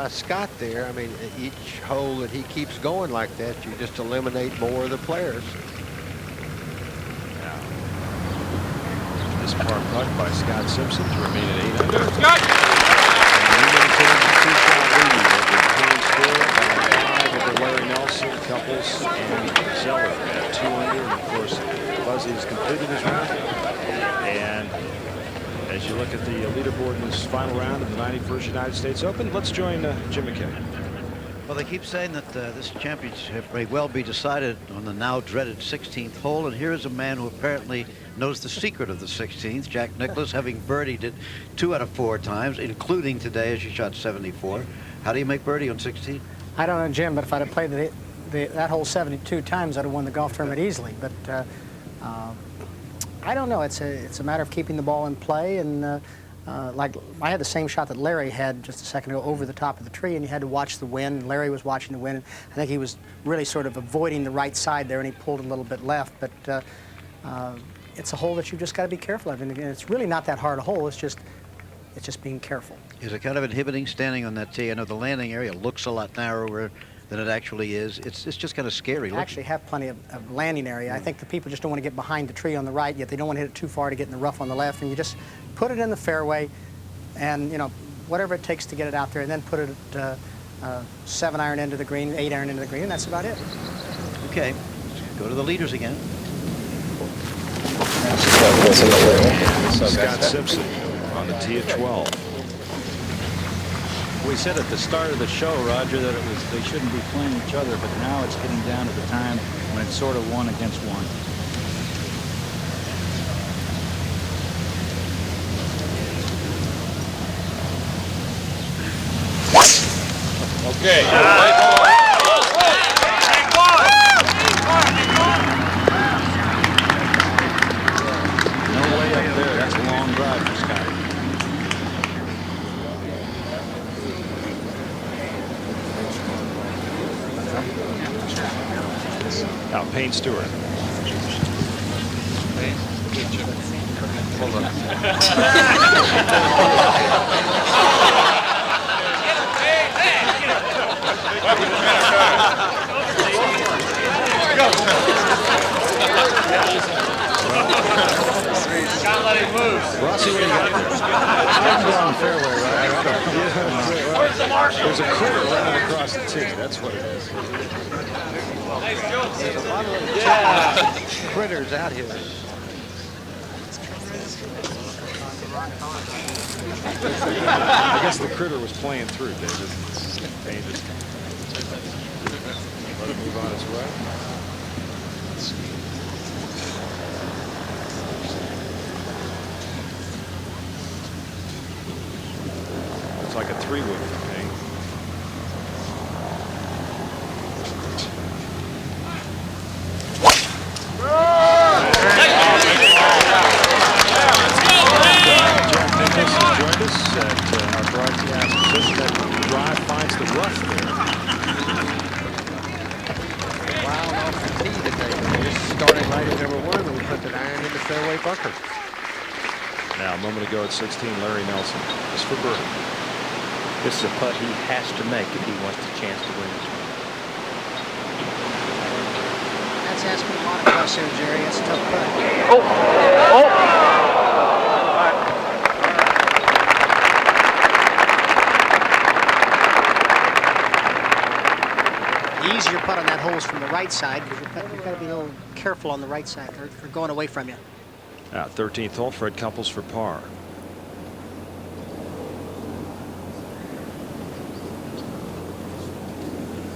by Scott there. I mean, each hole that he keeps going like that, you just eliminate more of the players. Now, this par putt by Scott Simpson to remain at 8 under. Scott! And he maintains the two-shot lead over Payne Stewart by 5 over Larry Nelson, Couples, and Zeller at 2 under. And of course, Buzzy has completed his round. And as you look at the leaderboard in this final round of the 91st United States Open, let's join Jim McKay. Well, they keep saying that this championship may well be decided on the now dreaded 16th hole, and here is a man who apparently knows the secret of the 16th. Jack Nicklaus, having birdied it 2 out of 4 times, including today as he shot 74. How do you make birdie on 16? I don't know, Jim, but if I'd have played that hole 72 times, I'd have won the golf tournament easily. But I don't know. It's a matter of keeping the ball in play, and like I had the same shot that Larry had just a second ago over the top of the tree, and you had to watch the wind. Larry was watching the wind. I think he was really sort of avoiding the right side there, and he pulled a little bit left. But it's a hole that you just got to be careful of, and again, it's really not that hard a hole. It's just being careful. Is it kind of inhibiting standing on that tee? I know the landing area looks a lot narrower than it actually is. It's just kind of scary. I actually have plenty of landing area. I think the people just don't want to get behind the tree on the right, yet they don't want to hit it too far to get in the rough on the left, and you just put it in the fairway, and you know, whatever it takes to get it out there, and then put it at 7-iron into the green, 8-iron into the green, and that's about it. Okay, go to the leaders again. Scott Simpson on the tee at 12. We said at the start of the show, Roger, that they shouldn't be playing each other, but now it's getting down to the time when it's sort of 1 against 1. Okay. No way up there. That's a long drive for Scott. Now, Payne Stewart. Hold on. Can't let him move. Rossi, what do you got there? On fairway, right? Where's the marshal? There's a critter running across the tee. That's what it is. There's a lot of critters out here. I guess the critter was playing through, David. Payne just let it move on its way. It's like a 3-wood for Payne. Our broadcast position that drive finds the rough there. Wild off the tee today. Just started right at number 1 and we put the iron in the fairway bunker. Now, a moment ago at 16, Larry Nelson. Just for birdie. This is a putt he has to make if he wants the chance to win this one. That's asking a lot of us here, Jerry. That's a tough putt. The easier putt on that hole is from the right side, because you've got to be a little careful on the right side. They're going away from you. Now, 13th hole, Fred Couples for par.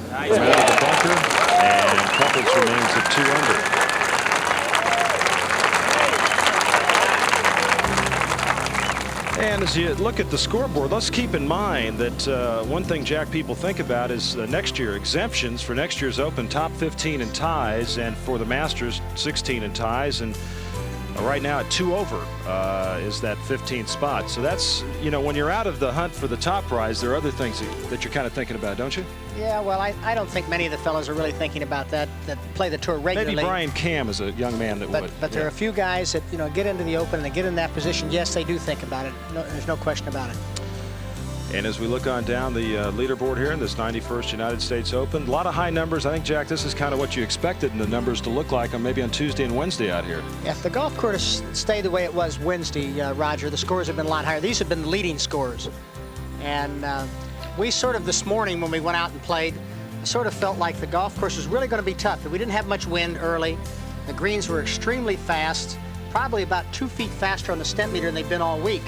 Nice. Out of the bunker, and Couples remains at 2 under. And as you look at the scoreboard, let's keep in mind that one thing, Jack, people think about is next year exemptions for next year's Open, top 15 in ties, and for the Masters, 16 in ties. And right now at 2 over is that 15th spot. So that's, you know, when you're out of the hunt for the top prize, there are other things that you're kind of thinking about, don't you? Yeah, well, I don't think many of the fellas are really thinking about that play the tour regularly. Maybe Brian Cam is a young man that would. But there are a few guys that, you know, get into the Open and they get in that position. Yes, they do think about it. No, there's no question about it. And as we look on down the leaderboard here in this 91st United States Open, a lot of high numbers. I think, Jack, this is kind of what you expected the numbers to look like maybe on Tuesday and Wednesday out here. Yeah, if the golf course stayed the way it was Wednesday, Roger, the scores have been a lot higher. These have been the leading scores. And we sort of this morning when we went out and played, sort of felt like the golf course was really going to be tough. We didn't have much wind early. The greens were extremely fast, probably about 2 feet faster on the stent meter than they've been all week.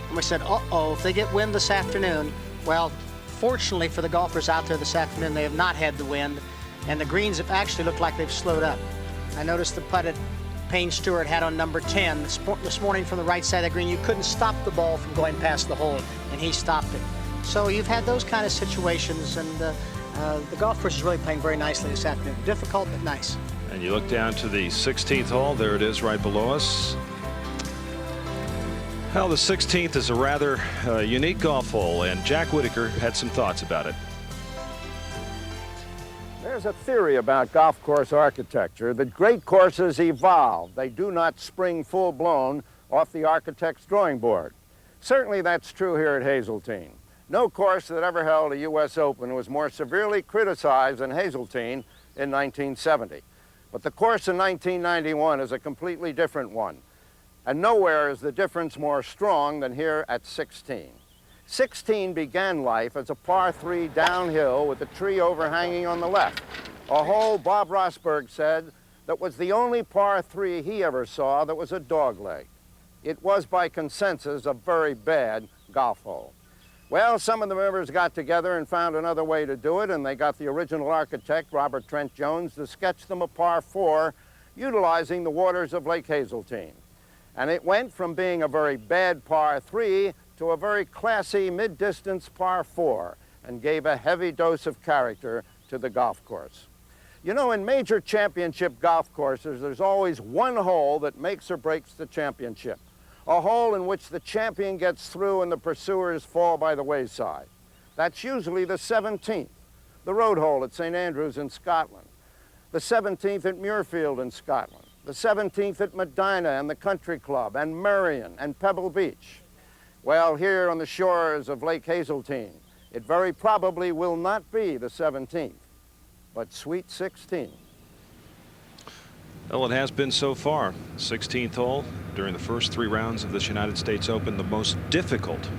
And we said, uh-oh, if they get wind this afternoon, well, fortunately for the golfers out there this afternoon, they have not had the wind, and the greens have actually looked like they've slowed up. I noticed the putt that Payne Stewart had on number 10 this morning from the right side of the green. You couldn't stop the ball from going past the hole, and he stopped it. So you've had those kind of situations, and the golf course is really playing very nicely this afternoon. Difficult, but nice. And you look down to the 16th hole. There it is right below us. Well, the 16th is a rather unique golf hole, and Jack Whitaker had some thoughts about it. There's a theory about golf course architecture that great courses evolve. They do not spring full-blown off the architect's drawing board. Certainly that's true here at Hazeltine. No course that ever held a U.S. Open was more severely criticized than Hazeltine in 1970. But the course in 1991 is a completely different one. And nowhere is the difference more strong than here at 16. 16 began life as a par 3 downhill with a tree overhanging on the left. A hole, Bob Rosberg said, that was the only par 3 he ever saw that was a dogleg. It was, by consensus, a very bad golf hole. Well, some of the members got together and found another way to do it, and they got the original architect, Robert Trent Jones, to sketch them a par 4, utilizing the waters of Lake Hazeltine. And it went from being a very bad par 3 to a very classy mid-distance par 4, and gave a heavy dose of character to the golf course. You know, in major championship golf courses, there's always one hole that makes or breaks the championship. A hole in which the champion gets through and the pursuers fall by the wayside. That's usually the 17th, the road hole at St. Andrews in Scotland, the 17th at Muirfield in Scotland, the 17th at Medina and the Country Club, and Marion and Pebble Beach. Well, here on the shores of Lake Hazeltine, it very probably will not be the 17th, but Sweet 16. Well, it has been so far. 16th hole during the first 3 rounds of this United States Open, the most difficult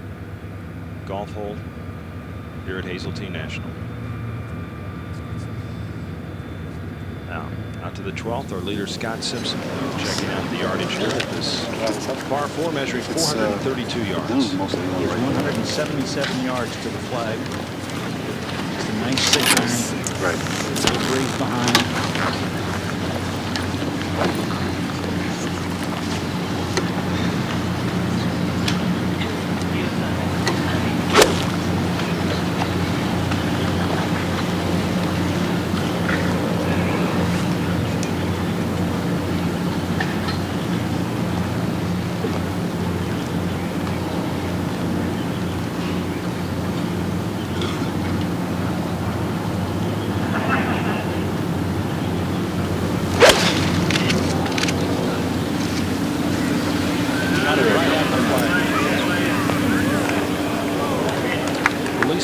golf hole here at Hazeltine National. Now, out to the 12th, our leader Scott Simpson checking out the yardage here at this par 4 measuring 432 yards. He has 177 yards to the flag. It's a nice 6-iron. Right. It's a breeze behind.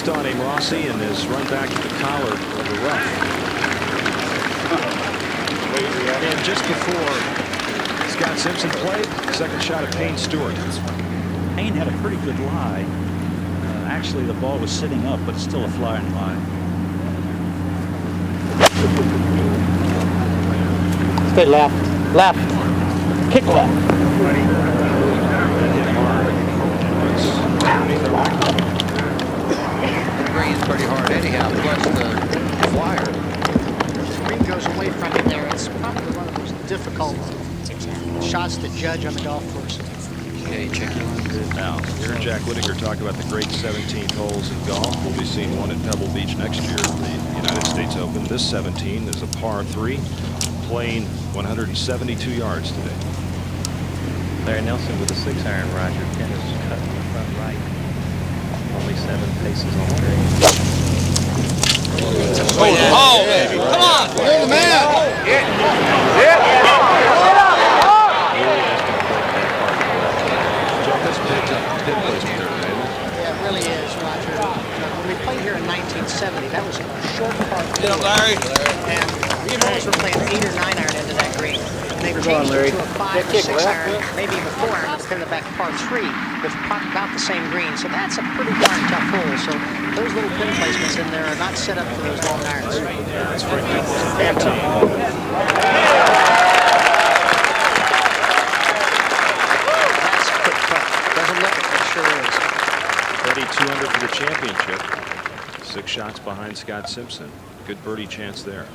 On him, Rossi, and is run back to the collar of the rough. And just before Scott Simpson played, second shot of Payne Stewart. Payne had a pretty good lie. Actually, the ball was sitting up, but it's still a flying lie. Stay left. Left. Kick left. Green's pretty hard anyhow, plus the flyer. The green goes away from it there. It's probably one of the most difficult shots to judge on the golf course. Okay, check it. Now, here Jack Whitaker talked about the great 17th holes in golf. We'll be seeing one at Pebble Beach next year at the United States Open. This 17 is a par 3, playing 172 yards today. Larry Nelson with a 6-iron, Roger. Pin is cut in the front right. Only 7 paces on the green. Oh, baby. Come on. You're the man. Jeff, that's pin placement there, man. Yeah, it really is, Roger. Get up, Larry. And the Noles were playing 8 or 9 iron into that green. And they've changed it to a 5 or 6 iron, maybe even 4 iron, to pin it back to par 3 with about the same green. So that's a pretty darn tough hole. So those little pin placements in there are not set up for those long irons. That's Fred Couples. That's a quick putt. Doesn't look it, but it sure is. Freddie 200 for the championship. 6 shots behind Scott Simpson. Good birdie chance there.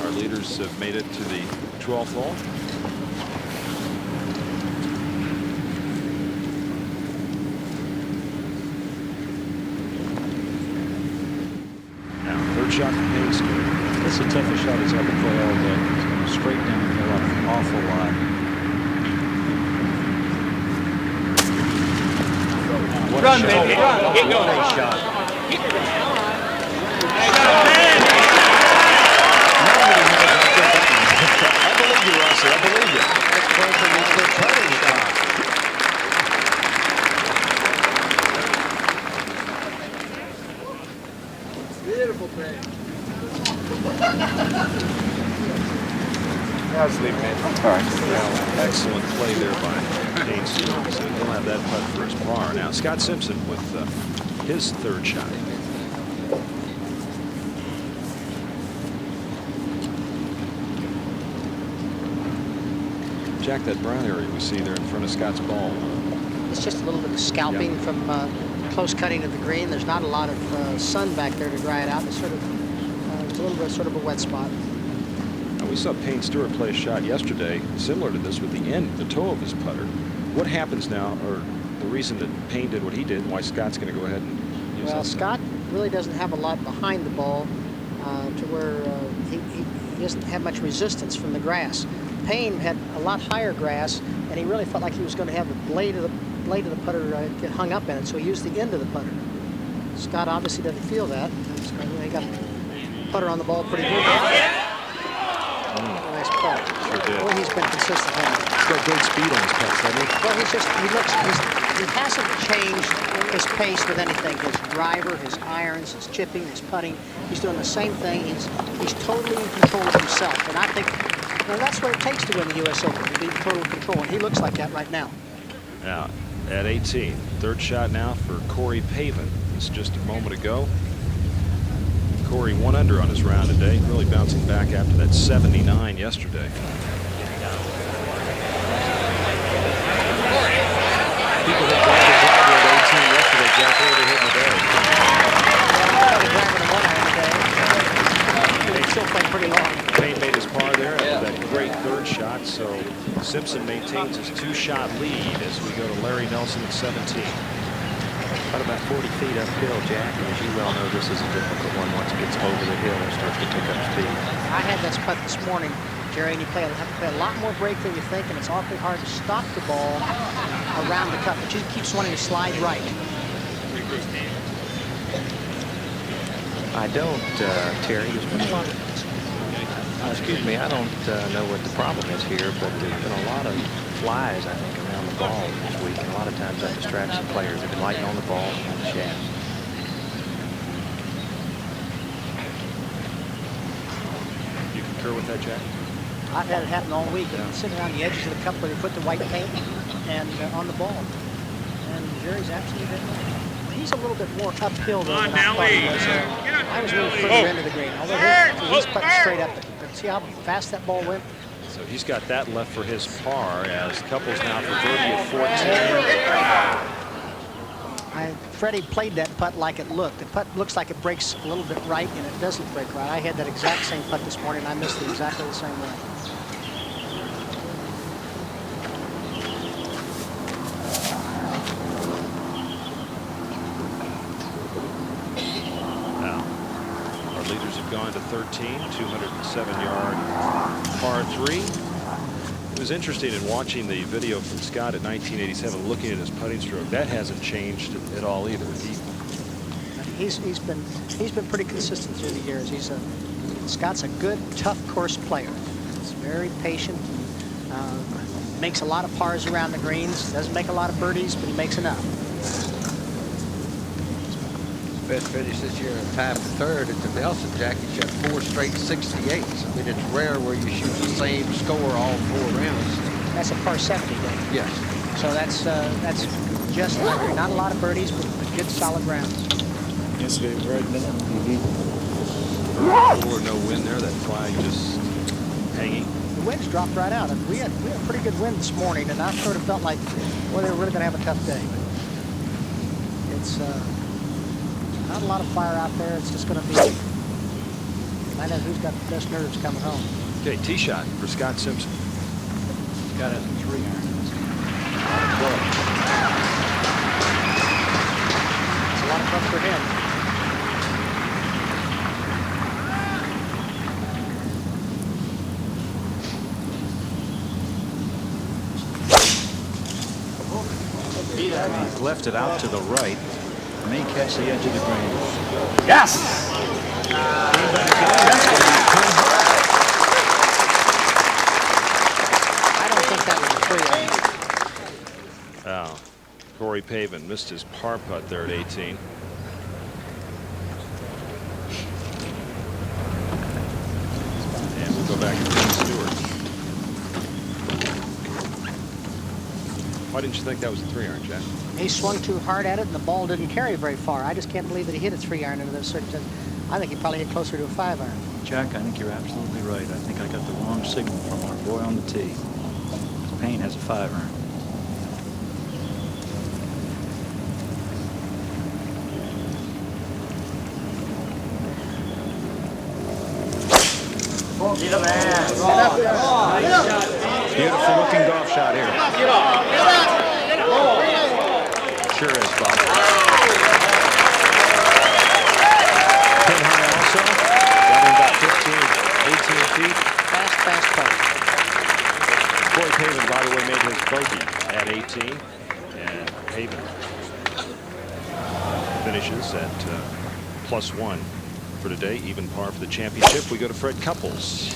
Our leaders have made it to the 12th hole. Now, third shot from Payne Stewart. It's the toughest shot he's ever played all day. It's going straight downhill off an awful line. Run, baby, run. Keep going. Nice shot. I believe you, Rossi. I believe you. That's going for the good putting shot. Beautiful play. I was leaving it. All right. Well, excellent play there by Payne Stewart. So he'll have that putt for his par. Now, Scott Simpson with his third shot. Jack, that brown area we see there in front of Scott's ball. It's just a little bit of scalping from close cutting of the green. There's not a lot of sun back there to dry it out. It's sort of it's a little bit sort of a wet spot. Now, we saw Payne Stewart play a shot yesterday similar to this with the toe of his putter. What happens now, or the reason that Payne did what he did, and why Scott's going to go ahead and use that? Well, Scott really doesn't have a lot behind the ball to where he doesn't have much resistance from the grass. Payne had a lot higher grass, and he really felt like he was going to have the blade of the putter get hung up in it, so he used the end of the putter. Scott obviously doesn't feel that. He got the putter on the ball pretty good. Nice putt. Sure did. Boy, he's been consistent. He's got great speed on his putts, hasn't he? Well, he hasn't changed his pace with anything. His driver, his irons, his chipping, his putting. He's doing the same thing. He's totally in control of himself, and I think that's what it takes to win the U.S. Open, to be in total control, and he looks like that right now. Now, at 18, third shot now for Corey Pavin. This just a moment ago. Corey 1 under on his round today, really bouncing back after that 79 yesterday. People hit driver at 18 yesterday, Jack. What were they hitting today? They still play pretty long. Payne made his par there after that great third shot, so Simpson maintains his 2-shot lead as we go to Larry Nelson at 17. About 40 feet uphill, Jack, and as you well know, this is a difficult one once it gets over the hill and starts to pick up speed. I had this putt this morning, Jerry, and you have to play a lot more break than you think, and it's awfully hard to stop the ball around the cup, but you keeps wanting to slide right. I don't, Terry, there's been a lot of, excuse me, I don't know what the problem is here, but there's been a lot of flies, I think, around the ball this week, and a lot of times that distracts the players. They've been lighting on the ball and on the shafts. You concur with that, Jack? I've had it happen all week. I've been sitting around the edges of the cup where they put the white paint and on the ball. And Jerry's absolutely right. He's a little bit more uphill though than I thought he was. I was a little further into the green, although he's putting straight up. But see how fast that ball went? So he's got that left for his par as Couples now for birdie at 14. Freddie played that putt like it looked. The putt looks like it breaks a little bit right, and it doesn't break right. I had that exact same putt this morning, and I missed it exactly the same way. Now, our leaders have gone to 13, 207-yard par 3. It was interesting in watching the video from Scott at 1987, looking at his putting stroke. That hasn't changed at all either. He's been pretty consistent through the years. Scott's a good, tough course player. He's very patient. Makes a lot of pars around the greens. Doesn't make a lot of birdies, but he makes enough. best finish this year and tied for third. At the Nelson Jack, he shot 4 straight 68s. I mean, it's rare where you shoot the same score all 4 rounds. That's a par 70 day. Yes. So that's just like not a lot of birdies, but good solid rounds. Yesterday, right now. Or no wind there. That flag just hanging. The winds dropped right out. We had pretty good wind this morning, and I sort of felt like, well, they were really going to have a tough day. It's not a lot of fire out there. It's just going to be. I know who's got the best nerves coming home. Okay, tee shot for Scott Simpson. Got a 3 iron. It's a lot of fun for him. He's left it out to the right. May catch the edge of the green. Yes! I don't think that was a 3 iron. Oh, Corey Pavin missed his par putt there at 18. And we'll go back to Payne Stewart. Why didn't you think that was a 3 iron, Jack? He swung too hard at it, and the ball didn't carry very far. I just can't believe that he hit a 3 iron under those circumstances. I think he probably hit closer to a 5 iron. Jack, I think you're absolutely right. I think I got the wrong signal from our boy on the tee. Payne has a 5 iron. Beautiful looking golf shot here. Sure is, Bob. Pin high also. Running about 15, 18 feet. Fast putt. Corey Pavin, by the way, made his bogey at 18. And Pavin finishes at +1 for today. Even par for the championship. We go to Fred Couples.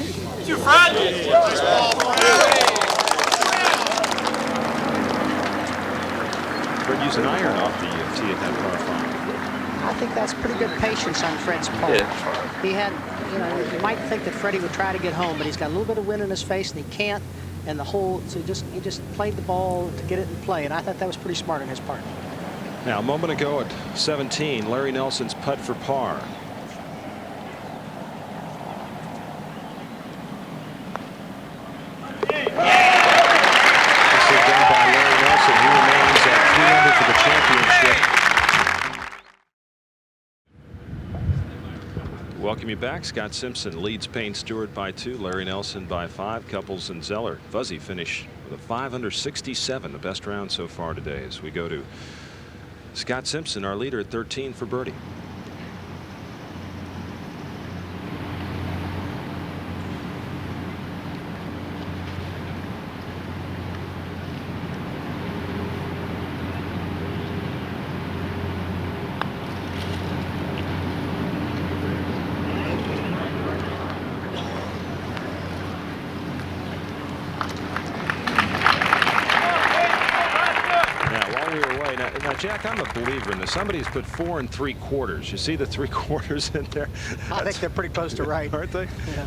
Fred used an iron off the tee at that par 5. I think that's pretty good patience on Fred's part. Yeah. He had, you know, you might think that Freddie would try to get home, but he's got a little bit of wind in his face, and he can't. And the whole, so he just played the ball to get it in play, and I thought that was pretty smart on his part. Now, a moment ago at 17, Larry Nelson's putt for par. This is done by Larry Nelson. He remains at 300 for the championship. Welcome you back. Scott Simpson leads Payne Stewart by 2, Larry Nelson by 5, Couples and Zeller. Fuzzy finish with a 567, the best round so far today, as we go to Scott Simpson, our leader, at 13 for birdie. Now, Jack, I'm a believer in this. Somebody's put 4 3/4. You see the 3/4 in there? I think they're pretty close to right. Aren't they? Yeah.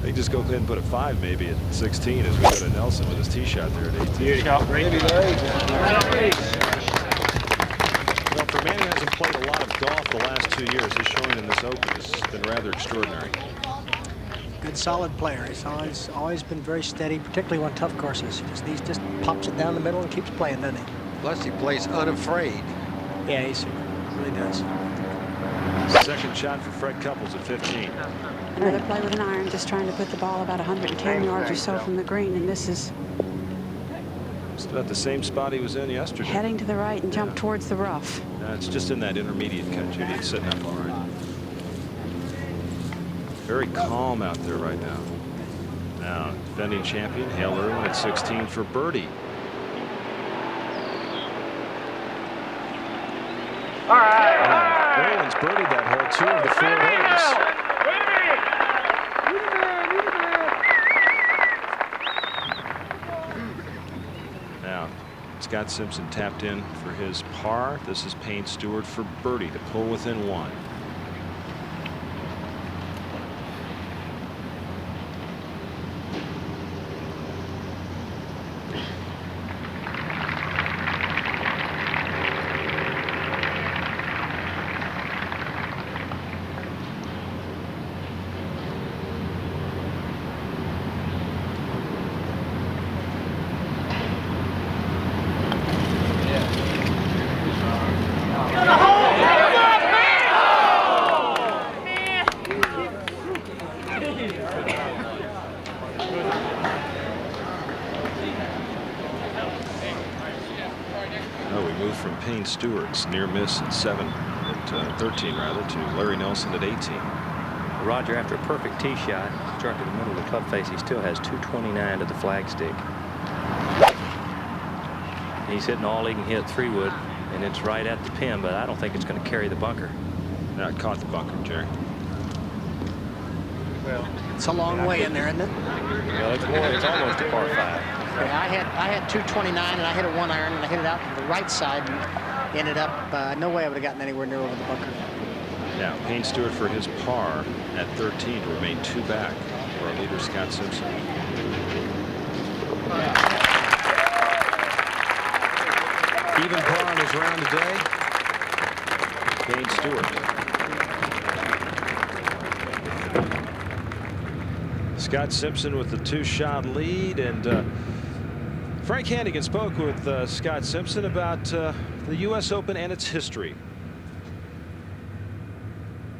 They just go ahead and put a 5 maybe at 16 as we go to Nelson with his tee shot there at 18. Well, for a man who hasn't played a lot of golf the last 2 years, his showing in this Open has been rather extraordinary. Good, solid player. He's always been very steady, particularly on tough courses. He just pops it down the middle and keeps playing, doesn't he? Plus, he plays unafraid. Yeah, he really does. Second shot for Fred Couples at 15. Another play with an iron, just trying to put the ball about 110 yards or so from the green, and this is Just about the same spot he was in yesterday. heading to the right and jump towards the rough. It's just in that intermediate cut, Judy. It's sitting up all right. Very calm out there right now. Now, defending champion Hale Irwin at 16 for birdie. All right. Irwin's birdied that hole 2 of the 4 holes. Now, Scott Simpson tapped in for his par. This is Payne Stewart for birdie to pull within 1. Stewart's near miss at 13 rather, to Larry Nelson at 18. Roger, after a perfect tee shot, struck in the middle of the club face, he still has 229 to the flagstick. He's hitting all he can hit 3-wood, and it's right at the pin, but I don't think it's going to carry the bunker. Now it caught the bunker, Jerry. Well, it's a long way in there, isn't it? Well, it's almost a par 5. Yeah, I had 229, and I hit a 1-iron, and I hit it out to the right side, and ended up, no way I would have gotten anywhere near over the bunker. Now, Payne Stewart for his par at 13 to remain 2 back for our leader, Scott Simpson. Even par on his round today. Payne Stewart. Scott Simpson with the 2-shot lead, and Frank Hannigan spoke with Scott Simpson about the U.S. Open and its history.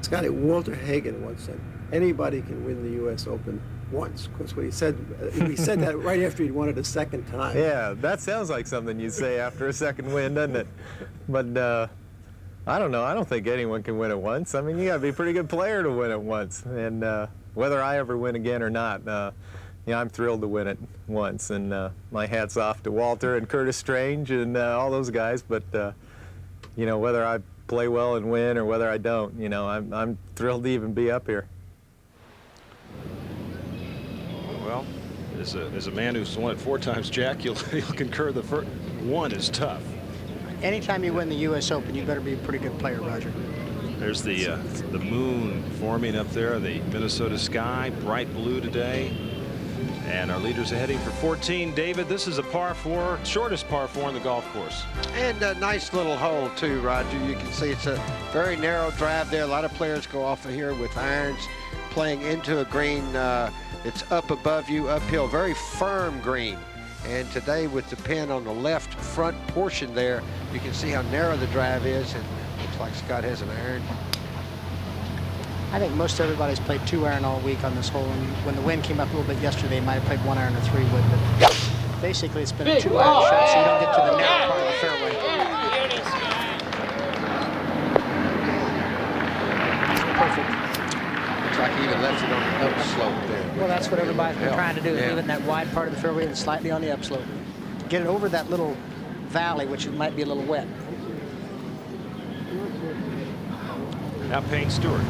Scotty, Walter Hagen once said, anybody can win the U.S. Open once. Because what he said that right after he'd won it a second time. Yeah, that sounds like something you'd say after a second win, doesn't it? But I don't know. I don't think anyone can win it once. I mean, you got to be a pretty good player to win it once. And whether I ever win again or not, yeah, I'm thrilled to win it once, and my hat's off to Walter and Curtis Strange and all those guys. But you know, whether I play well and win or whether I don't, you know, I'm thrilled to even be up here. Well, as a man who's won it 4 times, Jack, you'll concur the first one is tough. Anytime you win the U.S. Open, you better be a pretty good player, Roger. There's the moon forming up there, the Minnesota sky, bright blue today. And our leaders are heading for 14. David, this is a par 4, shortest par 4 on the golf course. And a nice little hole, too, Roger. You can see it's a very narrow drive there. A lot of players go off of here with irons playing into a green. It's up above you, uphill, very firm green. And today with the pin on the left front portion there, you can see how narrow the drive is. And looks like Scott has an iron. I think most everybody's played 2-iron all week on this hole, and when the wind came up a little bit yesterday, they might have played 1-iron or 3-wood, but basically it's been a 2-iron shot, so you don't get to the narrow part of the fairway. Perfect. Looks like he even left it on the upslope there. Well, that's what everybody's been trying to do, is leave it in that wide part of the fairway and slightly on the upslope. Get it over that little valley, which might be a little wet. Now Payne Stewart.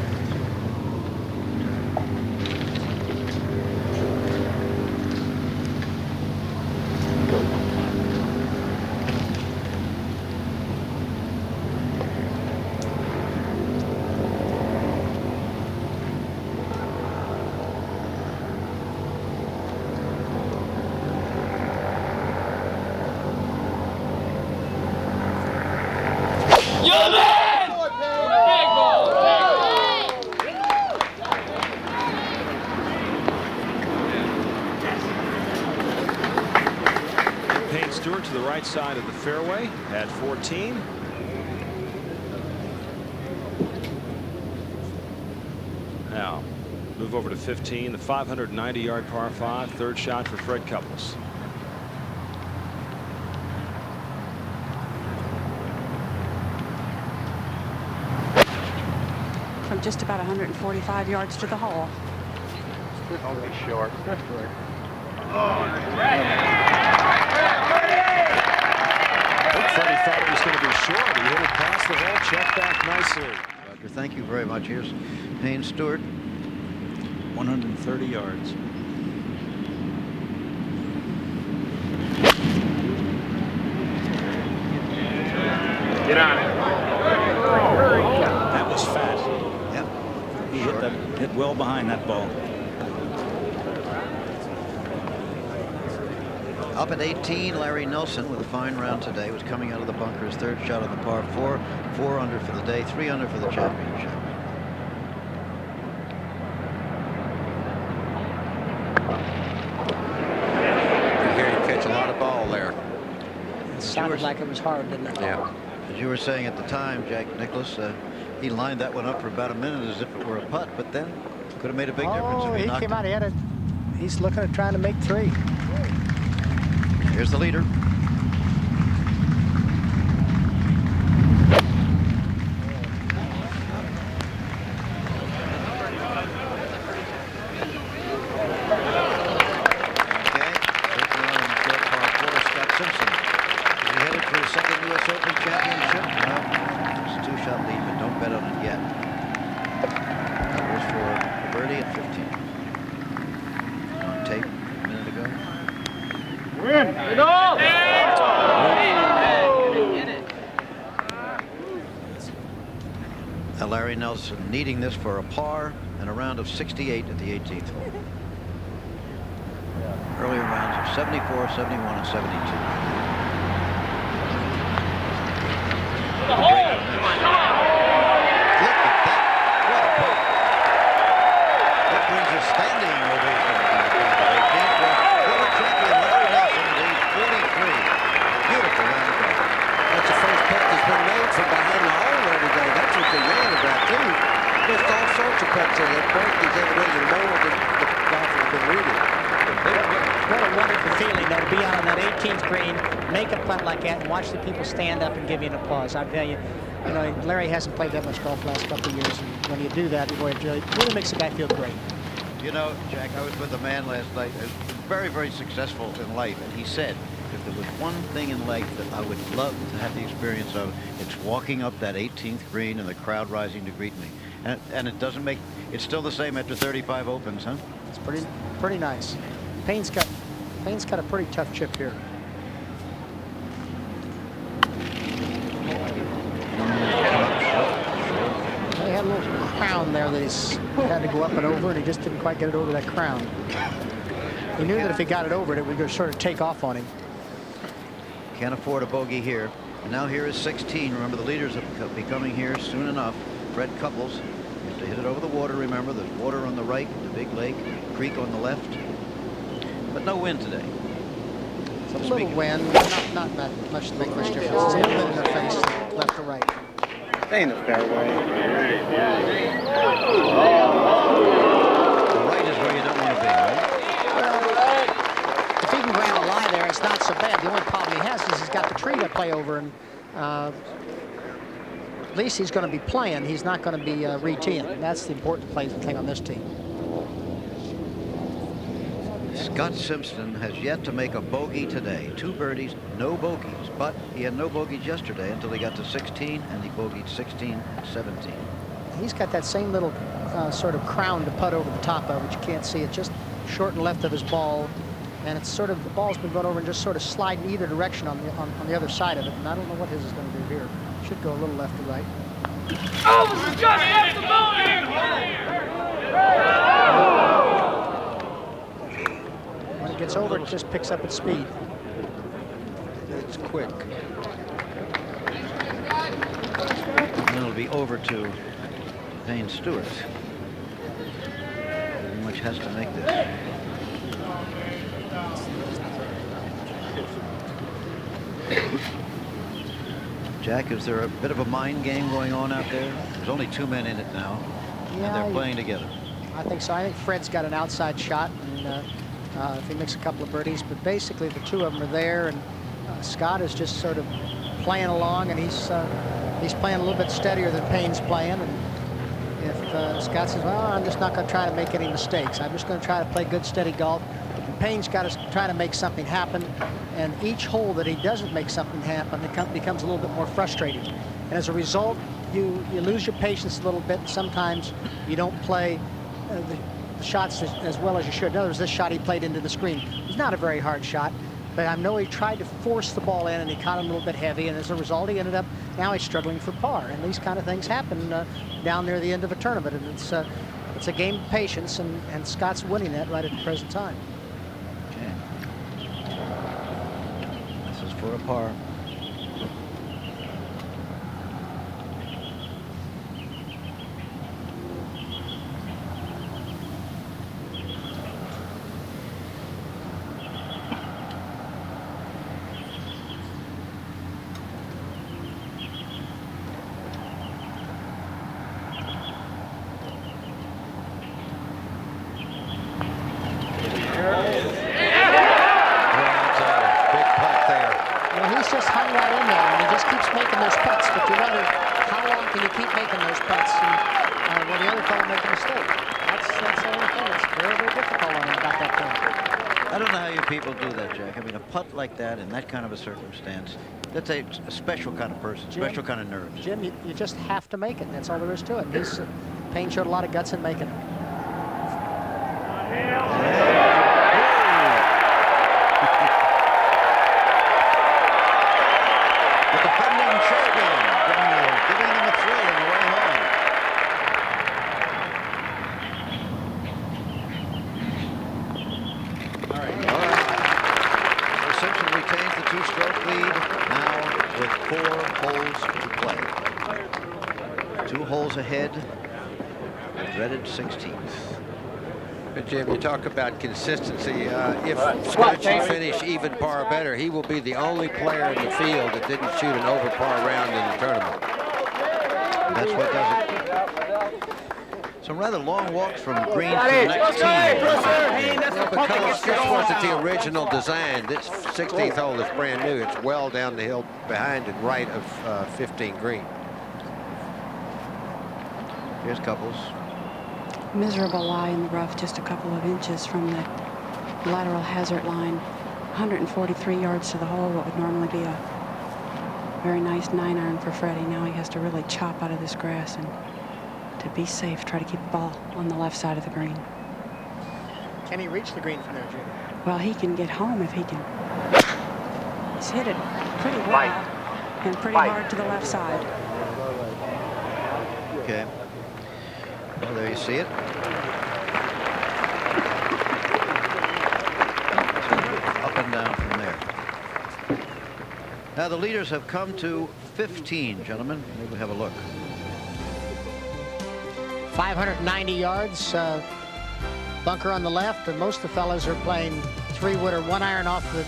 To the right side of the fairway at 14. Now move over to 15, the 590-yard par 5, third shot for Fred Couples. From just about 145 yards to the hole. Only short. Freddie thought it was going to be short. He hit it past the hole, checked back nicely. Roger, thank you very much. Here's Payne Stewart. 130 yards. Hit well behind that ball. Up at 18, Larry Nelson with a fine round today was coming out of the bunker. His third shot on the par 4, 4 under for the day, 3 under for the championship. I hear you catch a lot of ball there. It sounded like it was hard, didn't it? Yeah. As you were saying at the time, Jack Nicklaus, he lined that one up for about a minute as if it were a putt, but then could have made a big difference. Oh, If he knocked came it. out. He's looking at trying to make 3. Here's the leader. Larry Nelson needing this for a par and a round of 68 at the 18th hole. Earlier rounds of 74, 71, and 72. That brings a standing ovation to the crowd of 18th for former champion Larry Nelson at age 43. Beautiful round of golf. That's the first putt that's been made from behind the hole there today. That's what they yelled about, too. Just all sorts of putts in it. Berkey's evidently more than the golfer has been reading. What a wonderful feeling, though, to be out on that 18th green, make a putt like that, and watch the people stand up and give you an applause. I tell you, Larry hasn't played that much golf the last couple of years, and when you do that, boy, it really makes the guy feel great. You know, Jack, I was with a man last night who's very, very successful in life, and he said, if there was one thing in life that I would love to have the experience of, it's walking up that 18th green and the crowd rising to greet me. And it doesn't make, it's still the same after 35 opens, huh? It's pretty nice. Payne's got a pretty tough chip here. He had a little crown there that he's had to go up and over, and he just didn't quite get it over that crown. He knew that if he got it over it would go sort of take off on him. Can't afford a bogey here. And now here is 16. Remember, the leaders will be coming here soon enough. Fred Couples. You have to hit it over the water, remember. There's water on the right, the big lake, creek on the left. But no wind today. It's a little wind, not much to make much difference. It's a little bit in their face, left to right. Stay in the fairway. The right is where you don't want to be, right? If he can ground a lie there, it's not so bad. The only problem he has is he's got the tree to play over, and at least he's going to be playing. He's not going to be re-teeing. That's the important thing on this team. Scott Simpson has yet to make a bogey today. 2 birdies, no bogeys. But he had no bogeys yesterday until he got to 16, and he bogeyed 16 and 17. He's got that same little sort of crown to putt over the top of, but you can't see it. Just short and left of his ball. And it's sort of, the ball's been going over and just sort of sliding either direction on the other side of it. And I don't know what his is going to do here. Should go a little left to right. Oh, this is Johnny, that's the When it gets over, it just picks up its speed. It's quick. And it'll be over to Payne Stewart. Pretty much has to make this. Jack, is there a bit of a mind game going on out there? There's only 2 men in it now, and they're playing together. I think so. I think Fred's got an outside shot, and if he makes a couple of birdies, but basically the 2 of them are there, and Scott is just sort of playing along, and he's playing a little bit steadier than Payne's playing. And if Scott says, well, I'm just not going to try to make any mistakes. I'm just going to try to play good, steady golf. And Payne's got to try to make something happen. And each hole that he doesn't make something happen, it becomes a little bit more frustrating. And as a result, you lose your patience a little bit. Sometimes you don't play the shots as well as you should. In other words, this shot he played into the screen. It was not a very hard shot, but I know he tried to force the ball in, and he caught it a little bit heavy, and as a result, he ended up, now he's struggling for par. And these kind of things happen down near the end of a tournament. And it's it's a game of patience, and Scott's winning that right at the present time. This is for a par. Like that in that kind of a circumstance, that's a special kind of person, Jim, special kind of nerves. Jim, you just have to make it. That's all there is to it. Payne showed a lot of guts in making it. The defending champion, giving them a thrill on the way home. All right. Simpson retains the two-stroke lead now with 4 holes to play. 2 holes ahead, the dreaded 16th. But Jim, you talk about consistency. If Scott should finish even par better, he will be the only player in the field that didn't shoot an over par round in the tournament. That's what does it. Some rather long walks from green to the next tee. Well, because this wasn't the original design. This 16th hole is brand new. It's well down the hill behind and right of 15 green. Here's Couples. Miserable lie in the rough, just a couple of inches from the lateral hazard line. 143 yards to the hole, what would normally be a very nice 9-iron for Freddie. Now he has to really chop out of this grass and to be safe, try to keep the ball on the left side of the green. Can he reach the green from there, Jim? Well, he can get home if he can. He's hit it pretty well and pretty hard to the left side. Okay. Well, there you see it. Up and down from there. Now the leaders have come to 15, gentlemen. Maybe we'll have a look. 590 yards, bunker on the left, and most of the fellas are playing 3-wood or 1-iron off the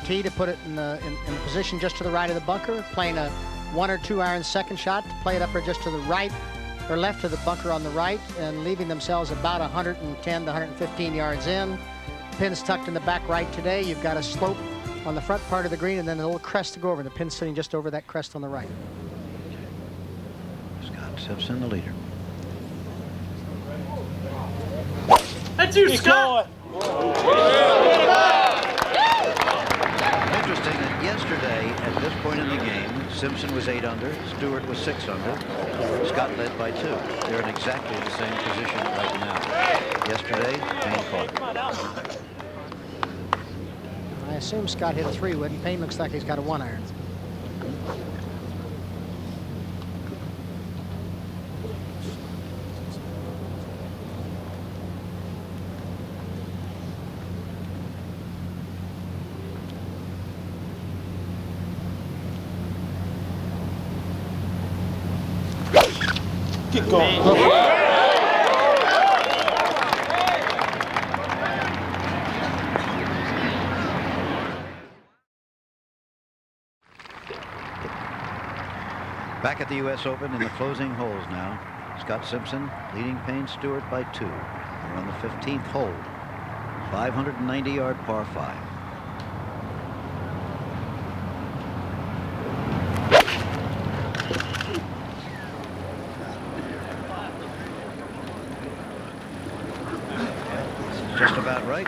tee to put it in position just to the right of the bunker, playing a 1 or 2-iron second shot to play it up or just to the right or left of the bunker on the right, and leaving themselves about 110 to 115 yards in. Pin's tucked in the back right today. You've got a slope on the front part of the green and then a little crest to go over. The pin's sitting just over that crest on the right. Scott Simpson, the leader. That's you, Scott! Interesting that yesterday, at this point in the game, Simpson was 8 under, Stewart was 6 under, Scott led by 2. They're in exactly the same position right now. Yesterday, Payne caught. I assume Scott hit a 3-wood, and Payne looks like he's got a 1-iron. Keep going. Back at the U.S. Open in the closing holes now. Scott Simpson leading Payne Stewart by 2. They're on the 15th hole. 590-yard par 5. Just about right.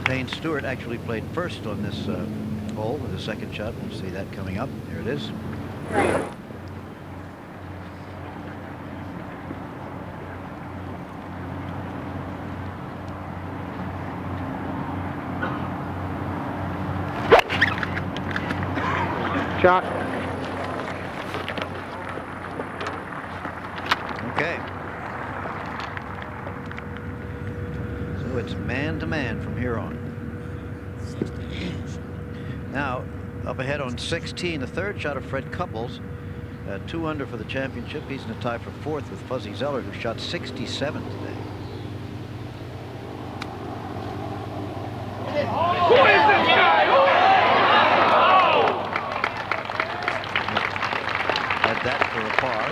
Payne Stewart actually played first on this hole with a second shot. We'll see that coming up. There it is. Shot. Okay. So it's man-to-man from here on. Now, up ahead on 16, the third shot of Fred Couples. 2 under for the championship. He's in a tie for 4th with Fuzzy Zoeller, who shot 67 today. Who is this guy? Had that for a par.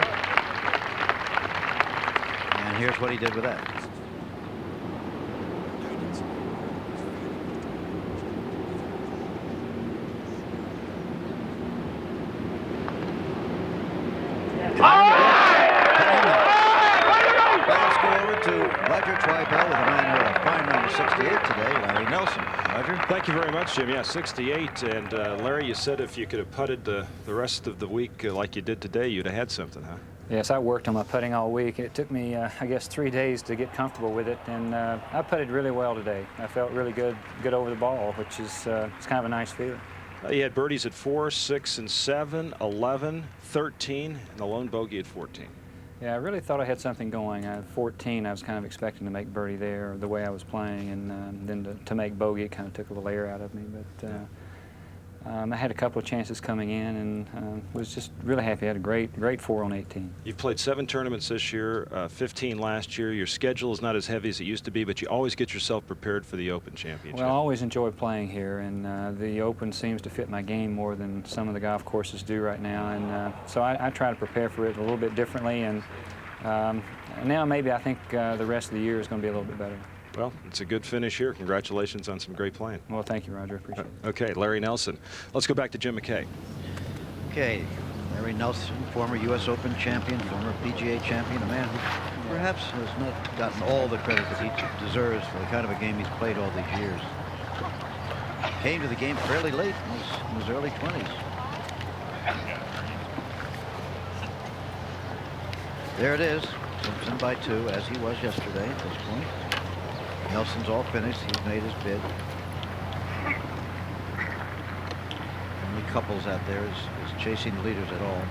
And here's what he did with that. Roger Twibell with a man with a fine run of 68 today, Larry Nelson. Roger? Thank you very much, Jim. Yeah, 68. And Larry, you said if you could have putted the rest of the week like you did today, you'd have had something, huh? Yes, I worked on my putting all week. It took me, I guess, 3 days to get comfortable with it, and I putted really well today. I felt really good over the ball, which is it's kind of a nice feeling. You had birdies at 4, 6, and 7, 11, 13, and the lone bogey at 14. Yeah, I really thought I had something going. At 14, I was kind of expecting to make birdie there, the way I was playing, and then to make bogey, it kind of took a little air out of me. But I had a couple of chances coming in, and was just really happy. I had a great 4 on 18. You've played 7 tournaments this year, 15 last year. Your schedule is not as heavy as it used to be, but you always get yourself prepared for the Open Championship. Well, I always enjoy playing here, and the Open seems to fit my game more than some of the golf courses do right now, and so I try to prepare for it a little bit differently, and now maybe I think the rest of the year is going to be a little bit better. Well, it's a good finish here. Congratulations on some great playing. Well, thank you, Roger. Appreciate it. Okay, Larry Nelson. Let's go back to Jim McKay. Okay, Larry Nelson, former U.S. Open champion, former PGA champion, a man who perhaps has not gotten all the credit that he deserves for the kind of a game he's played all these years. Came to the game fairly late in his early 20s. There it is, Simpson by 2, as he was yesterday at this point. Nelson's all finished. He's made his bid. Only Couples out there is chasing the leaders at all.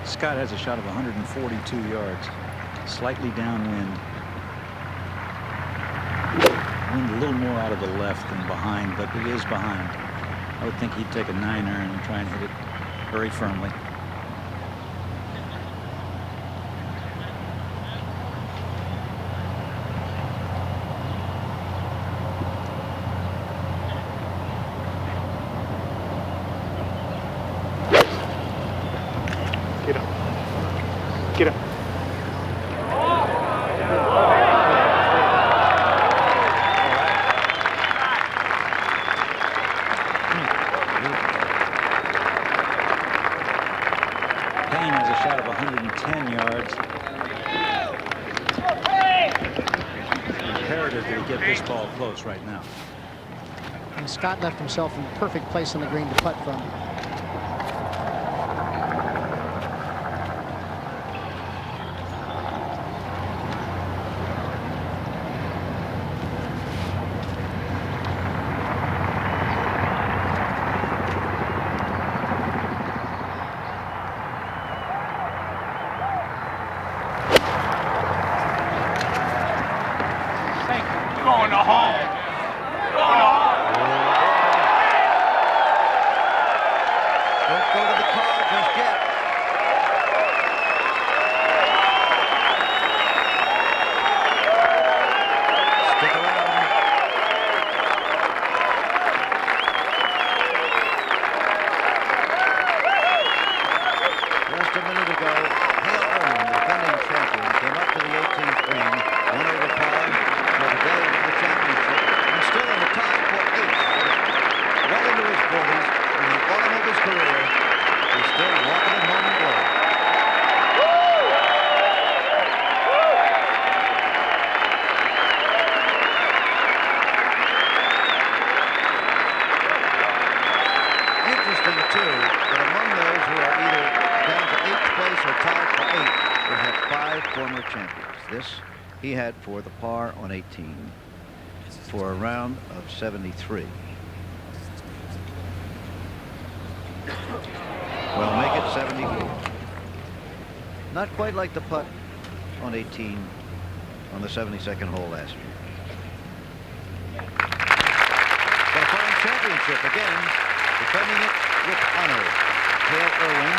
Scott has a shot of 142 yards, slightly downwind. Wind a little more out of the left than behind, but it is behind. I would think he'd take a 9-iron and try and hit it very firmly. Get up. Payne has a shot of 110 yards. Imperative that he get this ball close right now. And Scott left himself in the perfect place on the green to putt from. Going to home. Going to home. Don't go to the car just yet. Stick around. Just a minute ago, Hale Irwin, the defending champion, came up to the 18th green, won over par for the day of the championship, and still in the tie for 8th. Well into his 40s, in the autumn of his career, he's still walking at home in glory. Interesting, too, that among those who are either down to 8th place or tied for 8th, we have 5 former champions. This he had for the par on 18 for a round of 73. Well, make it 74. Not quite like the putt on 18 on the 72nd hole last year. But a fine championship again, defending it with honor. Hale Irwin.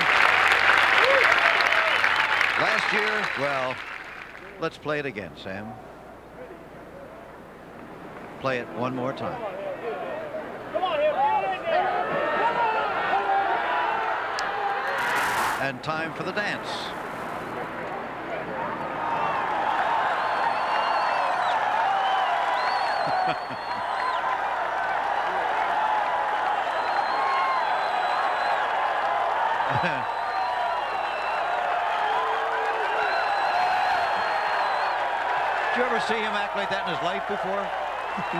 Last year, well, let's play it again, Sam. Play it one more time. And time for the dance. Did you ever see him act like that in his life before?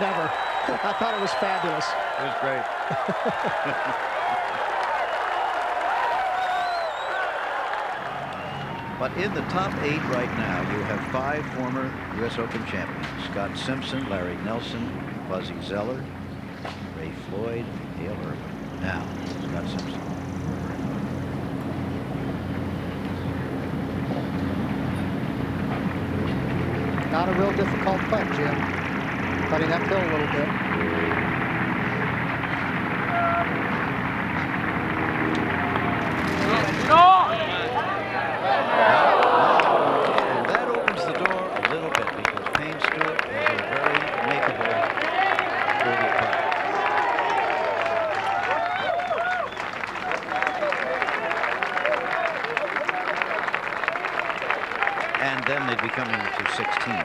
Never. I thought it was fabulous. It was great. But in the top 8 right now, you have 5 former U.S. Open champions. Scott Simpson, Larry Nelson, Buzzy Zeller, Ray Floyd, Hale Irwin. Now, Scott Simpson. Not a real difficult putt, Jim. Putting uphill a little bit. And that opens the door a little bit because Payne Stewart has a very makeable bogey putt. And then they'd be coming to 16.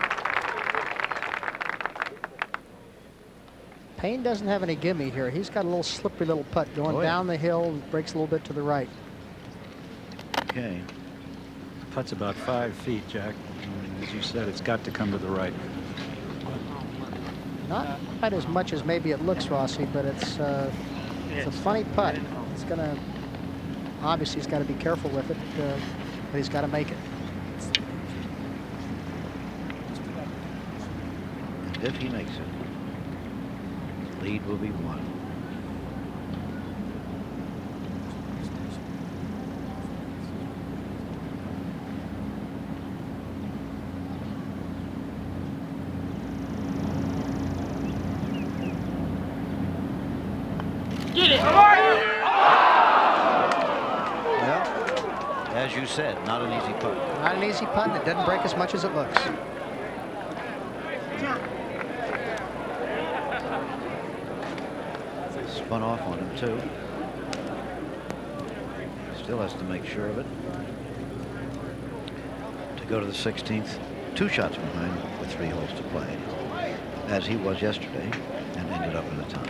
Payne doesn't have any gimme here. He's got a little slippery little putt going down the hill, breaks a little bit to the right. Okay. Putt's about 5 feet, Jack. And as you said, it's got to come to the right. Not quite as much as maybe it looks, Rossi, but it's a funny putt. It's gonna, obviously he's got to be careful with it, but he's got to make it. And if he makes it, lead will be 1. Get it! Well, as you said, not an easy putt. Not an easy putt, and it doesn't break as much as it looks. Spun off on him, too. Still has to make sure of it. To go to the 16th, 2 shots behind with 3 holes to play, as he was yesterday, and ended up in a tie.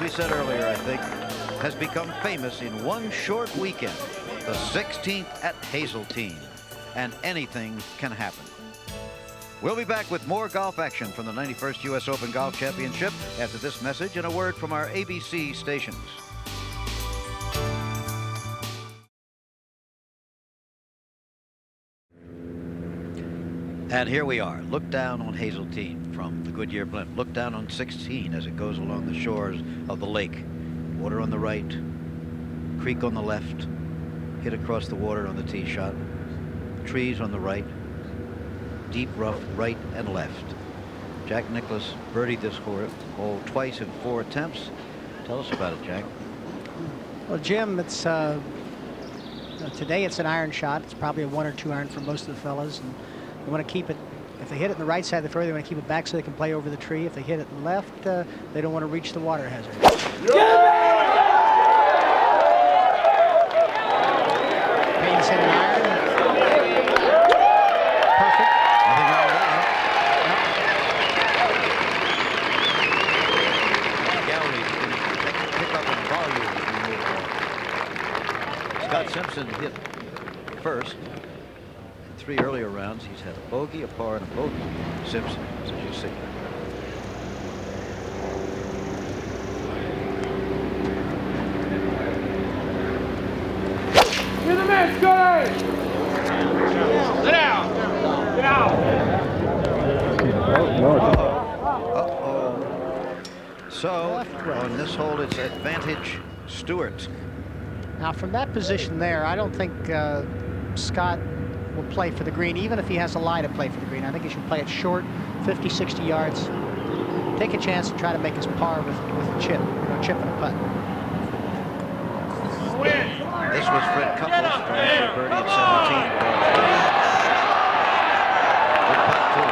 Said earlier, I think, has become famous in one short weekend, the 16th at Hazeltine, and anything can happen. We'll be back with more golf action from the 91st U.S. Open Golf Championship after this message and a word from our ABC stations. And here we are. Look down on Hazeltine from the Goodyear blimp. Look down on 16 as it goes along the shores of the lake. Water on the right, creek on the left, hit across the water on the tee shot. Trees on the right, deep rough right and left. Jack Nicklaus birdied this hole twice in 4 attempts. Tell us about it, Jack. Well, Jim, it's today it's an iron shot. It's probably a 1 or 2 iron for most of the fellas. And they want to keep it, if they hit it in the right side of the fairway, they want to keep it back so they can play over the tree. If they hit it left, they don't want to reach the water hazard. Payne's hit an iron. Perfect. Nothing wrong with that. Gallery pick up in volume as we move on. Scott Simpson hit first. In 3 earlier rounds, he's had a bogey, a par, and a bogey. Simpson, as you see. You're the man, Scotty! Sit down! Get out! So, on this hole, it's advantage Stewart. Now, from that position there, I don't think Scott will play for the green, even if he has a lie to play for the green. I think he should play it short, 50, 60 yards. Take a chance and try to make his par with a chip, chip and a putt. This was Fred Couples trying for birdie at 17. Good putt, too.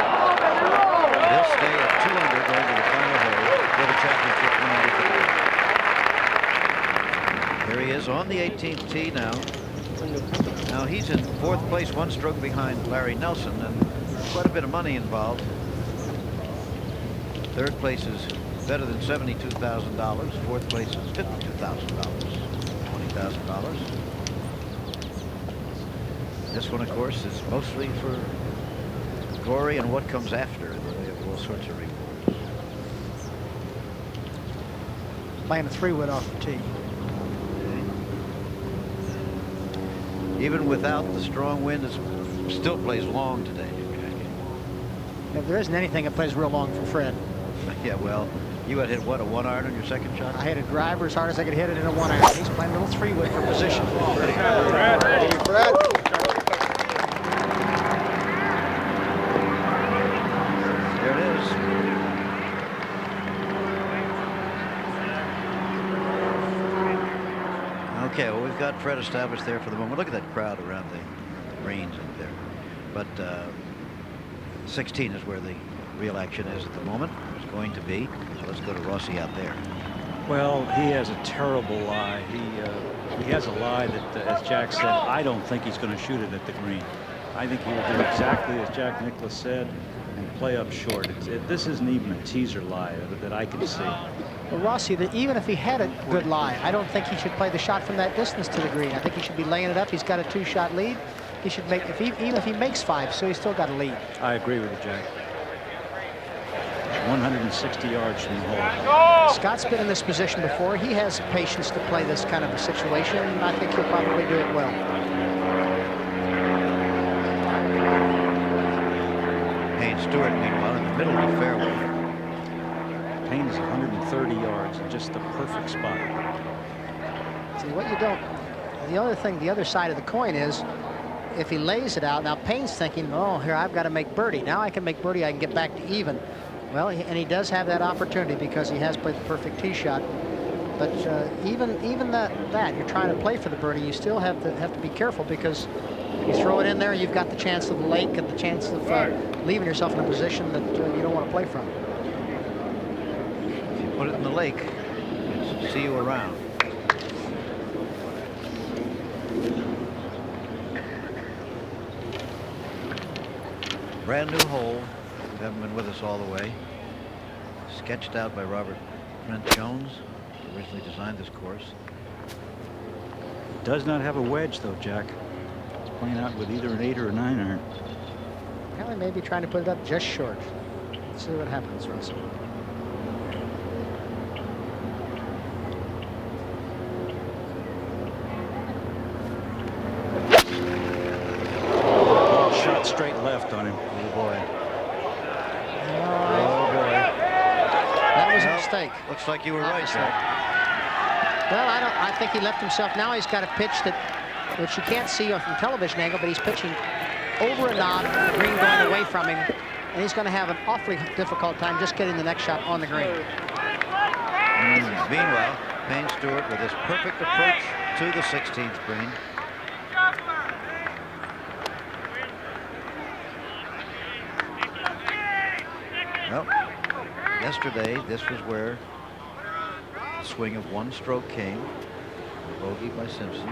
But he'll stay at 2 under going to the final hole with a championship win. Here he is on the 18th tee now. Now he's in 4th place, 1 stroke behind Larry Nelson, and quite a bit of money involved. 3rd place is better than $72,000. 4th place is $52,000. $20,000. This one, of course, is mostly for glory and what comes after in the way of all sorts of rewards. Playing a 3-wood off the tee. Even without the strong wind, it still plays long today. If there isn't anything that plays real long for Fred. Yeah, well, you had hit, what, a 1-iron on your second shot? I hit a driver as hard as I could hit it in a 1-iron. He's playing a little 3-wood for position. Ready, Fred. There it is. Okay, well, we've got Fred established there for the moment. Look at that crowd around the greens up there. But 16 is where the real action is at the moment. It's going to be. So let's go to Rossi out there. Well, he has a terrible lie. He has a lie that, as Jack said, I don't think he's going to shoot it at the green. I think he will do exactly as Jack Nicklaus said and play up short. This isn't even a teaser lie that I can see. Well, Rossi, even if he had a good lie, I don't think he should play the shot from that distance to the green. I think he should be laying it up. He's got a 2-shot lead. He should make, even if he makes 5, so he's still got a lead. I agree with you, Jack. 160 yards from the hole. Scott's been in this position before. He has patience to play this kind of a situation, and I think he'll probably do it well. Payne Stewart, meanwhile, in the middle of the fairway. Payne is 130 yards in just the perfect spot. See, what you don't, the other thing, the other side of the coin is, if he lays it out, now Payne's thinking, oh, here, I've got to make birdie. Now I can make birdie, I can get back to even. Well, and he does have that opportunity because he has played the perfect tee shot. But even that you're trying to play for the birdie, you still have to be careful, because if you throw it in there, you've got the chance of the lake and the chance of leaving yourself in a position that you don't want to play from. If you put it in the lake, it's see you around. Brand new hole. You haven't been with us all the way. Sketched out by Robert Trent Jones, who originally designed this course. Does not have a wedge, though, Jack. He's playing out with either an 8 or a 9-iron. Apparently, maybe trying to put it up just short. Let's see what happens, Russell. Shot straight left on him. Oh, boy. That was a mistake. Looks like you were right, sir. Well, I think he left himself. Now he's got a pitch which you can't see from television angle, but he's pitching over a knob, green going away from him, and he's going to have an awfully difficult time just getting the next shot on the green. Meanwhile, Payne Stewart with his perfect approach to the 16th green. Well, yesterday, this was where the swing of 1 stroke came. A bogey by Simpson.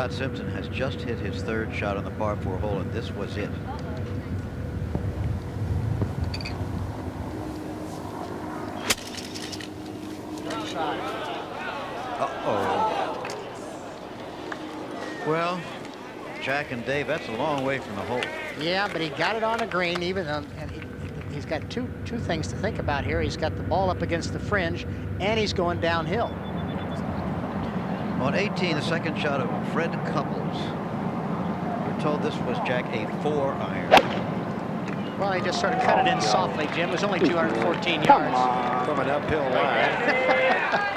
Scott Simpson has just hit his third shot on the par 4 hole, and this was it. Uh-oh. Well, Jack and Dave, that's a long way from the hole. Yeah, but he got it on a green, even though, and he's got two things to think about here. He's got the ball up against the fringe, and he's going downhill. On 18, the second shot of Fred Couples. We're told this was, Jack, a 4-iron. Well, he just sort of cut it in softly, Jim. It was only 214 yards. From an uphill line.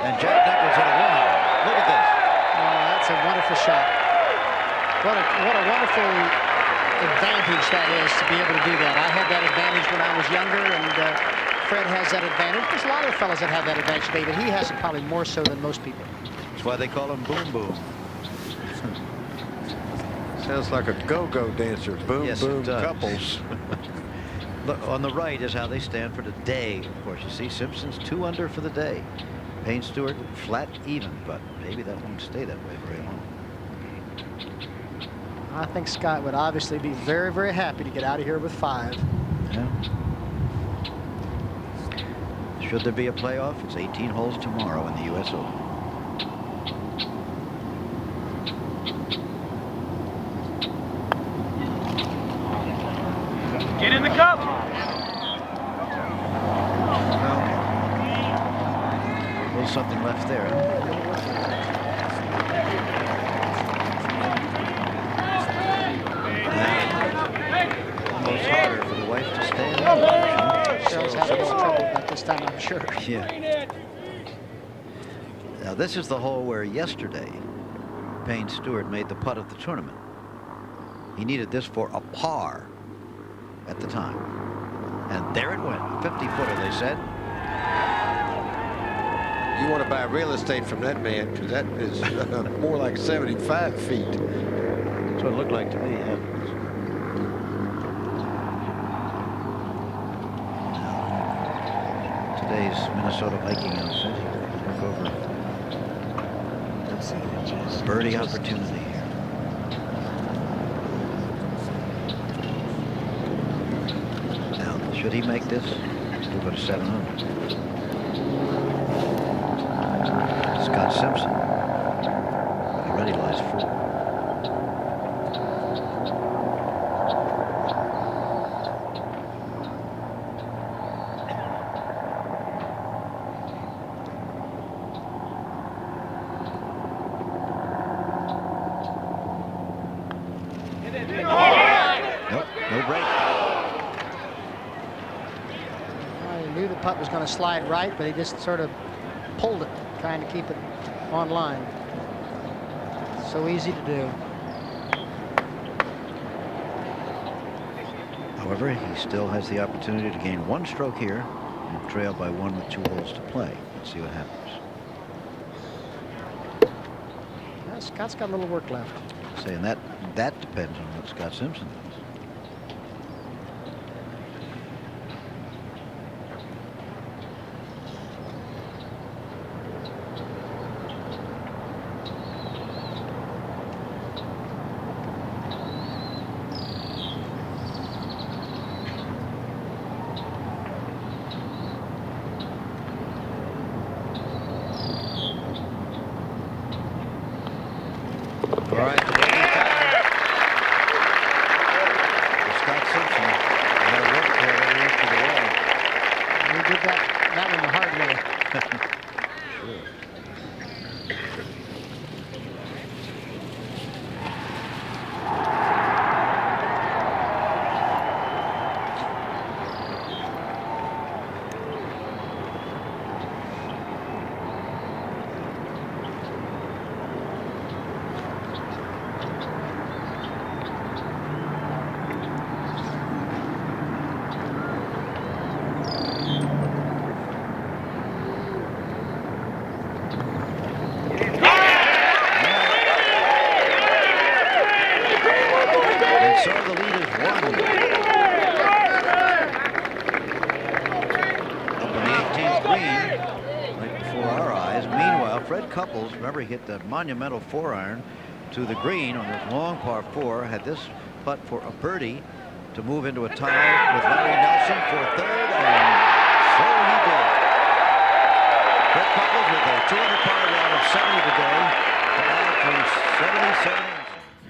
And Jack Nicklaus hit a 1-iron. Look at this. That's a wonderful shot. What a wonderful advantage that is to be able to do that. I had that advantage when I was younger, and Fred has that advantage. There's a lot of fellas that have that advantage, David. He has it probably more so than most people. That's why they call him Boom Boom. Sounds like a go-go dancer. Boom, Yes, boom, it does. Couples. Look, on the right is how they stand for the day. Of course, you see Simpson's 2 under for the day. Payne Stewart flat even, but maybe that won't stay that way very long. I think Scott would obviously be very, very happy to get out of here with 5. Yeah. Should there be a playoff? It's 18 holes tomorrow in the U.S. Open. Get in the cup. A little something left there. Almost harder for the wife to stand. Cheryl's having a little trouble about this time, I'm sure. Yeah. Now this is the hole where yesterday Payne Stewart made the putt of the tournament. He needed this for a par at the time. And there it went, a 50-footer, they said. You want to buy real estate from that man, because that is more like 75 feet. That's what it looked like to me, yeah. Today's Minnesota Viking outfit. Look over. Birdie opportunity here. Now, should he make this? We'll go to 700. Scott Simpson. Already lies 4. Putt was going to slide right, but he just sort of pulled it, trying to keep it on line. So easy to do. However, he still has the opportunity to gain 1 stroke here and trail by 1 with 2 holes to play. Let's see what happens. Yeah, Scott's got a little work left. Saying that depends on what Scott Simpson does. All right, the bogey pattern. Scott Simpson had to work there to the wall. He did that one the hard way. Sure. So the lead is 1. Up on the 18th green, right before our eyes. Meanwhile, Fred Couples, remember, he hit that monumental 4-iron to the green on this long par 4, had this putt for a birdie to move into a tie with Larry Nelson for third, and so he did. Fred Couples with a 200 par round of 70 today to add to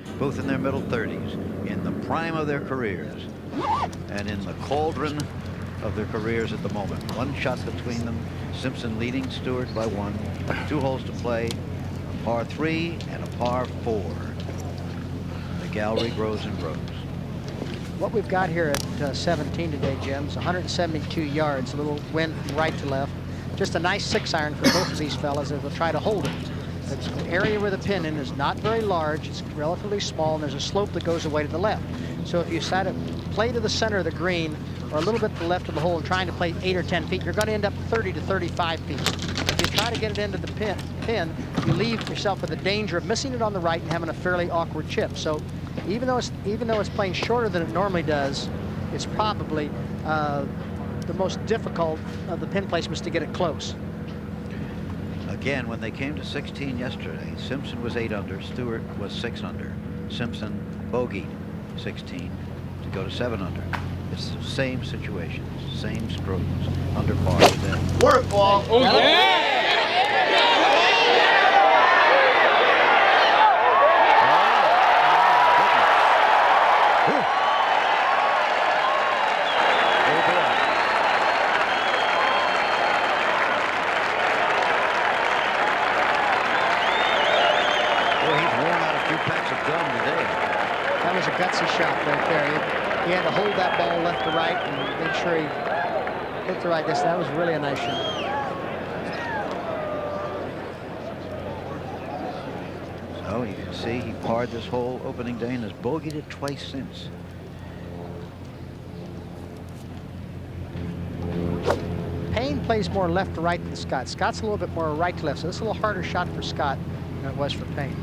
77, both in their middle 30s, in the prime of their careers, and in the cauldron of their careers at the moment. One shot between them, Simpson leading Stewart by 1, 2 holes to play, a par 3 and a par 4. The gallery grows and grows. What we've got here at 17 today, Jim, is 172 yards, a little wind from right to left. Just a nice 6-iron for both of these fellas as they'll try to hold it. The area where the pin in is not very large, it's relatively small, and there's a slope that goes away to the left. So if you decide to play to the center of the green or a little bit to the left of the hole and trying to play 8 or 10 feet, you're going to end up 30 to 35 feet. If you try to get it into the pin, you leave yourself with the danger of missing it on the right and having a fairly awkward chip. So even though it's playing shorter than it normally does, it's probably the most difficult of the pin placements to get it close. Again, when they came to 16 yesterday, Simpson was 8 under, Stewart was 6 under. Simpson bogeyed 16 to go to 7 under. It's the same situation, same strokes, under par today. Work, ball. Oh, yeah! That was a gutsy shot right there. He had to hold that ball left to right and make sure he hit the right distance. That was really a nice shot. So you can see he parred this whole opening day and has bogeyed it twice since. Payne plays more left to right than Scott. Scott's a little bit more right to left, so this is a little harder shot for Scott than it was for Payne.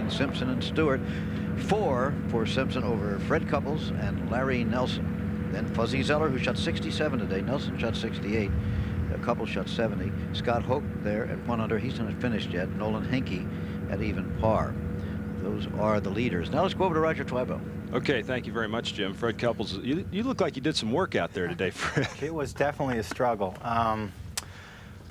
Simpson and Stewart, 4 for Simpson over Fred Couples and Larry Nelson. Then Fuzzy Zoeller, who shot 67 today. Nelson shot 68. Couples shot 70. Scott Hoch there at 1 under. He's not finished yet. Nolan Henke at even par. Those are the leaders. Now let's go over to Roger Twybo. Okay, thank you very much, Jim. Fred Couples, you look like you did some work out there today, Fred. It was definitely a struggle.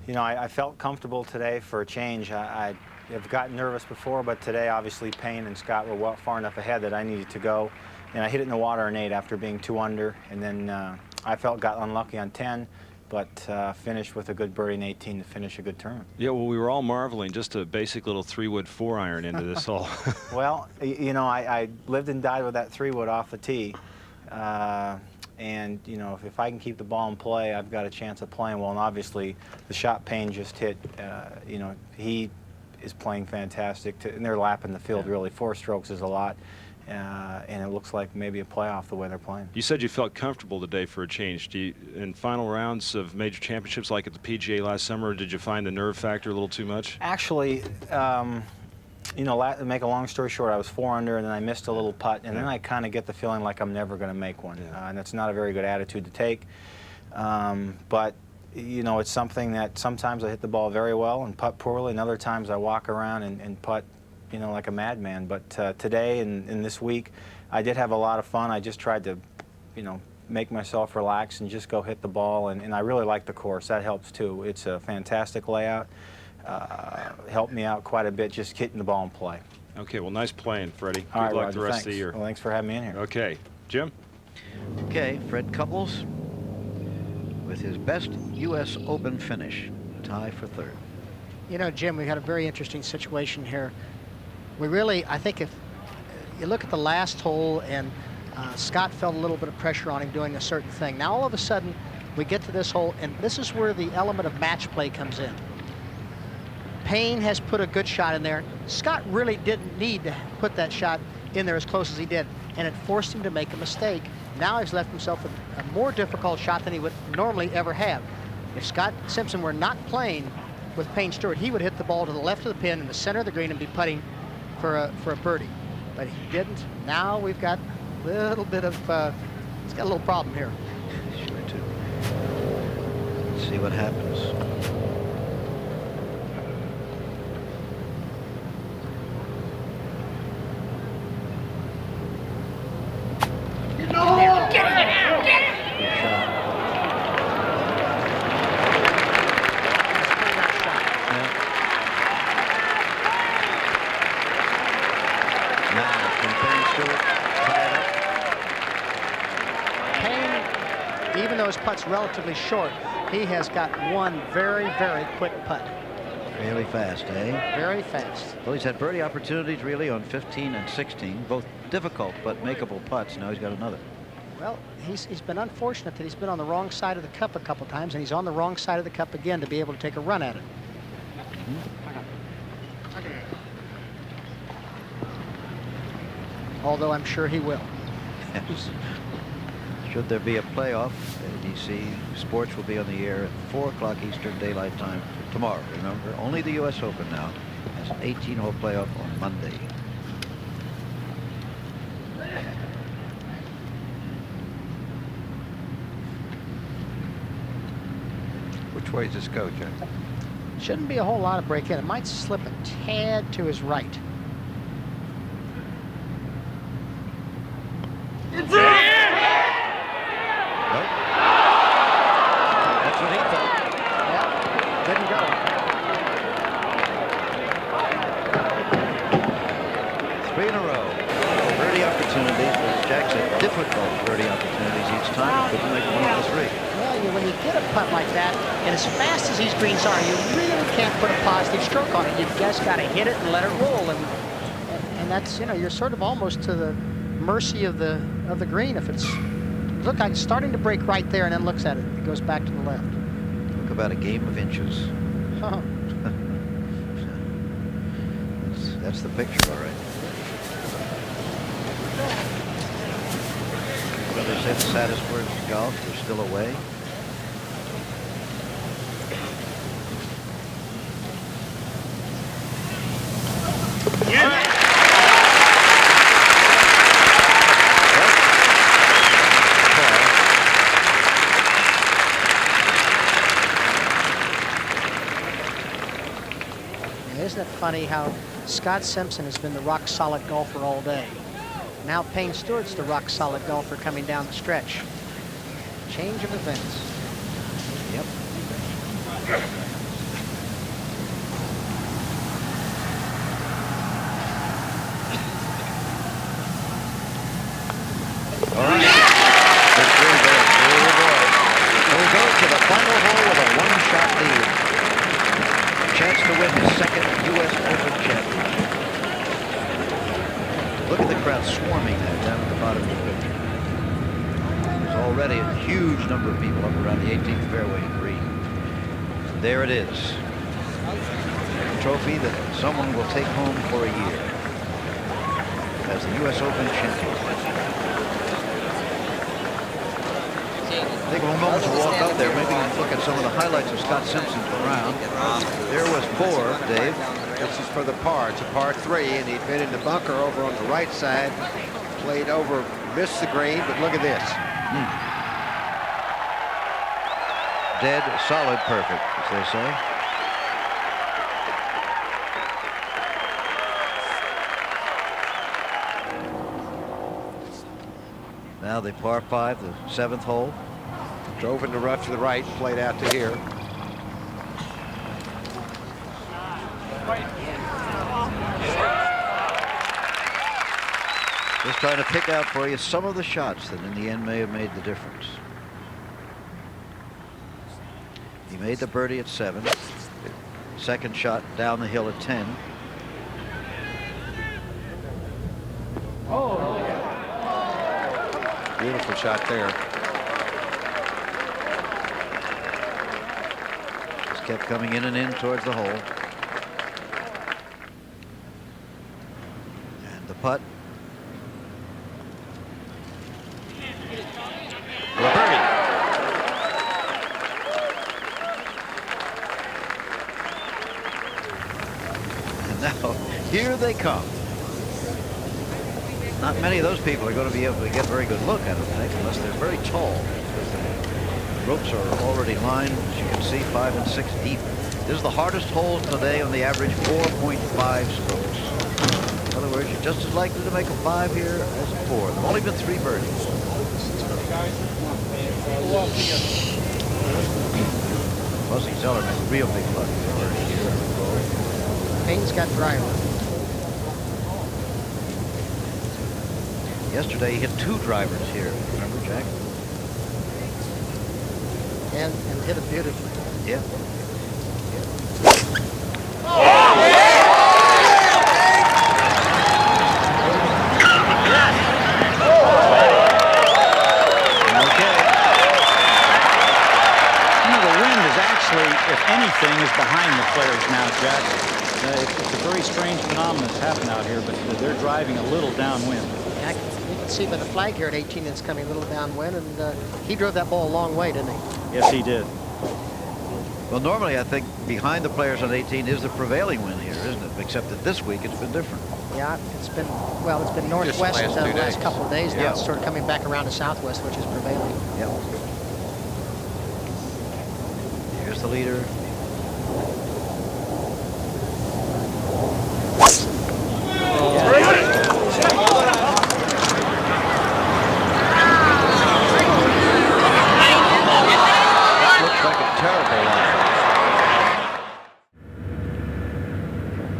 You know, I felt comfortable today for a change. I've gotten nervous before, but today obviously Payne and Scott were far enough ahead that I needed to go, and I hit it in the water on 8 after being 2 under, and then I got unlucky on 10, but finished with a good birdie in 18 to finish a good tournament. Yeah, well, we were all marveling, just a basic little 3-wood 4-iron into this hole. Well, you know, I lived and died with that 3-wood off the tee, and you know, if I can keep the ball in play, I've got a chance of playing well. And obviously, the shot Payne just hit, you know, he is playing fantastic, and they're lapping the field really. 4 strokes is a lot, and it looks like maybe a playoff the way they're playing. You said you felt comfortable today for a change. In final rounds of major championships like at the PGA last summer, did you find the nerve factor a little too much? Actually, you know, to make a long story short, I was 4 under, and then I missed a little putt, and then I kind of get the feeling like I'm never going to make one, and that's not a very good attitude to take. But you know, it's something that sometimes I hit the ball very well and putt poorly, and other times I walk around and putt, you know, like a madman. But today and this week, I did have a lot of fun. I just tried to, you know, make myself relax and just go hit the ball, and I really like the course. That helps too. It's a fantastic layout. Helped me out quite a bit just hitting the ball in play. Okay, well, nice playing, Freddie. Good All right, luck Roger, the rest thanks. of the year. Well, thanks for having me in here. Okay, Jim? Okay, Fred Couples with his best U.S. Open finish, tie for 3rd. You know, Jim, we had a very interesting situation here. We really, I think if you look at the last hole, and Scott felt a little bit of pressure on him doing a certain thing. Now all of a sudden, we get to this hole, and this is where the element of match play comes in. Payne has put a good shot in there. Scott really didn't need to put that shot in there as close as he did, and it forced him to make a mistake. Now he's left himself a more difficult shot than he would normally ever have. If Scott Simpson were not playing with Payne Stewart, he would hit the ball to the left of the pin in the center of the green and be putting for a birdie. But he didn't. Now we've got a little bit of, he's got a little problem here. Sure too. Let's see what happens. His putt's relatively short. He has got one very, very quick putt. Really fast, eh? Very fast. Well, he's had birdie opportunities really on 15 and 16, both difficult but makeable putts. Now he's got another. Well, he's been unfortunate that he's been on the wrong side of the cup a couple times, and he's on the wrong side of the cup again to be able to take a run at it. Although I'm sure he will. Yes. Should there be a playoff, ABC Sports will be on the air at 4 o'clock Eastern Daylight Time tomorrow. Remember, only the U.S. Open now has an 18-hole playoff on Monday. Which way does this go, Jim? Shouldn't be a whole lot of break in. It might slip a tad to his right. It's That's what he thought. Yeah, didn't go. 3 in a row. Birdie opportunities, but Jack said difficult birdie opportunities each time. Couldn't make one of the 3. Well, when you get a putt like that, and as fast as these greens are, you really can't put a positive stroke on it. You've just got to hit it and let it roll, and that's, you know, you're sort of almost to the mercy of the green. If it's look like it's starting to break right there and then looks at it, it goes back to the left. Look, about a game of inches. Huh. That's the picture, all right. Well, they say the saddest words in golf, they're still away. Isn't it funny how Scott Simpson has been the rock-solid golfer all day? Now Payne Stewart's the rock-solid golfer coming down the stretch. Change of events. Yep. All right. We'll go to the final hole with a one-shot lead. Chance to win his second U.S. Open championship. Look at the crowd swarming there down at the bottom of the picture. There's already a huge number of people up around the 18th fairway and green. There it is. A trophy that someone will take home for a year as the U.S. Open champion. Take a moment to walk up there. Maybe look at some of the highlights of Scott Simpson's round. There was 4, Dave. This is for the par. It's a par 3, and he'd been in the bunker over on the right side. Played over, missed the green, but look at this. Dead, solid, perfect, as they say. Now the par 5, the 7th hole. Drove in the rough to the right, played out to here. Just trying to pick out for you some of the shots that in the end may have made the difference. He made the birdie at 7. Second shot down the hill at 10. Beautiful shot there. Just kept coming in and in towards the hole. And the putt. For birdie. And now, here they come. Not many of those people are going to be able to get a very good look at them, unless they're very tall. The ropes are already lined, as you can see, 5 and 6 deep. This is the hardest hole today on the average 4.5 strokes. In other words, you're just as likely to make a 5 here as a 4. There have only been 3 birdies. Fuzzy Zeller made a real big putt here. Payne's got driver. Yesterday he hit 2 drivers here. Remember, Jack? And hit it beautifully. Yeah. If anything, is behind the players now, Jack. It's a very strange phenomenon that's happened out here, but they're driving a little downwind. Yeah, you can see by the flag here at 18 it's coming a little downwind, and he drove that ball a long way, didn't he? Yes, he did. Well, normally I think behind the players on 18 is the prevailing wind here, isn't it? Except that this week it's been different. Yeah, it's been northwest the last couple of days now. Yeah. It's sort of coming back around to southwest, which is prevailing. Yep. Here's the leader.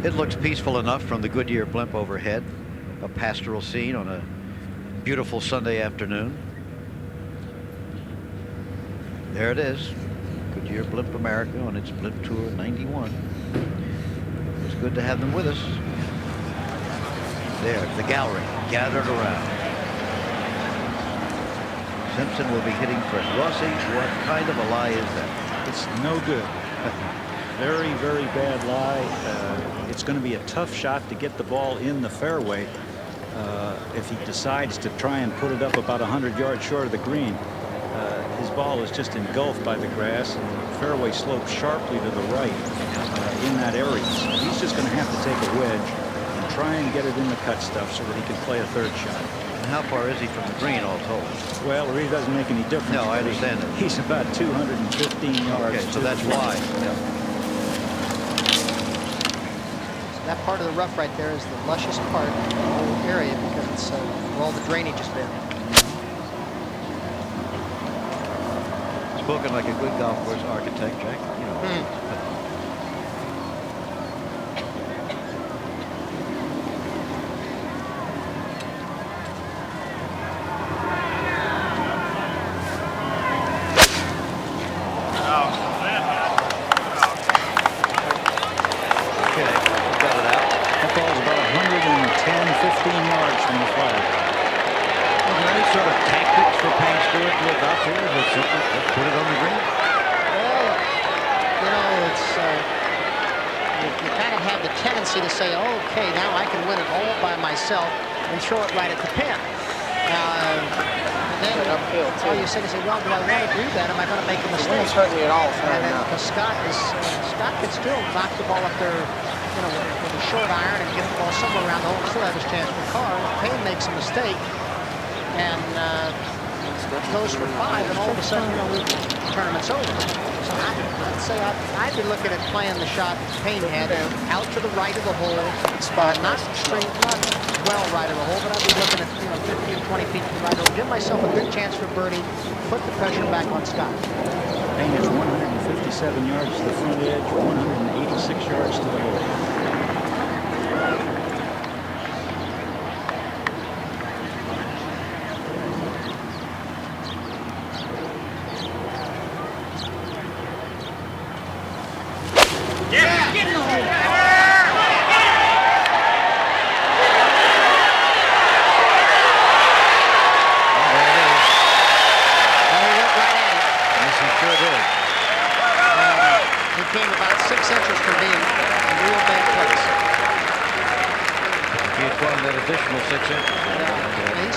It looks peaceful enough from the Goodyear blimp overhead. A pastoral scene on a beautiful Sunday afternoon. There it is. Goodyear Blimp America on its Blimp Tour 91. It's good to have them with us. There, the gallery gathered around. Simpson will be hitting Fred Rossi. What kind of a lie is that? It's no good. Very, very bad lie. It's going to be a tough shot to get the ball in the fairway if he decides to try and put it up about 100 yards short of the green. His ball is just engulfed by the grass, and the fairway slopes sharply to the right in that area. So he's just going to have to take a wedge and try and get it in the cut stuff so that he can play a third shot. And how far is he from the green all told? Well, it really doesn't make any difference. No, I understand that. He's about 215 yards. Okay, so that's why. Yeah. That part of the rough right there is the lushest part of the whole area because it's where all the drainage has been. Spoken like a good golf course architect, Jack. You know. And throw it right at the pin. Then all you say is, well, do I want to do that? Am I going to make a mistake? It's hurt me at all. And then because Scott can still knock the ball up there, you know, with a short iron and get the ball somewhere around the hole and still have his chance for par. Payne makes a mistake and goes for 5, and all of a sudden, you know, the tournament's over. So I'd say I'd be looking at playing the shot Payne had out to the right of the hole, not straight, not well right of the hole, but I'd be looking at, you know, 15, 20 feet to the right hole. Give myself a good chance for birdie, put the pressure back on Scott. Payne is 157 yards to the front edge, 186 yards to the hole. additional 6 inches.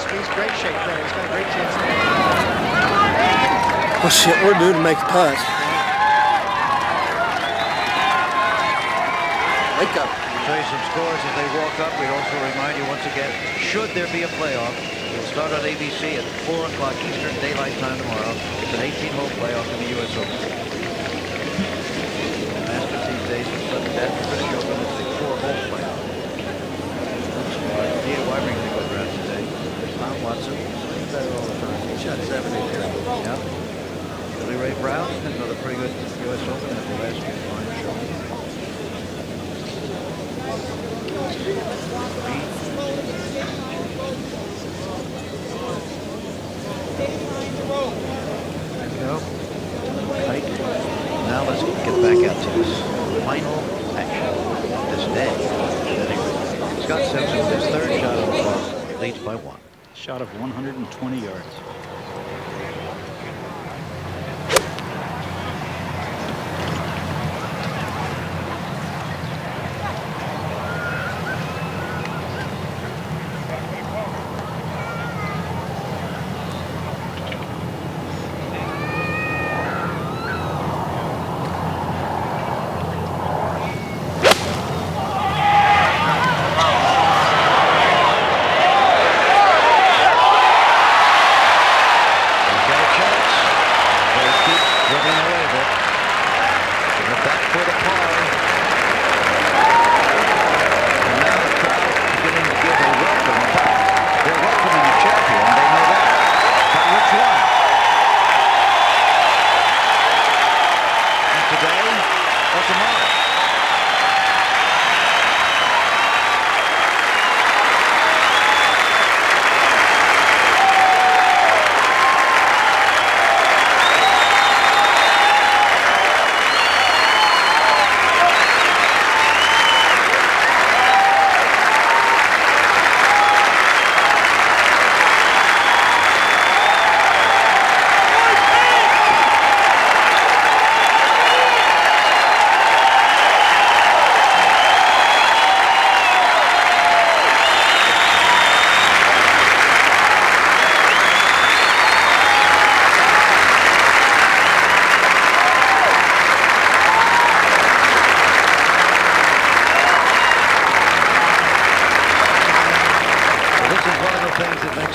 He's great shape there. He's got a great chance. Well, shit, we're due to make a putt. Wake up. Show you some scores as they walk up. We also remind you once again, should there be a playoff, we'll start on ABC at 4 o'clock Eastern Daylight Time tomorrow. It's an 18-hole playoff in the U.S. Open. Masters these days are sudden death. The British Open is the 4-hole playoff. Dia Weibring to go around today. Tom Watson, he's better all the time. He shot 70 there. Yeah. Billy Ray Brown, another pretty good U.S. Open after last year's fine show. Tight. Now let's get back out to this final action this day. Scott Simpson with his third shot on the ball leads by 1. Shot of 120 yards.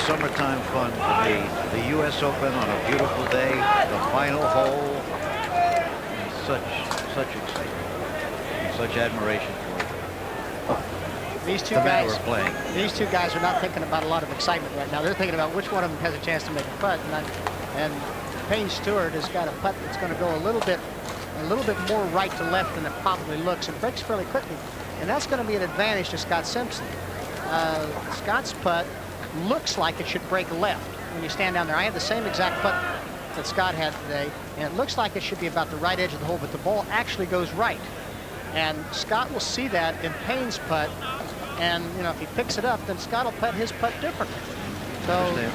Summertime fun for me. The U.S. Open on a beautiful day, the final hole, and such excitement, and such admiration for these two the men guys who are playing. These two guys are not thinking about a lot of excitement right now. They're thinking about which one of them has a chance to make a putt. And Payne Stewart has got a putt that's going to go a little bit more right to left than it probably looks. It breaks fairly quickly, and that's going to be an advantage to Scott Simpson. Scott's putt looks like it should break left when you stand down there. I have the same exact putt that Scott had today, and it looks like it should be about the right edge of the hole, but the ball actually goes right. And Scott will see that in Payne's putt, and you know, if he picks it up, then Scott will putt his putt differently. So you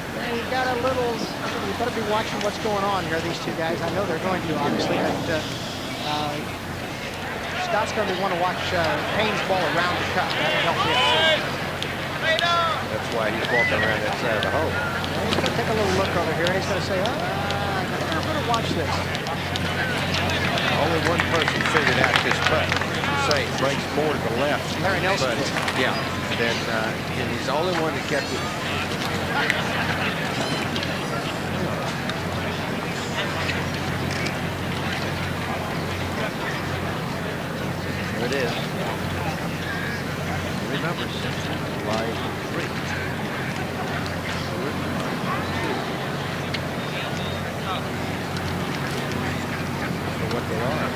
got a little, you better be watching what's going on here, these two guys. I know they're going to, obviously. But, Scott's going to want to watch Payne's ball around the cup. That'll help him. That's why he's walking around that side of the hole. Yeah, he's going to take a little look over here, and he's going to say, I'm going to watch this. Only one person figured out this putt. Say it breaks more to the left. Larry Nelson. Yeah. Then he's the only one that kept it. There it is. Remember, Simpson lies 3. For what they are.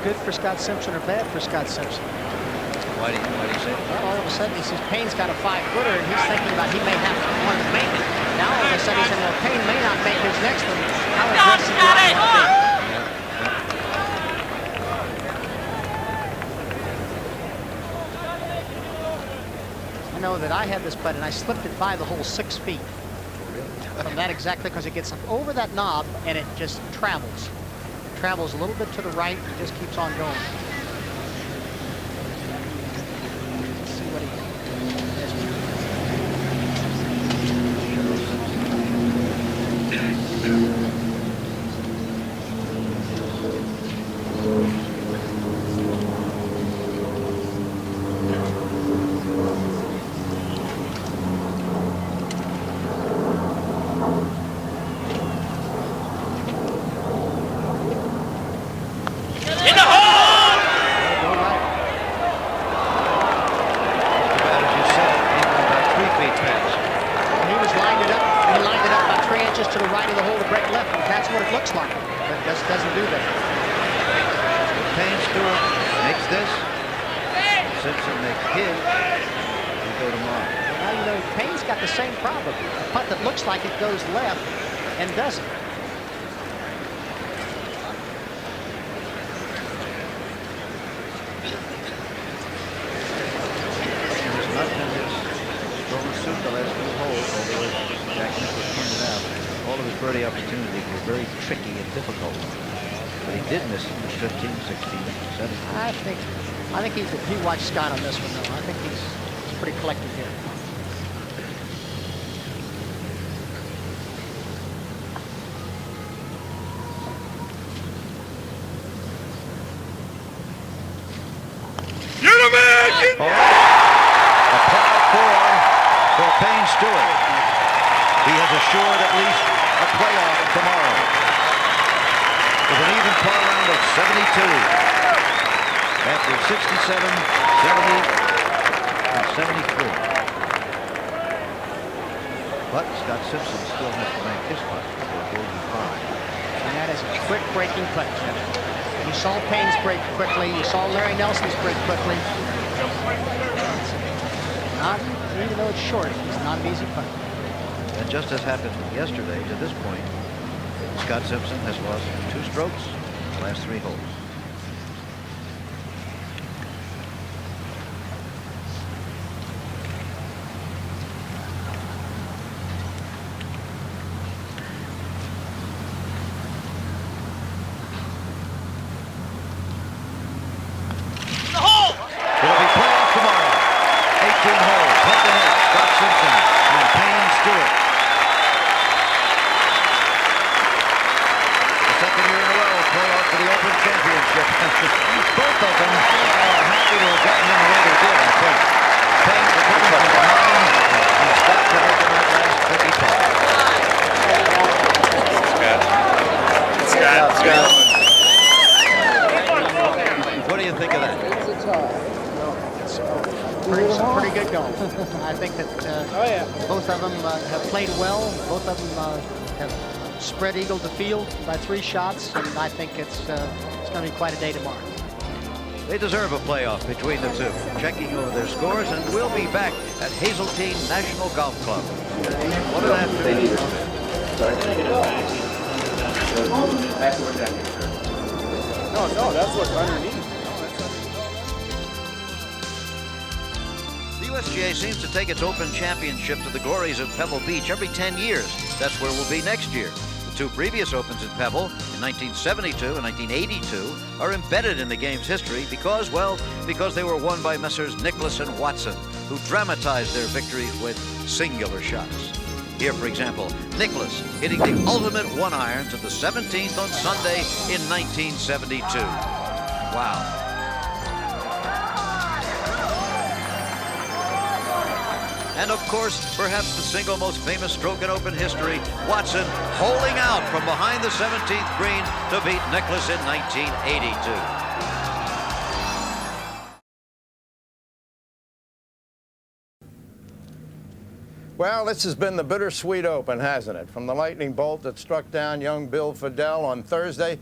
Good for Scott Simpson or bad for Scott Simpson? Why do you say that? Well, all of a sudden he sees Payne's got a 5-footer, and he's thinking about he may have to want to make it. Now all of a sudden he's saying, well, Payne may not make his next one. How aggressive do I want to be? I know that I had this putt and I slipped it by the hole 6 feet. From that exactly, because it gets up over that knob and it just travels. It travels a little bit to the right and just keeps on going. Let's see what he like it goes left and doesn't. It's not been his strong suit the last few holes, although as Jack Nicklaus pointed out, all of his birdie opportunities were very tricky and difficult. But he did miss 15, 16, 17. I think he watched Scott on this one though. I think he's pretty collected here. A par 4 for Payne Stewart. He has assured at least a playoff tomorrow with an even par round of 72 after 67, 70, and 73. But Scott Simpson still has to make his putt for bogey 5. And that is a quick breaking putt, Jim. You saw Payne's break quickly. You saw Larry Nelson's break quickly. Not, even though it's short, it's not an easy putt. And just as happened yesterday, to this point, Scott Simpson has lost 2 strokes in the last 3 holes. What do you think of that? It's pretty good golf. I think that both of them have played well. Both of them have spread eagle to field by 3 shots, and I think it's going to be quite a day tomorrow. They deserve a playoff between the two. Checking over their scores, and we'll be back at Hazeltine National Golf Club. What did that do? No, that's what's underneath. The USGA seems to take its Open Championship to the glories of Pebble Beach every 10 years. That's where we'll be next year. The 2 previous Opens at Pebble in 1972 and 1982 are embedded in the game's history because, well, because they were won by Messrs. Nicklaus and Watson, who dramatized their victories with singular shots. Here, for example, Nicklaus hitting the ultimate 1-iron to the 17th on Sunday in 1972. Wow. And of course, perhaps the single most famous stroke in Open history, Watson holing out from behind the 17th green to beat Nicklaus in 1982. Well, this has been the bittersweet Open, hasn't it? From the lightning bolt that struck down young Bill Fidel on Thursday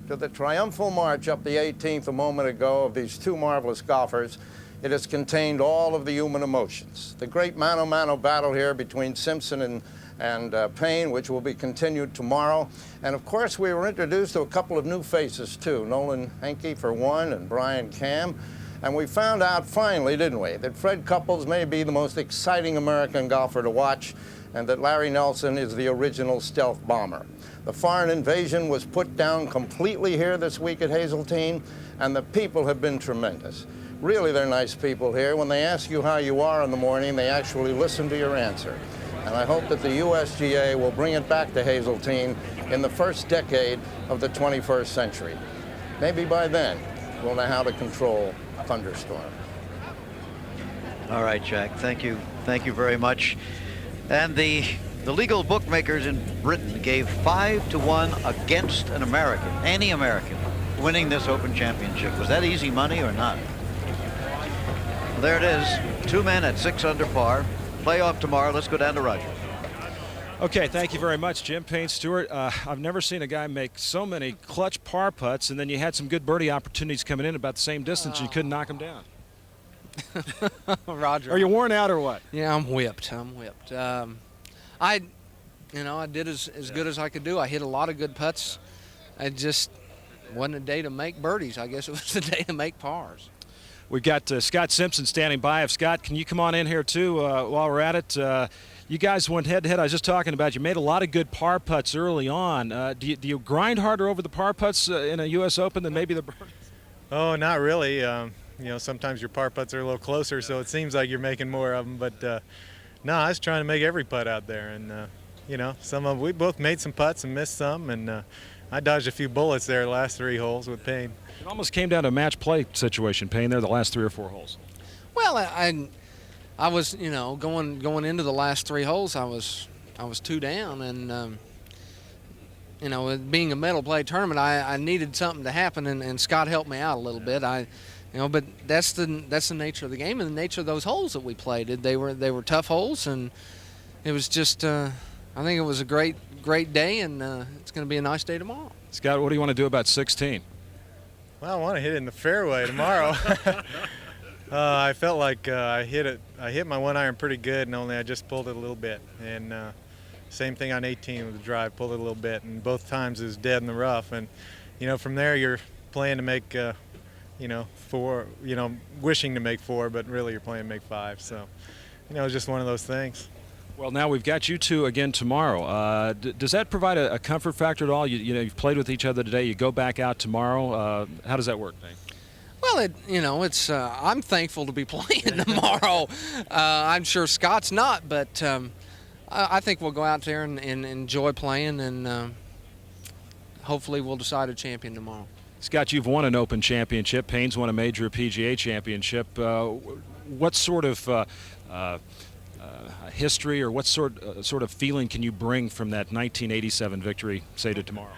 to the triumphal march up the 18th a moment ago of these 2 marvelous golfers. It has contained all of the human emotions. The great mano-mano battle here between Simpson and Payne, which will be continued tomorrow. And of course, we were introduced to a couple of new faces too, Nolan Henke for one, and Brian Cam. And we found out finally, didn't we, that Fred Couples may be the most exciting American golfer to watch, and that Larry Nelson is the original stealth bomber. The foreign invasion was put down completely here this week at Hazeltine, and the people have been tremendous. Really, they're nice people here. When they ask you how you are in the morning, they actually listen to your answer. And I hope that the USGA will bring it back to Hazeltine in the first decade of the 21st century. Maybe by then, we'll know how to control thunderstorm. All right, Jack. Thank you. Thank you very much. And the legal bookmakers in Britain gave 5-1 against an American, any American, winning this Open Championship. Was that easy money or not? There it is. 2 men at 6 under par. Playoff tomorrow. Let's go down to Roger. Okay, thank you very much, Jim. Payne Stewart. I've never seen a guy make so many clutch par putts, and then you had some good birdie opportunities coming in about the same distance, and you couldn't knock them down. Roger. Are you worn out or what? Yeah, I'm whipped. I'm whipped. I did as good as I could do. I hit a lot of good putts. It just wasn't a day to make birdies. I guess it was the day to make pars. We've got Scott Simpson standing by. Scott, can you come on in here too while we're at it? You guys went head-to-head. I was just talking about you made a lot of good par putts early on. Do you grind harder over the par putts in a U.S. Open than maybe the birdies? Oh, not really. You know, sometimes your par putts are a little closer, so it seems like you're making more of them. But no, I was trying to make every putt out there, and you know, we both made some putts and missed some, and I dodged a few bullets there the last 3 holes with Payne. It almost came down to a match play situation, Payne, there the last 3 or 4 holes. Well, I was, you know, going into the last 3 holes, I was 2 down, and you know, being a medal play tournament, I needed something to happen, and Scott helped me out a little bit. You know, but that's the nature of the game and the nature of those holes that we played. They were tough holes, and it was just I think it was a great day, and it's going to be a nice day tomorrow. Scott, what do you want to do about 16? Well, I want to hit it in the fairway tomorrow. I felt like I hit my 1-iron pretty good, and only I just pulled it a little bit. And same thing on 18 with the drive, pulled it a little bit, and both times it was dead in the rough. And you know, from there you're playing to make you know, 4, you know, wishing to make 4, but really you're playing to make 5. So, you know, it's just one of those things. Well, now we've got you two again tomorrow. Does that provide a comfort factor at all? You know, you've played with each other today. You go back out tomorrow. How does that work, Dave? Well, you know, it's I'm thankful to be playing tomorrow. I'm sure Scott's not, but I think we'll go out there and enjoy playing, and hopefully we'll decide a champion tomorrow. Scott, you've won an Open Championship. Payne's won a major PGA Championship. What sort of history or what sort of feeling can you bring from that 1987 victory, say, to tomorrow?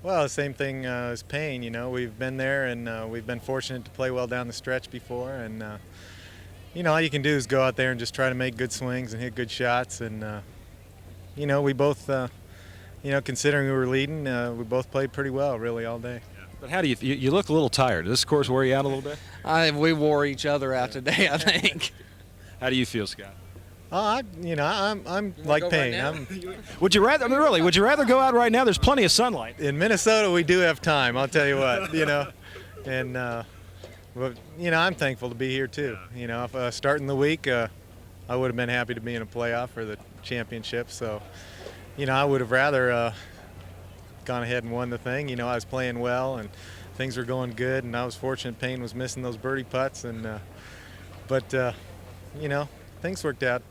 Well, the same thing as Payne. You know, we've been there, and we've been fortunate to play well down the stretch before. And you know, all you can do is go out there and just try to make good swings and hit good shots. And you know, we both, you know, considering we were leading, we both played pretty well, really, all day. But how do you look a little tired? Does this course wear you out a little bit? We wore each other out today, I think. How do you feel, Scott? You know, I'm like Payne. Would you rather, really, would you rather go out right now? There's plenty of sunlight. In Minnesota, we do have time, I'll tell you what, you know. And, but, you know, I'm thankful to be here, too. You know, if starting the week, I would have been happy to be in a playoff for the championship. So, you know, I would have rather gone ahead and won the thing. You know, I was playing well, and things were going good, and I was fortunate Payne was missing those birdie putts. And, but, you know, things worked out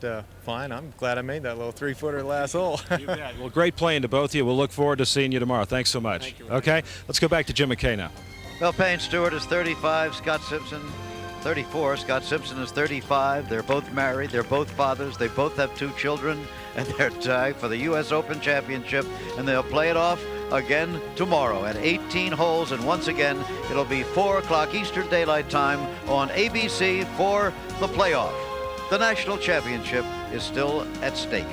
fine. I'm glad I made that little 3-footer last hole. You bet. Well, great playing to both of you. We'll look forward to seeing you tomorrow. Thanks so much. Thank you. Okay, let's go back to Jim McKay now. Well, Payne Stewart is 35, Scott Simpson 34. Scott Simpson is 35. They're both married. They're both fathers. They both have 2 children, and they're tied for the U.S. Open Championship, and they'll play it off again tomorrow at 18 holes, and once again it'll be 4 o'clock Eastern Daylight Time on ABC for the playoff. The national championship is still at stake.